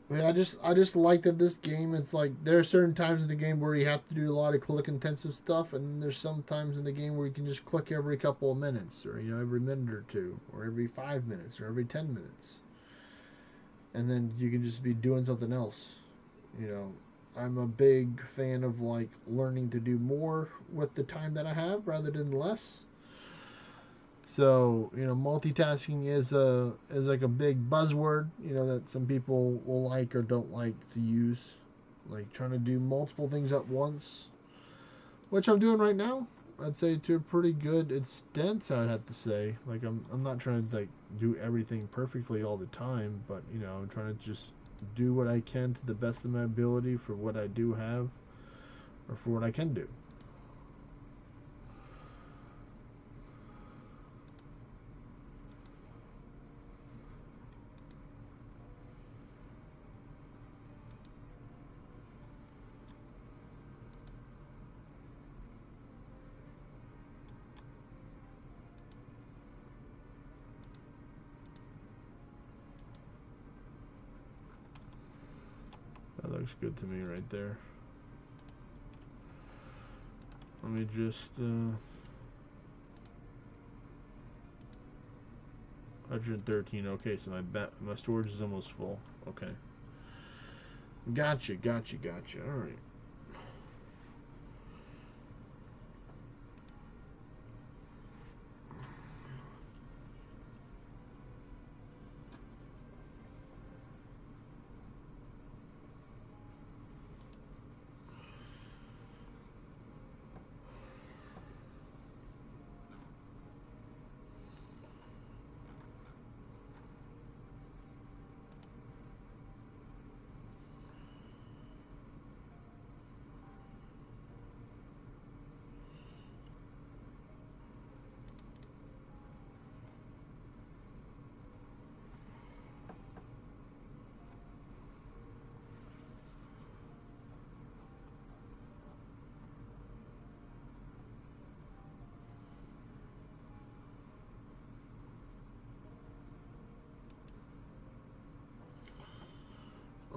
But I just like that this game, it's like there are certain times in the game where you have to do a lot of click intensive stuff, and there's some times in the game where you can just click every couple of minutes, or, you know, every minute or two, or every 5 minutes, or every 10 minutes. And then you can just be doing something else. You know, I'm a big fan of, like, learning to do more with the time that I have rather than less. So, you know, multitasking is like a big buzzword, you know, that some people will like or don't like to use. Like trying to do multiple things at once, which I'm doing right now. I'd say to a pretty good extent, I'd have to say. Like, I'm not trying to, like, do everything perfectly all the time, but, you know, I'm trying to just do what I can to the best of my ability for what I do have, or for what I can do. Looks good to me right there. Let me just 113. Okay, so my storage is almost full. Okay. Gotcha. All right.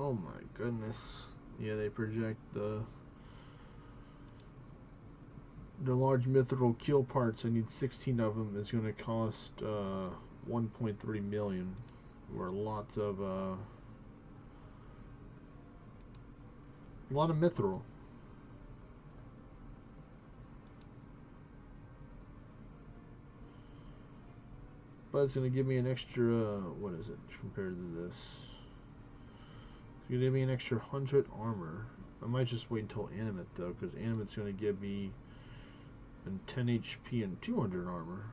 Oh my goodness. Yeah, they project the large mithril kill parts. I need 16 of them. It's going to cost 1.3 million. Or lots of a lot of mithril. But it's going to give me an extra, what is it compared to this? It's going to give me an extra 100 armor. I might just wait until animate though, because animate's going to give me 10 HP and 200 armor.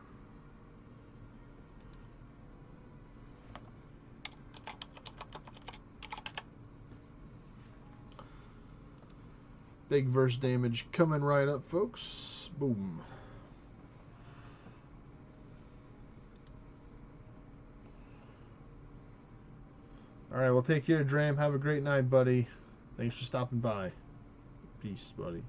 Big verse damage coming right up, folks. Boom. Alright, well, take care, Dram. Have a great night, buddy. Thanks for stopping by. Peace, buddy.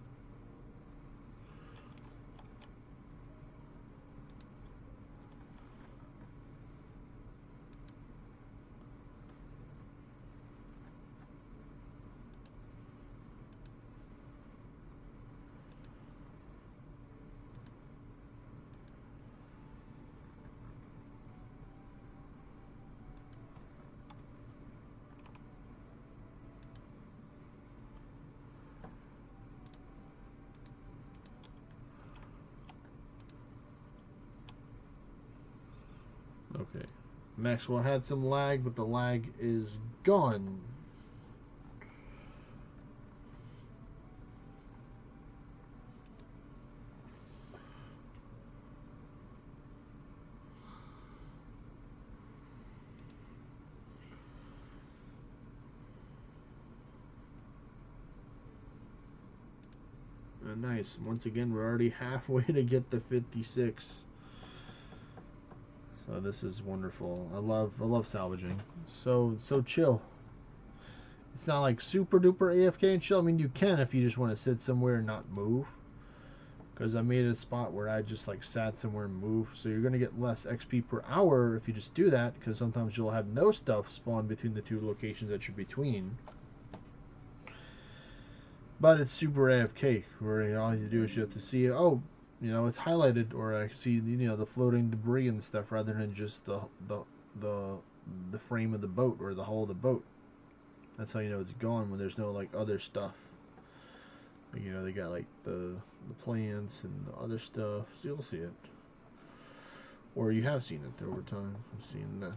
Okay. Maxwell had some lag, but the lag is gone. Nice. Once again, we're already halfway to get the 56. So this is wonderful. I love salvaging. So chill. It's not like super duper AFK and chill. I mean, you can if you just want to sit somewhere and not move. Because I made a spot where I just like sat somewhere and moved. So you're going to get less XP per hour if you just do that. Because sometimes you'll have no stuff spawn between the two locations that you're between. But it's super AFK, where all you do is you have to see, oh, it's highlighted, or I see, the floating debris and stuff, rather than just the frame of the boat or the hull of the boat. That's how you know it's gone, when there's no like other stuff. Like, they got like the plants and the other stuff, so you'll see it, or you have seen it over time. I've seen that.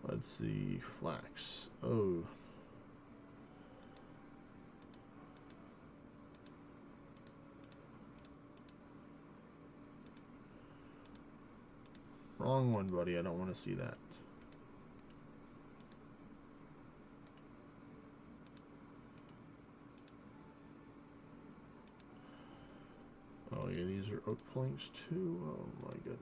Let's see, flax. Oh. Wrong one, buddy. I don't want to see that. Oh yeah, these are oak planks too. Oh my goodness.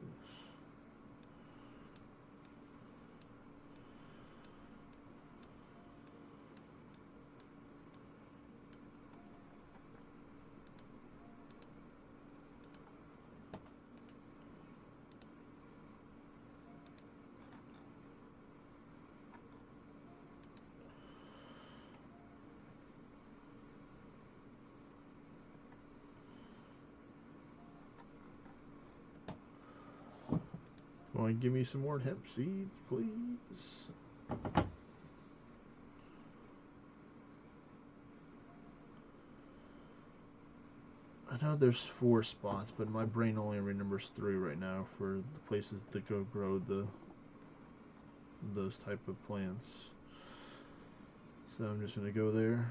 Oh, and give me some more hemp seeds, please. I know there's 4 spots, but my brain only remembers 3 right now for the places that go grow those type of plants. So I'm just gonna go there,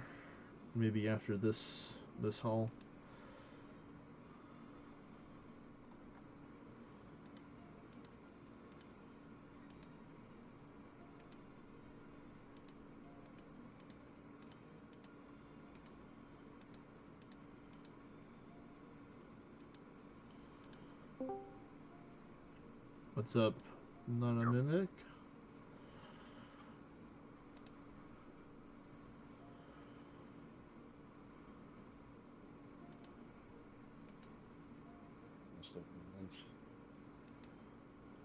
maybe after this haul. What's up? Not a mimic?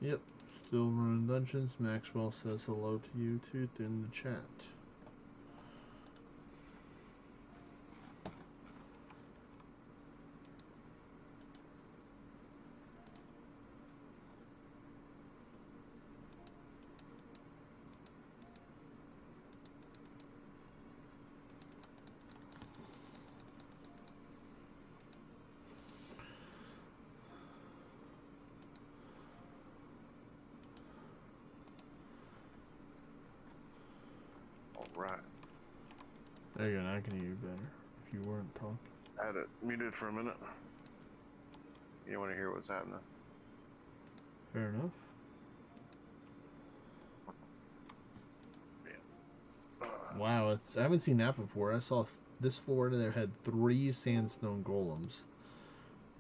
Yep, still running dungeons. Maxwell says hello to you too in the chat. Right. There you go, now I can hear you better. If you weren't talking. I had it muted for a minute. You want to hear what's happening? Fair enough. Wow, I haven't seen that before. I saw this floor there had 3 sandstone golems.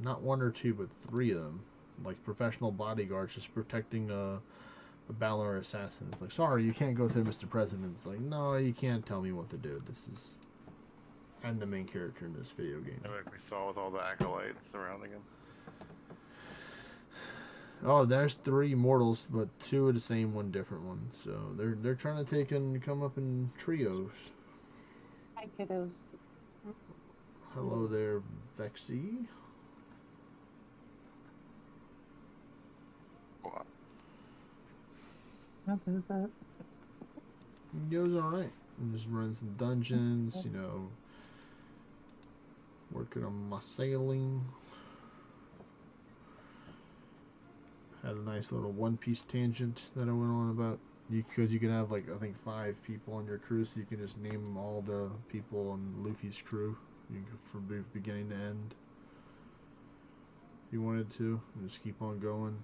Not 1 or 2, but 3 of them. Like professional bodyguards just protecting a Balor assassin. It's like, sorry, you can't go through, Mr. President. It's like, no, you can't tell me what to do. I'm the main character in this video game. Like we saw with all the acolytes surrounding him. Oh, there's 3 mortals, but 2 of the same, 1 different one. So they're trying to take and come up in trios. Hi, kiddos. Hello there, Vexy. Wow. How goes that? It goes alright. Just running some dungeons, you know, working on my sailing. Had a nice little One Piece tangent that I went on about. Because you can have, like, I think 5 people on your crew, so you can just name all the people on Luffy's crew. You can go from beginning to end. If you wanted to, and just keep on going.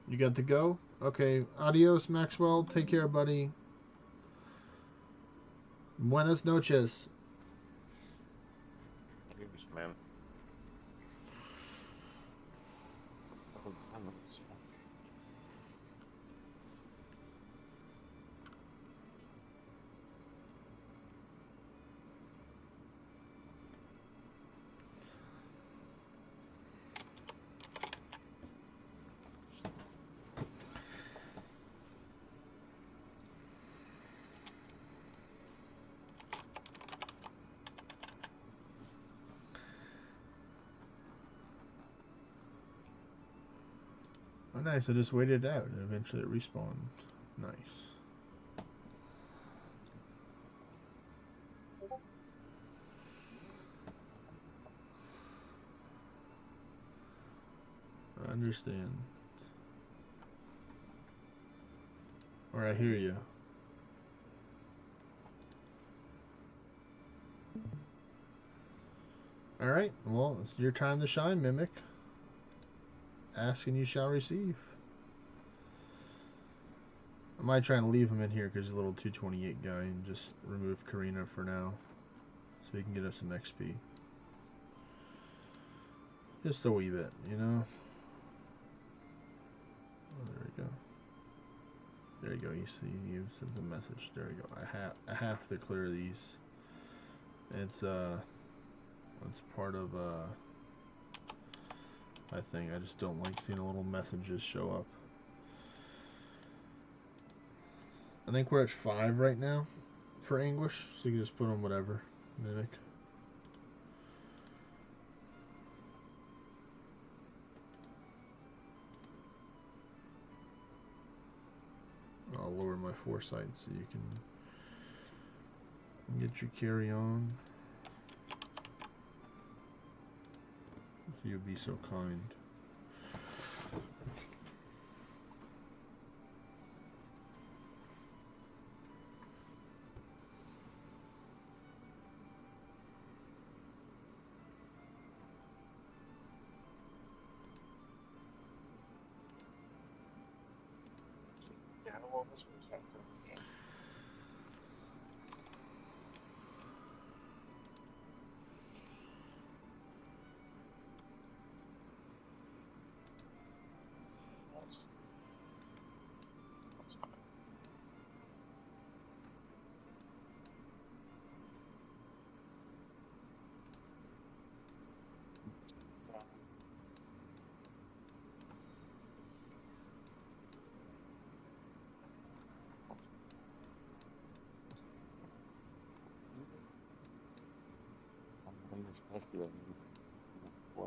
You got to go? Okay, adios, Maxwell. Take care, buddy. Buenas noches. Yes, man. Oh, nice. I just waited it out and eventually it respawned. Nice. I understand. Or I hear you. Alright, well, it's your time to shine, Mimic. Ask and you shall receive. I might try and leave him in here because he's a little 228 guy and just remove Karina for now. So he can get us some XP. Just a wee bit, you know? Oh, there we go. There you go. You see, you sent the message. There we go. I have to clear these. It's part of my thing. I just don't like seeing little messages show up. I think we're at 5 right now for English, so you can just put on whatever. Mimic. I'll lower my foresight so you can get your carry on. If you'd be so kind. Yeah, well, this was something. Yeah. I'm especially boy.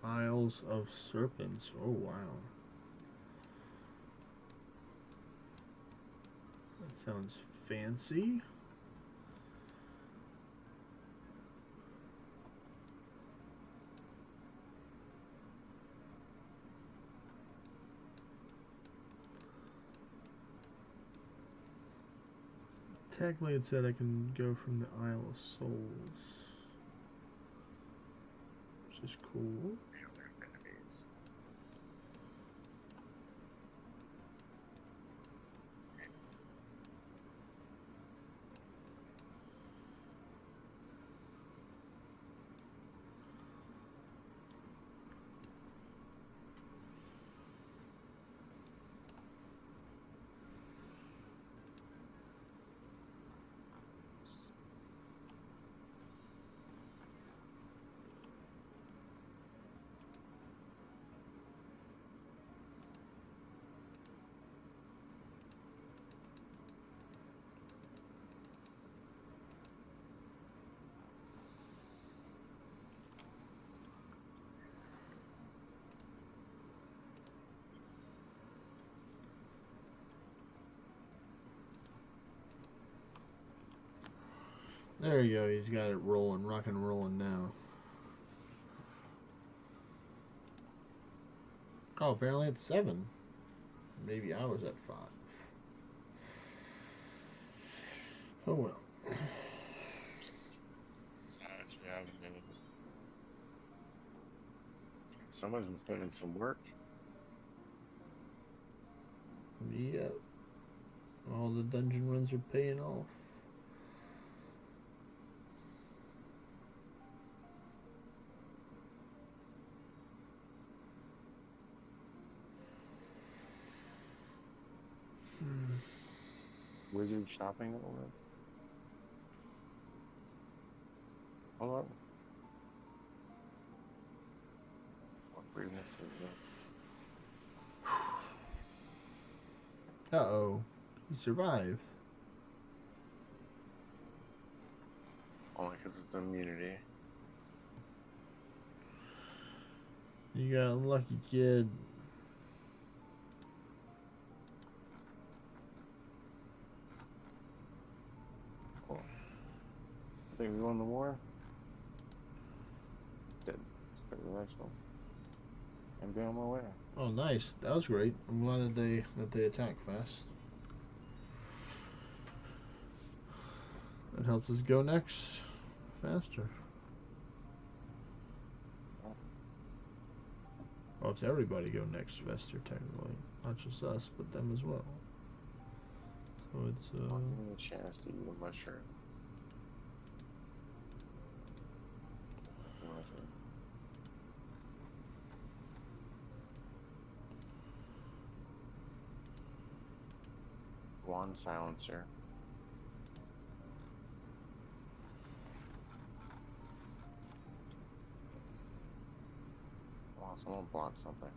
Isles of Serpents. Oh, wow. That sounds fancy. Technically, it said I can go from the Isle of Souls, which is cool. There you go. He's got it rolling, rock and rolling now. Oh, apparently it's 7. Maybe I was at 5. Oh well. Someone's been putting in some work. Yep. All the dungeon runs are paying off. Wizard shopping over. Hello. What weirdness is this? Uh-oh. He survived. Only because it's immunity. You got a lucky kid. Cool. think we won the war. Dead. Start the next one. And be on my way. Oh, nice. That was great. I'm glad that they attack fast. That helps us go next faster. Well, it's everybody go next faster, technically. Not just us, but them as well. So it's, I'll give me a chance to eat a mushroom. Mushroom. One silencer. Oh, someone blocked something.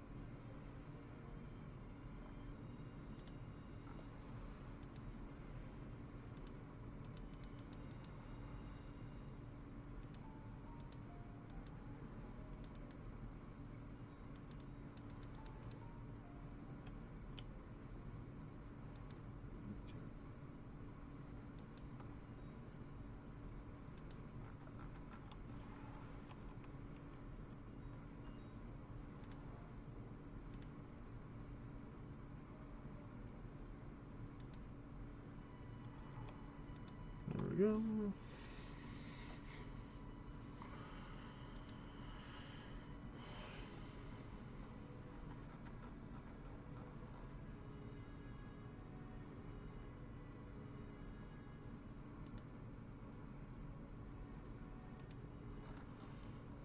there we go.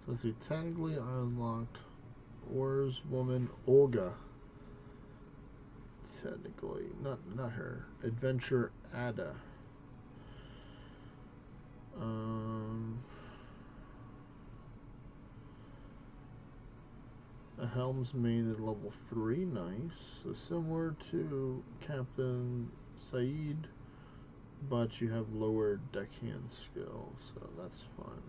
So let's see, technically I unlocked Oars Woman Olga. Technically, not her. Adventure Ada. A helmsman at level 3, nice. So similar to Captain Saeed, but you have lower deckhand skill, so that's fun.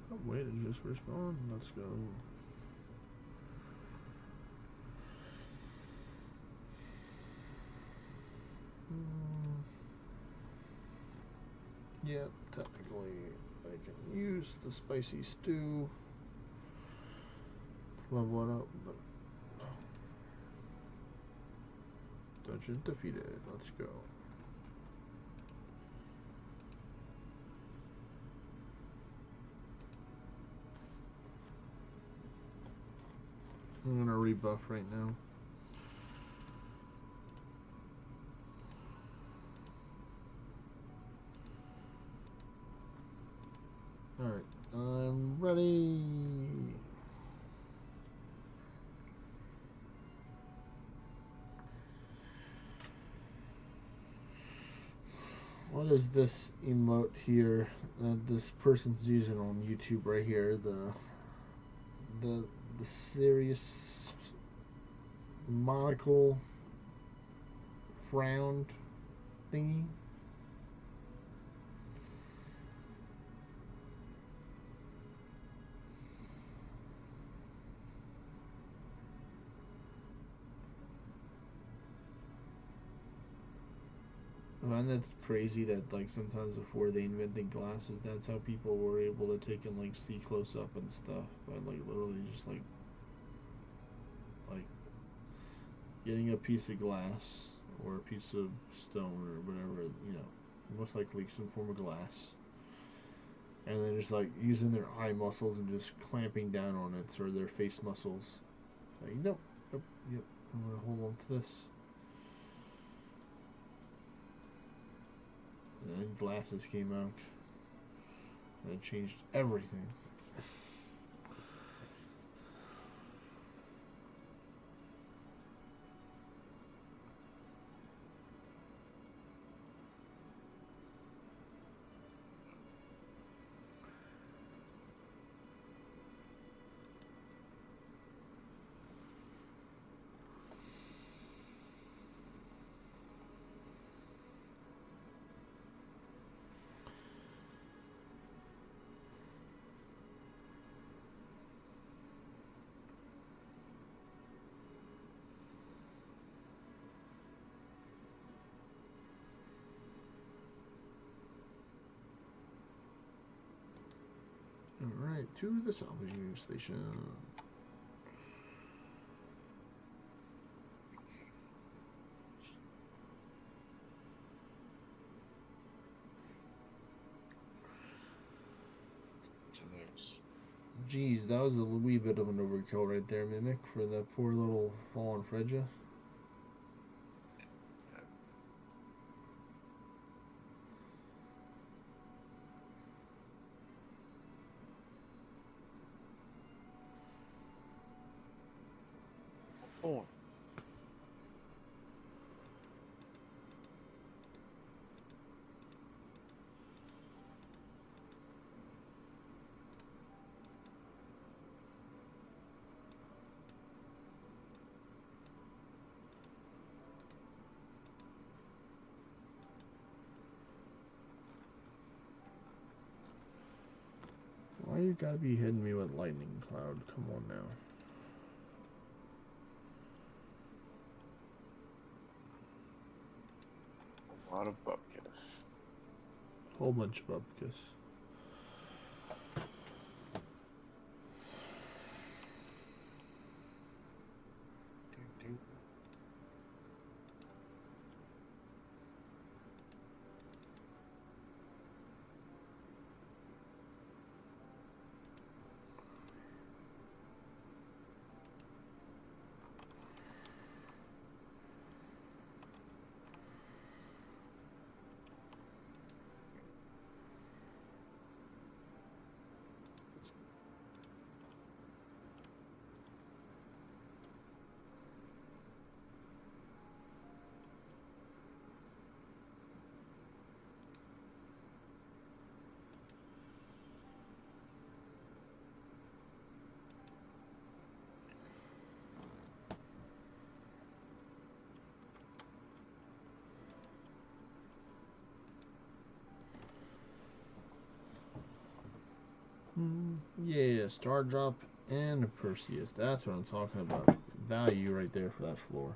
Oh, wait, it just respawned. Let's go. Yep, technically I can use the spicy stew to level it up, but dungeon defeated. Let's go. I'm gonna rebuff right now. Alright, I'm ready. What is this emote here that this person's using on YouTube right here? The serious monocle frowned thingy. I find that's crazy that like sometimes before they invented glasses, that's how people were able to take and like see close up and stuff by like literally just like getting a piece of glass or a piece of stone or whatever, you know, most likely some form of glass, and then just like using their eye muscles and just clamping down on it, or their face muscles. Like, nope, nope, yep, I'm gonna hold on to this. And then glasses came out, and it changed everything. to the salvaging station. Jeez, that was a wee bit of an overkill right there, Mimic, for that poor little fallen Fredja. Four. Why you gotta be hitting me with lightning cloud? Come on now. A lot of bupkis. Whole bunch of bupkis. Yeah, Star Drop and Perseus. That's what I'm talking about. Value right there for that floor.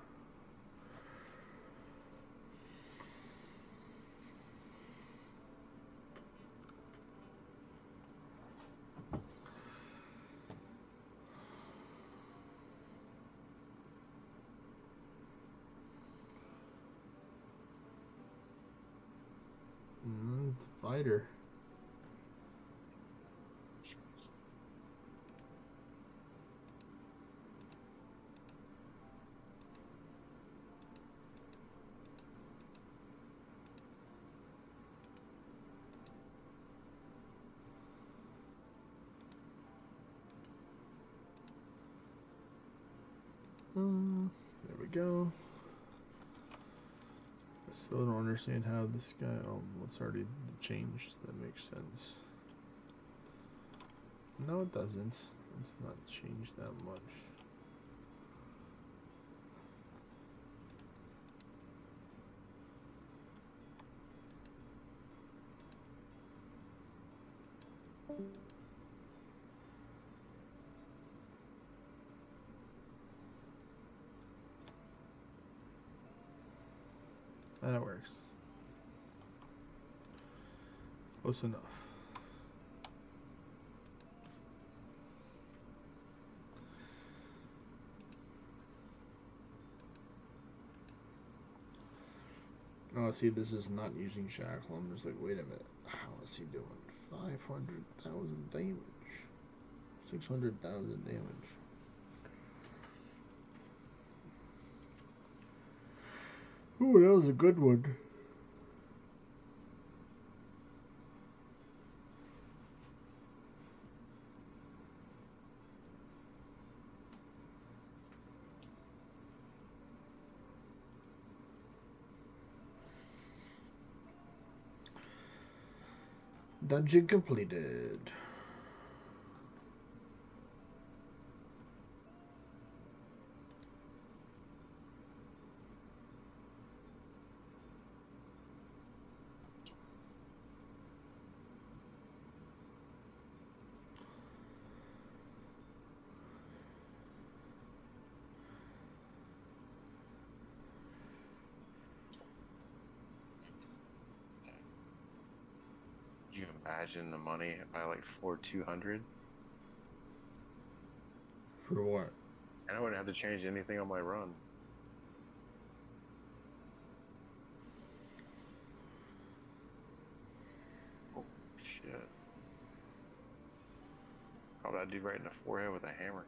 Fighter. There we go. I still don't understand how this guy. Oh, it's already changed. That makes sense. No, it doesn't. It's not changed that much. That works. Close enough. Oh, see, this is not using shackle. I'm just like, wait a minute. How is he doing? 500,000 damage. 600,000 damage. Ooh, that was a good one. Dungeon completed. Could you imagine the money if I like 4,200? For what? And I wouldn't have to change anything on my run. Oh, shit. Caught that dude right in the forehead with a hammer.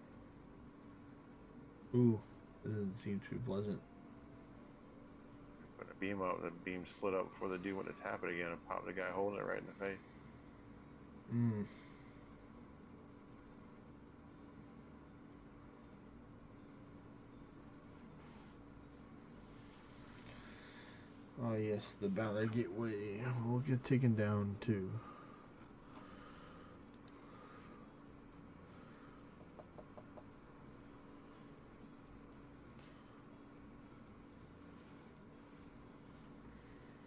Ooh, this doesn't seem too pleasant. Put a beam up, the beam slid up before the dude went to tap it again and popped the guy holding it right in the face. Mm. Oh yes, the Ballard Gateway will get taken down too.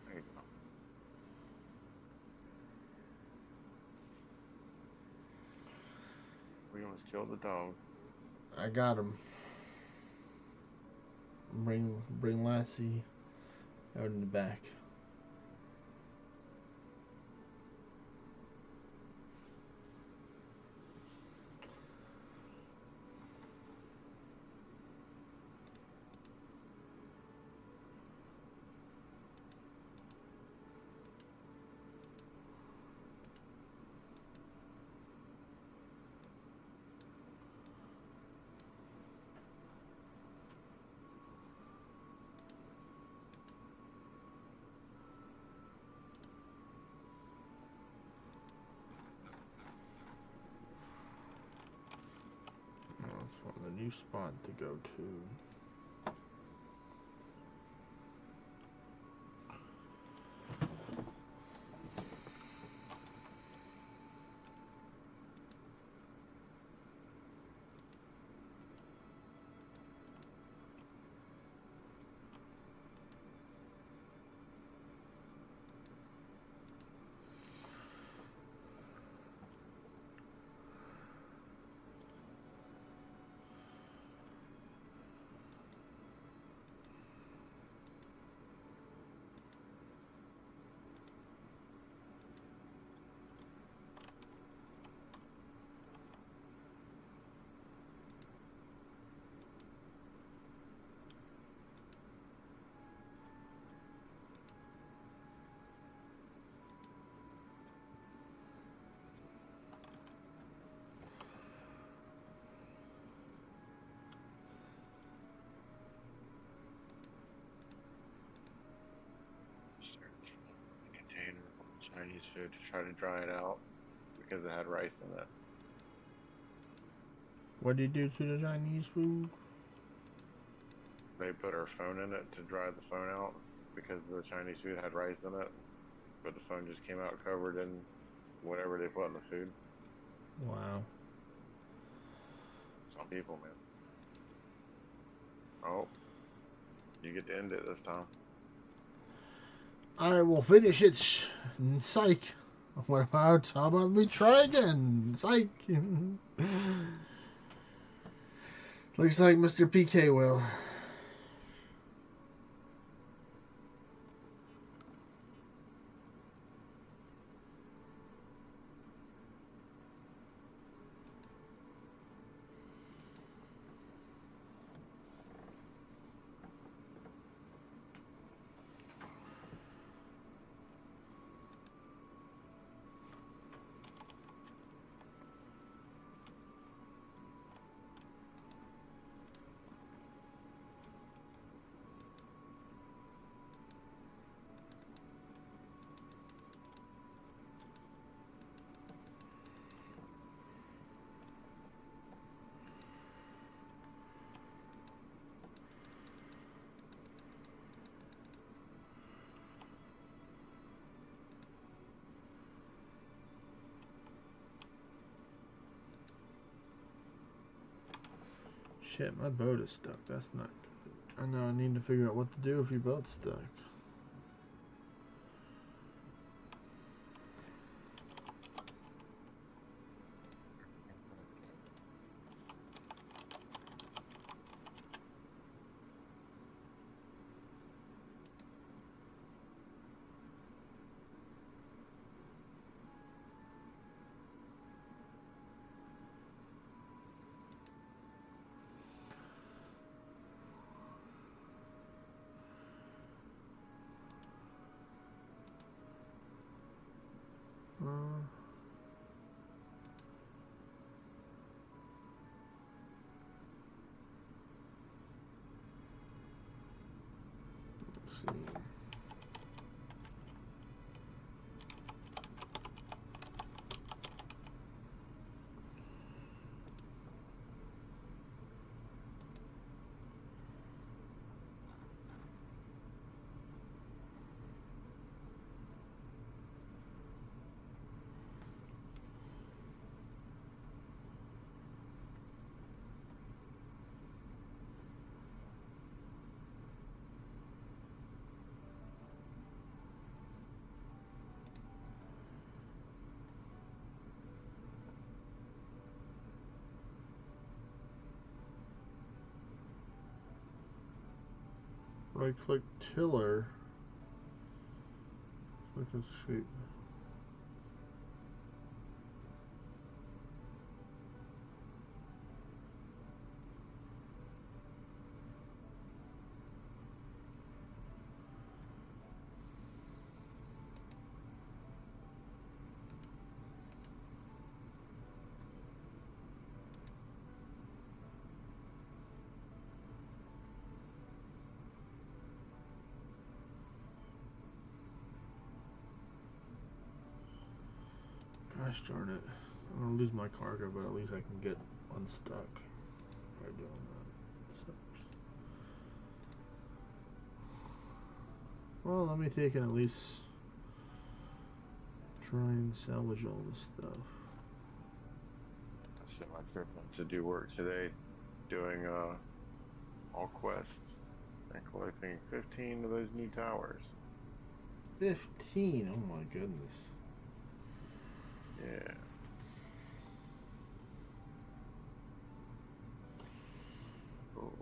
There you go. We almost killed the dog. I got him. Bring Lassie out in the back. Let's find a new spot to go to. Search the container full of Chinese food to try to dry it out because it had rice in it. What did you do to the Chinese food? They put our phone in it to dry the phone out because the Chinese food had rice in it, but the phone just came out covered in whatever they put in the food. Wow. Some people, man. Oh, you get to end it this time. I will finish it. Psych. What about? How about we try again? Psych. Looks like Mr. PK will. Shit, my boat is stuck. That's not good. I know I need to figure out what to do if your boat's stuck. see. Right click tiller. Look and see. Gosh darn it. I'm gonna lose my cargo, but at least I can get unstuck by doing that. So, well, let me take and at least try and salvage all this stuff. I spent my trip to do work today, doing all quests and collecting 15 of those new towers. 15? Oh my goodness. Yeah. Cool.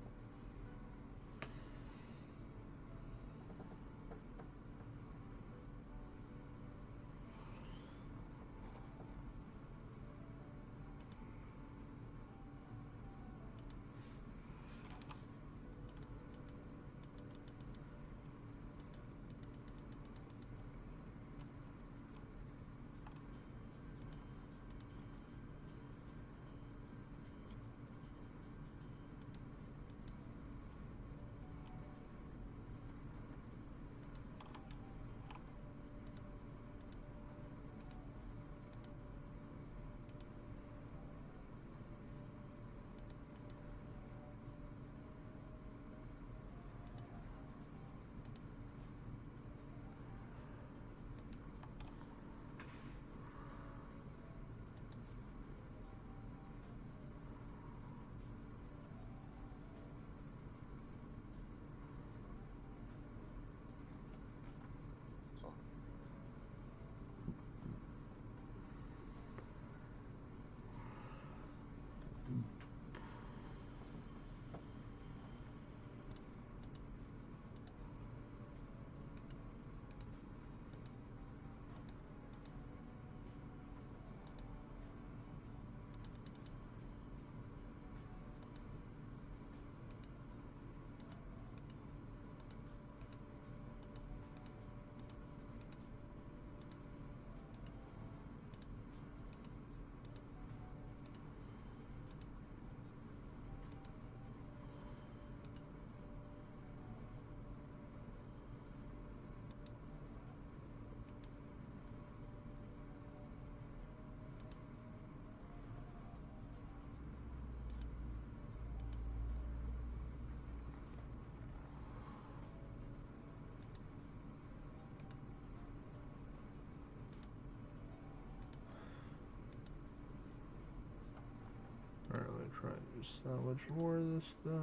Alright, let me try to salvage more of this stuff.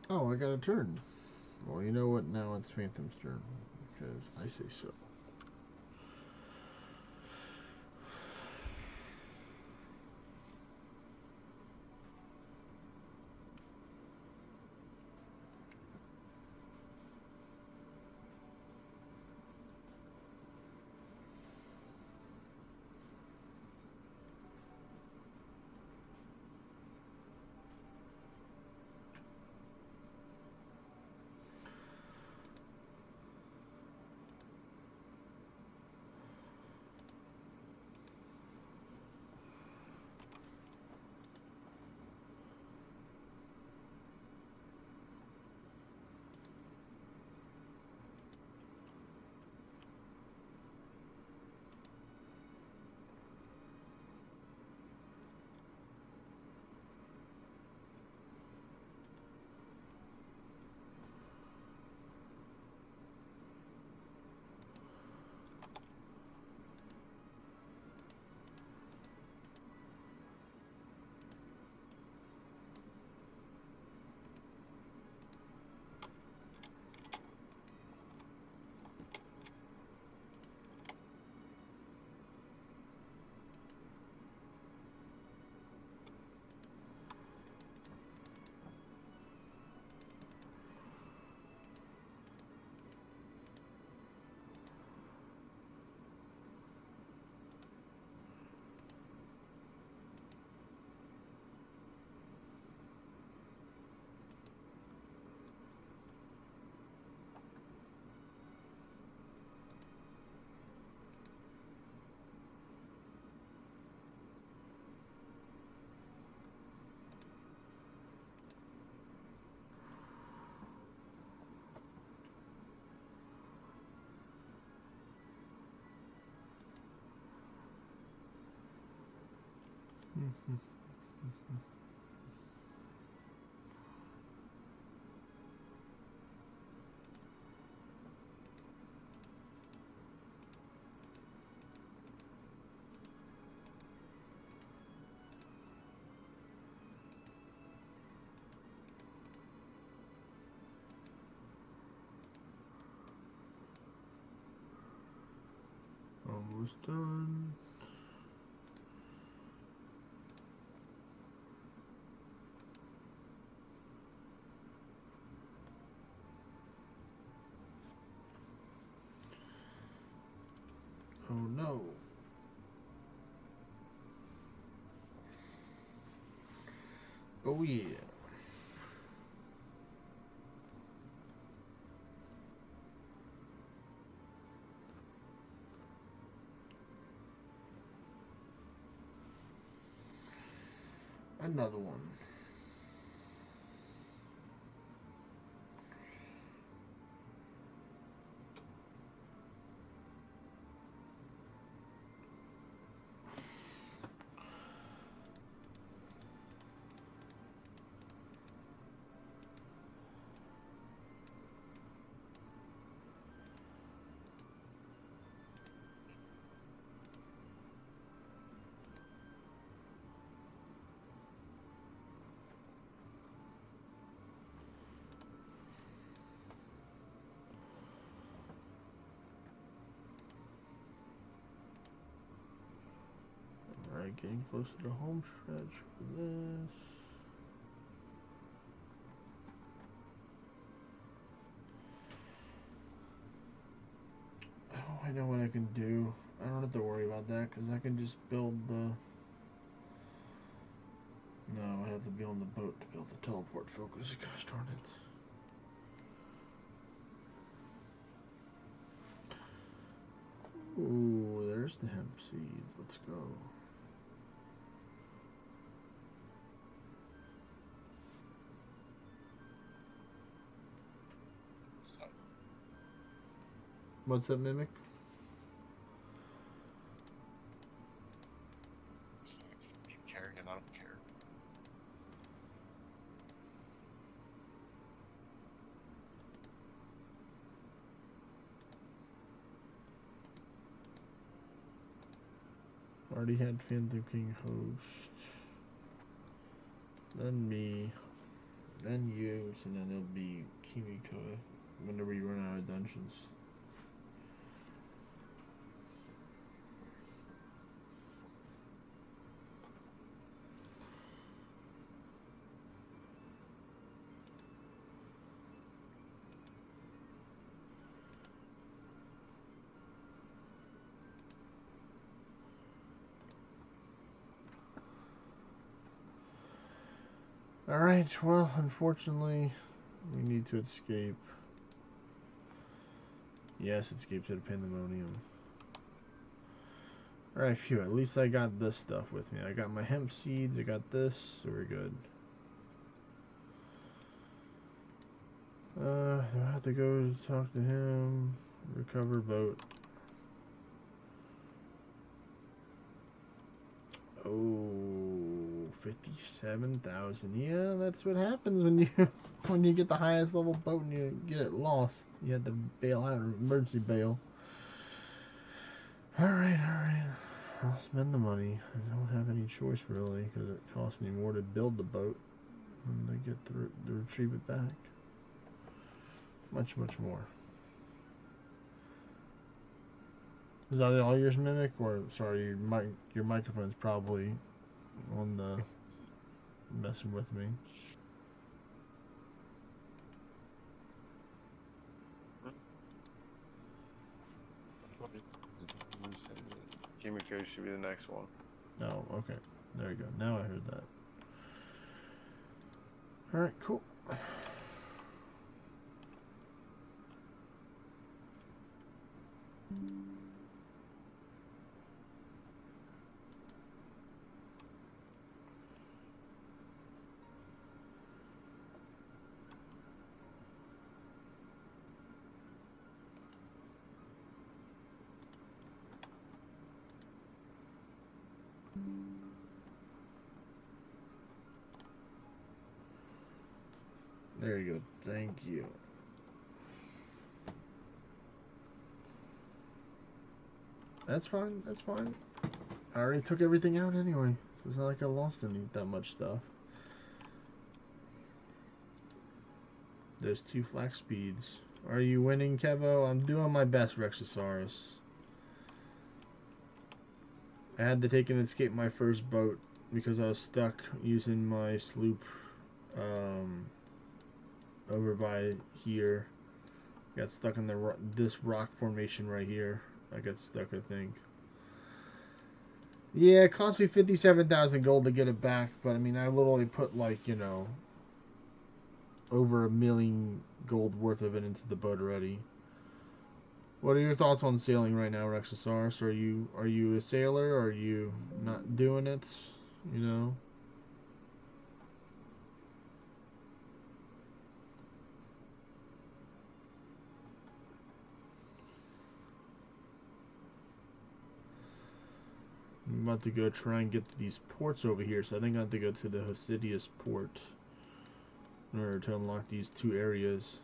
Oh, I got a turn. Well, you know what? Now it's Phantom's turn, because I say so. Almost done. Oh no. Oh yeah. Another one. Alright, getting close to the home stretch for this. Oh, I know what I can do. I don't have to worry about that because I can just build the... No, I have to be on the boat to build the teleport focus. Gosh darn it. Ooh, there's the hemp seeds. Let's go. What's that, Mimic? Keep carrying and I don't care. Already had Phantom King host. Then me. Then you. So then it'll be Kimiko whenever you run out of dungeons. Alright, well, unfortunately, we need to escape. Yes, escape to the Pandemonium. Alright, phew, at least I got this stuff with me. I got my hemp seeds, I got this, so we're good. Do I have to go talk to him? Recover boat. Oh, 57,000. Yeah, that's what happens when you when you get the highest level boat and you get it lost. You have to bail out or emergency bail. Alright. I'll spend the money. I don't have any choice really because it costs me more to build the boat than to get to retrieve it back. Much more. Is that all yours, Mimic? Or sorry, your microphone's probably on the messing with me. Kimiko should be the next one. Oh, okay. There you go. Now I heard that. Alright, cool. There you go. Thank you. That's fine. That's fine. I already took everything out anyway. So it's not like I lost that much stuff. There's 2 flax speeds. Are you winning, Kevo? I'm doing my best, Rexosaurus. I had to take and escape my first boat because I was stuck using my sloop over by here. Got stuck in this rock formation right here. I got stuck, I think. Yeah, it cost me 57,000 gold to get it back, but I mean, I literally put like, you know, over 1 million gold worth of it into the boat already. What are your thoughts on sailing right now, Rexosaurus? Are you a sailor? Or are you not doing it? You know? I'm about to go try and get to these ports over here, so I think I have to go to the Hosidius port in order to unlock these 2 areas.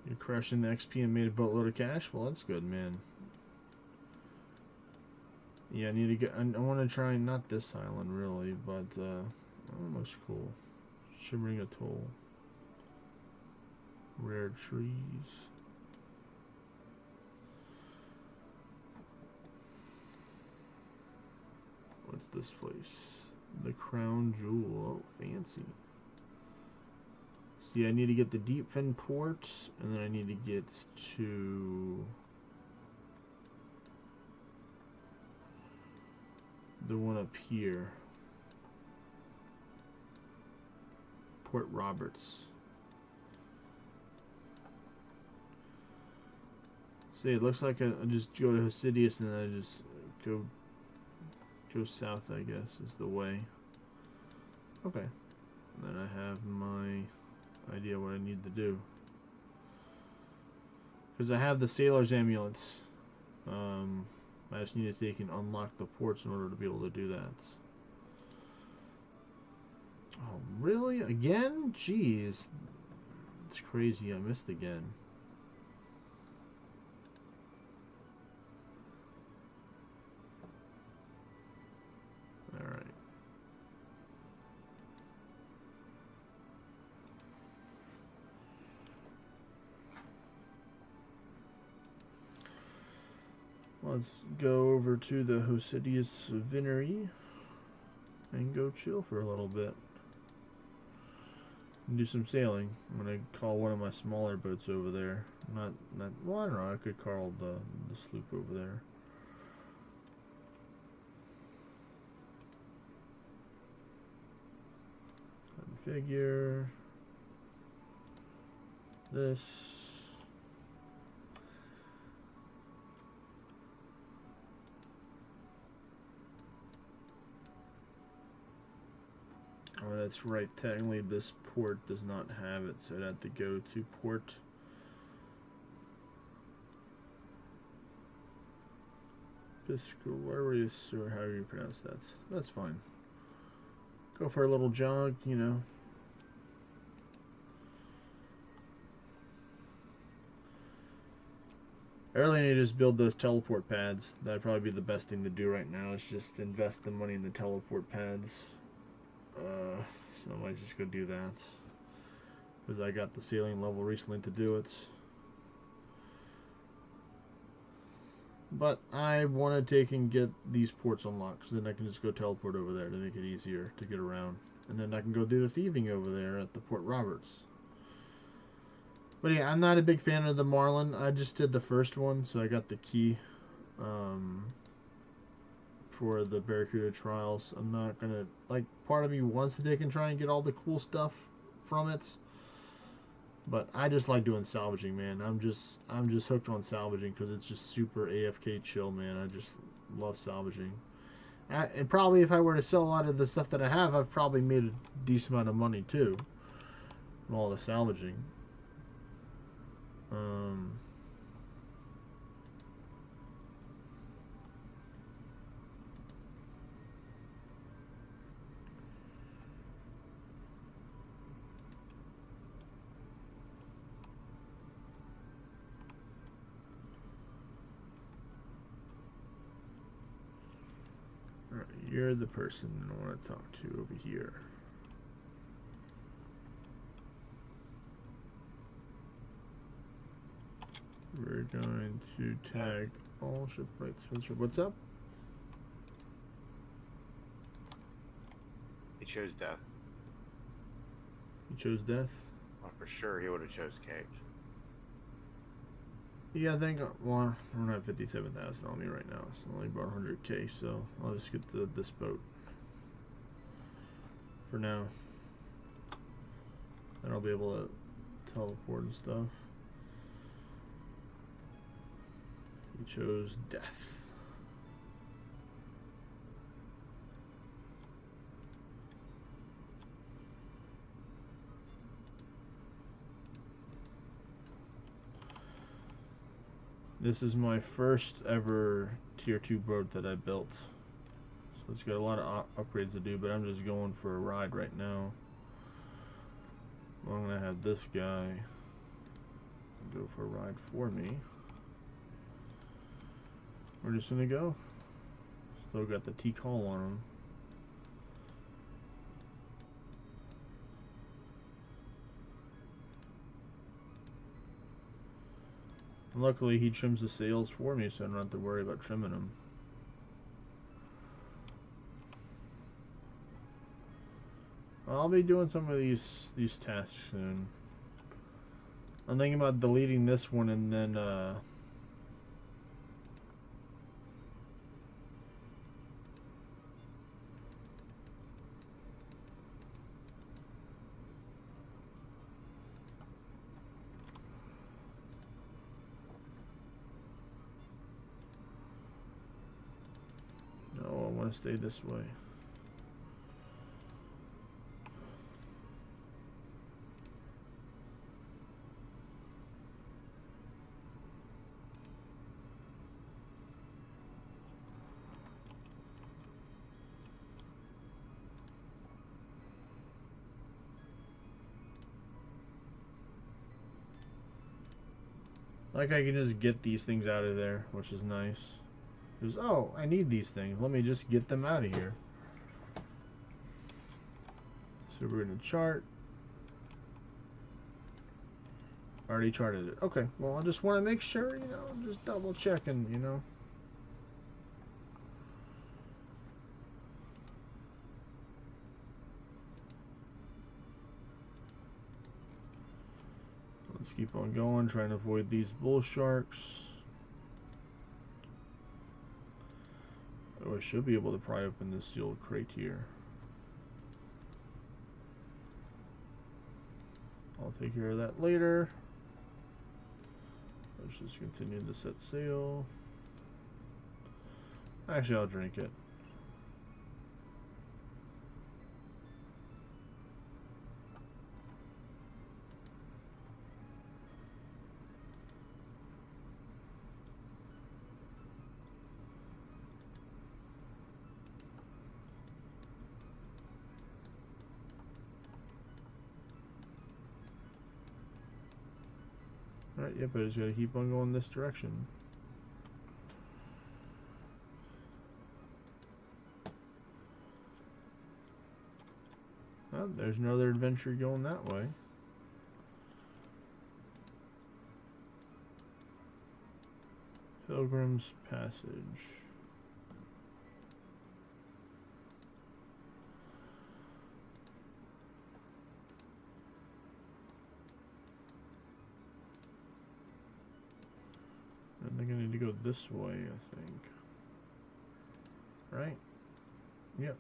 You're crushing the XP and made a boatload of cash? Well, that's good, man. Yeah, I need to get... I want to try not this island, really, but, oh, that looks cool. Shimmering Atoll. Rare trees. What's this place? The Crown Jewel. Oh, fancy. See, I need to get the Deep Fin port, and then I need to get to the one up here. Port Roberts. See, it looks like I just go to Hosidius and then I just go south, I guess, is the way. Okay. And then I have my idea what I need to do. Because I have the Sailor's Amulets. I just need to take and unlock the ports in order to be able to do that. Oh, really? Again? Jeez. It's crazy. I missed again. Alright. Let's go over to the Hosidius Vinery and go chill for a little bit. And do some sailing. I'm gonna call one of my smaller boats over there. Not well, I don't know, I could call the sloop over there. Configure this. Oh, that's right. Technically, this port does not have it, so I'd have to go to port. Piscarius, or however you pronounce that. That's fine. Go for a little jog, you know. I really need to just build those teleport pads. That'd probably be the best thing to do right now, is just invest the money in the teleport pads. So I might just go do that. Because I got the sailing level recently to do it. But I want to take and get these ports unlocked, because then I can just go teleport over there to make it easier to get around. And then I can go do the thieving over there at the Port Roberts. But yeah, I'm not a big fan of the Marlin. I just did the first one, so I got the key for the Barracuda trials. I'm not gonna, like, part of me wants to take and try and get all the cool stuff from it, but I just like doing salvaging, man. I'm just hooked on salvaging because it's just super AFK chill, man. I just love salvaging. And probably if I were to sell a lot of the stuff that I have, I've probably made a decent amount of money too from all the salvaging. Alright, you're the person I want to talk to over here. We're going to tag all shipwrights. What's up? He chose death. You chose death? Well, for sure he would have chose cage. Yeah, I think, well, I don't have 57,000 on me right now, so I only brought 100k, so I'll just get this boat for now. And I'll be able to teleport and stuff. You chose death. This is my first ever tier 2 boat that I built. So it's got a lot of upgrades to do, but I'm just going for a ride right now. I'm going to have this guy go for a ride for me. We're just going to go. Still got the T-call on him. Luckily, he trims the sails for me, so I don't have to worry about trimming them. I'll be doing some of these tasks soon. I'm thinking about deleting this one and then no, I want to stay this way. Like I can just get these things out of there, which is nice. Because, oh, I need these things. Let me just get them out of here. So we're going to chart. Already charted it. Okay, well, I just want to make sure, you know, just double checking, you know. Let's keep on going, trying to avoid these bull sharks. Oh, I should be able to pry open this sealed crate here. I'll take care of that later. Let's just continue to set sail. Actually, I'll drink it. Alright, yep, I just gotta keep on going this direction. Well, there's another adventure going that way. Pilgrim's Passage. I think I need to go this way, I think. Right? Yep.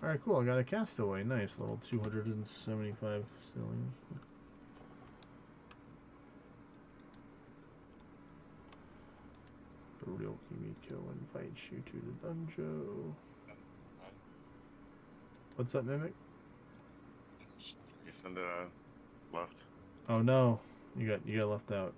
Alright, cool. I got a castaway. Nice. Little 275 stallions. Nobody will keep me kill. Invite you to the dungeon. What's up, Mimic? You send it left. Oh no, you got left out.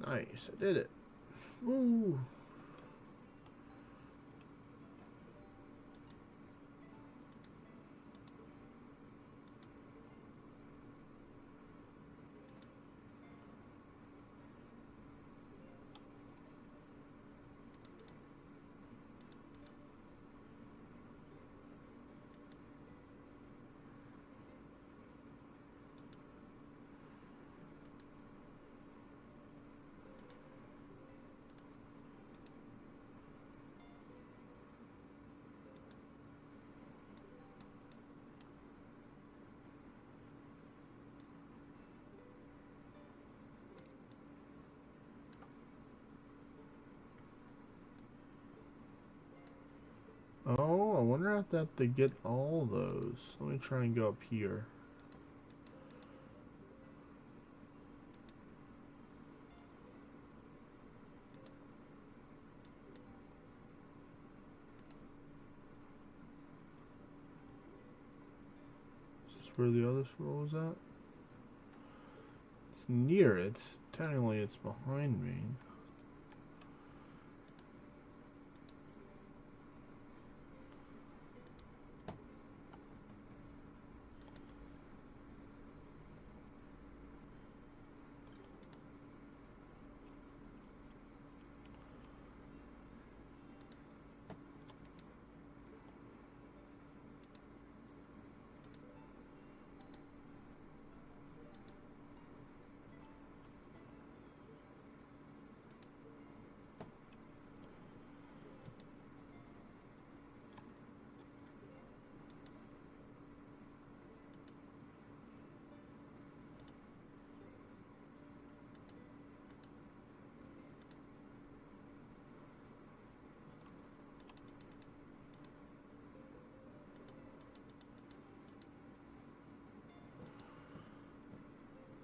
Nice, I did it. Woo! Oh, I wonder if I have to get all those. Let me try and go up here. Is this where the other scroll is at? It's near it. Technically, it's behind me.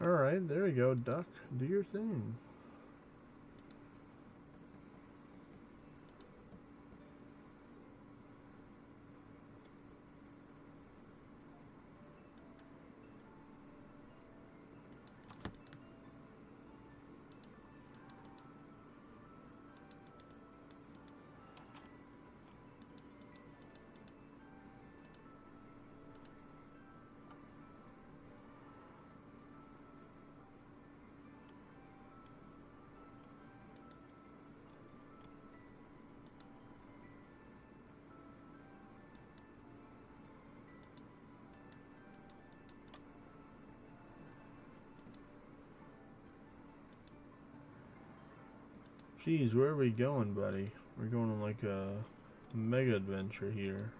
Alright, there we go, Duck. Do your thing. Jeez, where are we going, buddy? We're going on like a mega adventure here.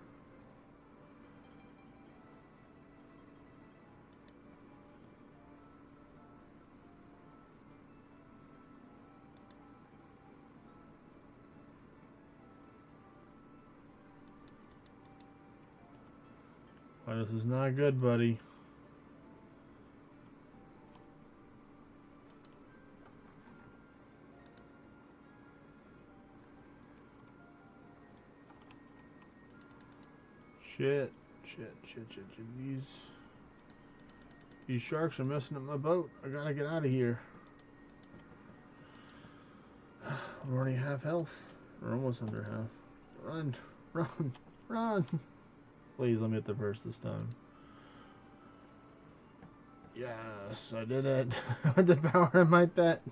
Oh, this is not good, buddy. Shit. These sharks are messing up my boat. I gotta get out of here. I'm already half health. Or almost under half. Run. Run. Run. Please let me hit the first this time. Yes, I did it. With the power of my pet.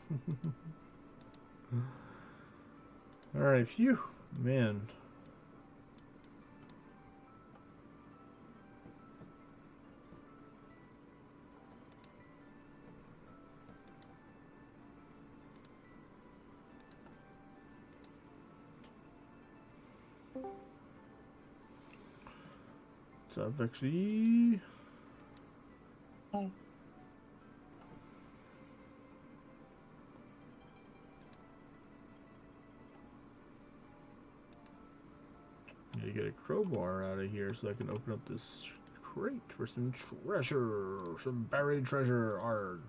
Alright, phew. Man. What's up, Vexy? Hi. Need to get a crowbar out of here so I can open up this crate for some treasure. Some buried treasure. Arg.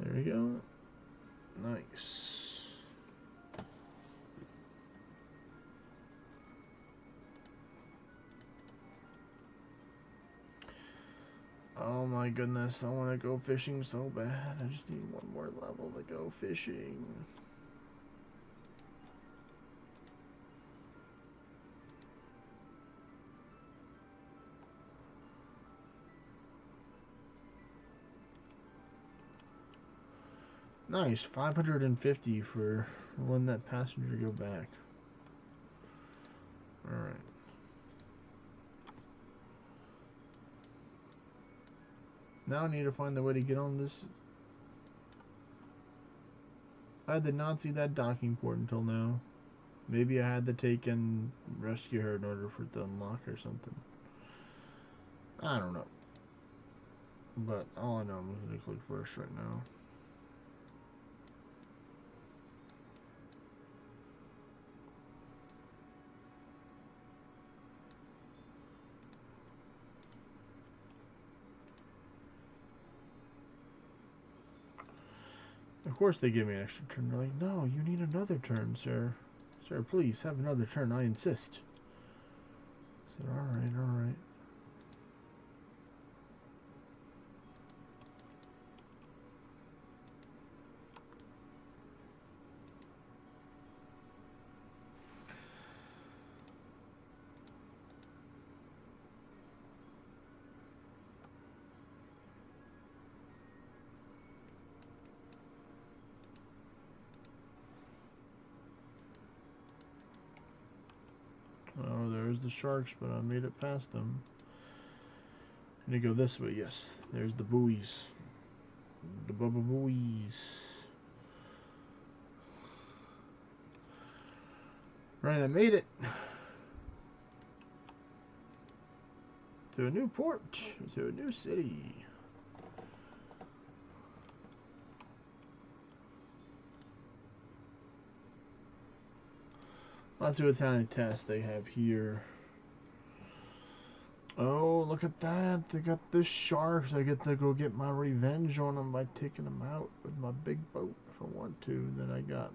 There we go. Nice. Oh my goodness, I want to go fishing so bad. I just need one more level to go fishing. Nice, 550 for letting that passenger go back. Alright. Now I need to find the way to get on this. I did not see that docking port until now. Maybe I had to take and rescue her in order for it to unlock or something. I don't know. But all I know, I'm going to click first right now. Of course they give me an extra turn. They're like, no, you need another turn, sir. Sir, please, have another turn. I insist. I said, alright, alright. Oh, there's the sharks, but I made it past them. I need to go this way, yes. There's the buoys. The bubba buoys. Right, I made it. To a new port. To a new city. Let's see what kind of test they have here. Oh, look at that. They got the sharks. I get to go get my revenge on them by taking them out with my big boat if I want to. Then I got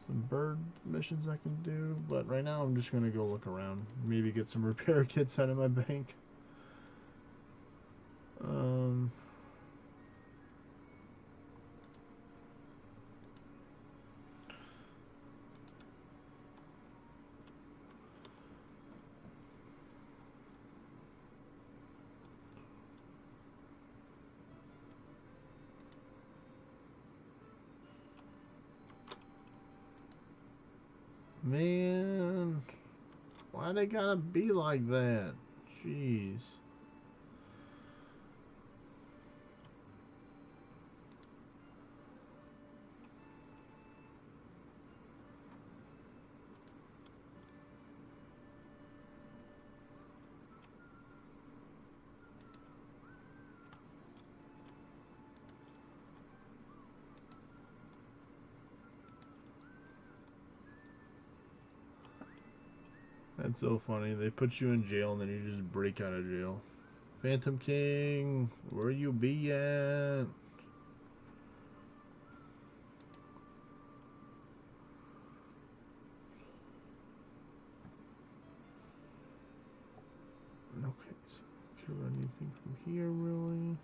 some bird missions I can do. But right now I'm just going to go look around. Maybe get some repair kits out of my bank. Man, why they gotta be like that? Jeez. That's so funny. They put you in jail and then you just break out of jail. Phantom King, where you be at? Okay, so can run anything from here really?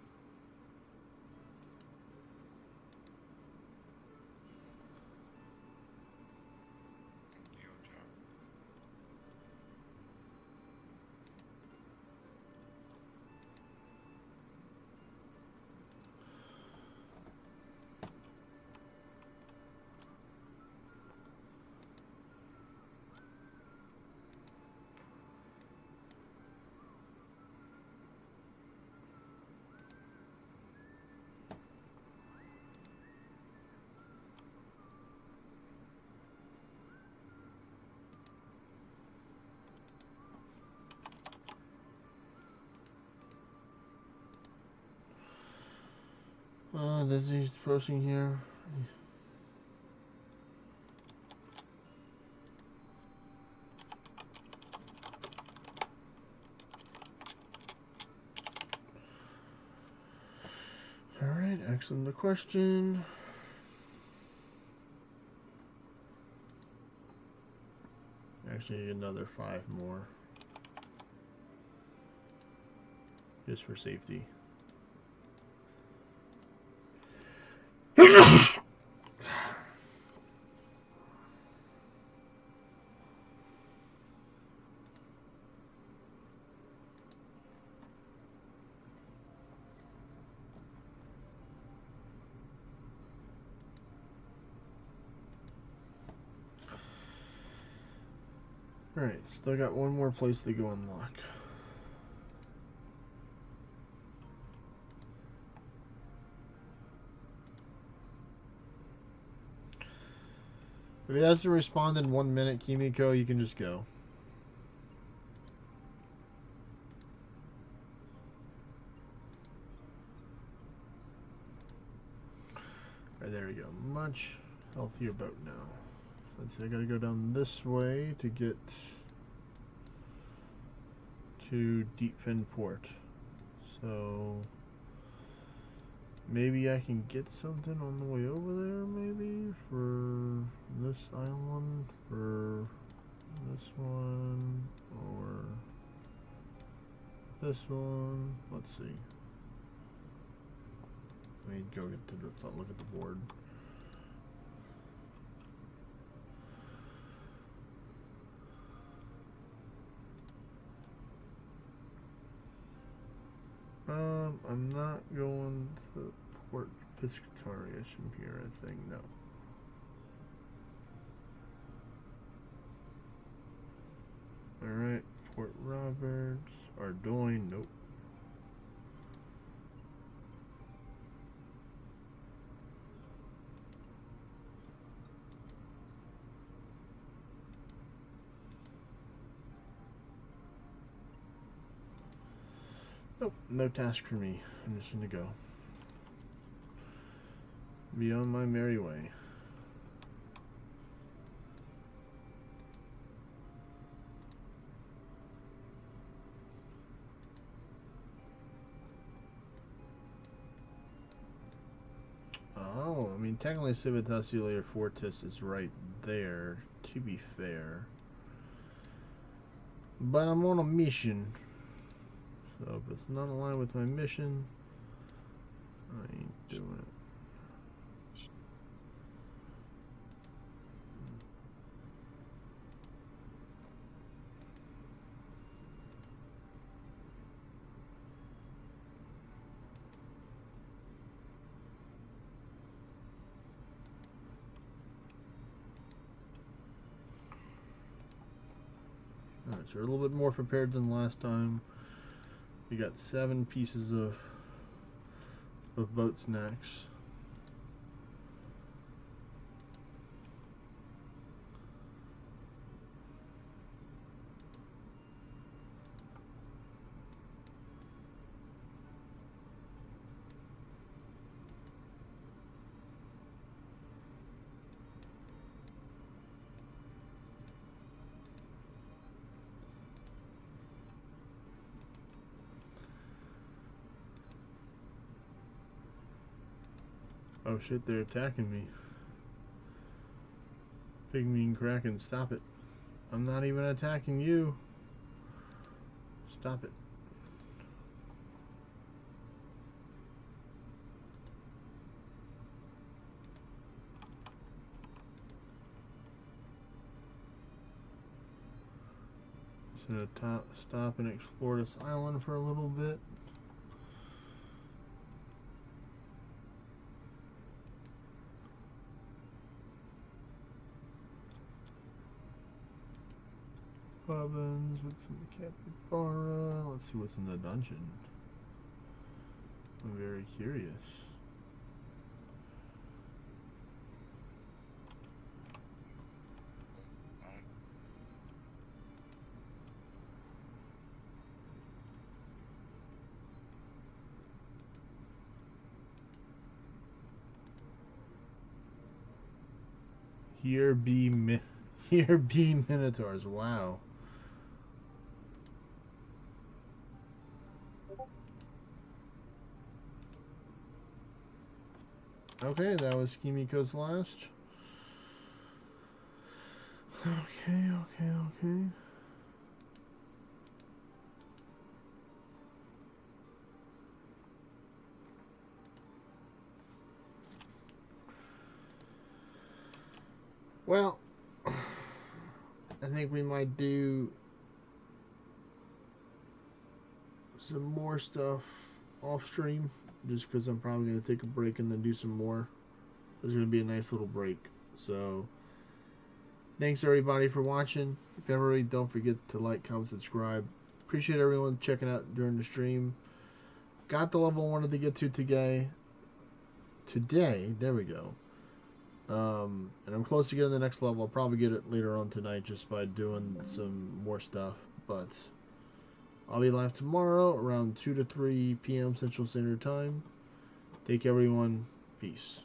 This is approaching here. Alright, excellent the question. Actually, another 5 more. Just for safety. Alright, still got one more place to go unlock. If it has to respond in 1 minute, Kimiko, you can just go. Alright, there we go. Much healthier boat now. Let's see, I gotta go down this way to get to Deepfin Port. So maybe I can get something on the way over there, maybe for this island, for this one, or this one. Let's see. Let me go get the look at the board. I'm not going to Port Piscatarius from here, I think, no. Alright, Port Roberts, Ardoyne, nope. Nope, no task for me. I'm just gonna go. Be on my merry way. Oh, I mean, technically Civitas Iulia Fortis is right there, to be fair. But I'm on a mission. So if it's not aligned with my mission, I ain't doing it. Alright, so we're a little bit more prepared than last time. We got 7 pieces of boat snacks. Oh shit, they're attacking me. Pygmy and Kraken, stop it. I'm not even attacking you. Stop it. Just gonna stop and explore this island for a little bit. Bobbins with some capybara. Let's see what's in the dungeon. I'm very curious. Here be minotaurs. Wow. Okay, that was Kimiko's last. Okay. Well, I think we might do some more stuff off stream, just because I'm probably going to take a break and then do some more. It's going to be a nice little break. So, thanks everybody for watching. If ever, don't forget to like, comment, subscribe. Appreciate everyone checking out during the stream. Got the level I wanted to get to today. There we go. And I'm close to getting the next level. I'll probably get it later on tonight just by doing some more stuff. But I'll be live tomorrow around 2 to 3 p.m. Central Standard Time. Take care, everyone. Peace.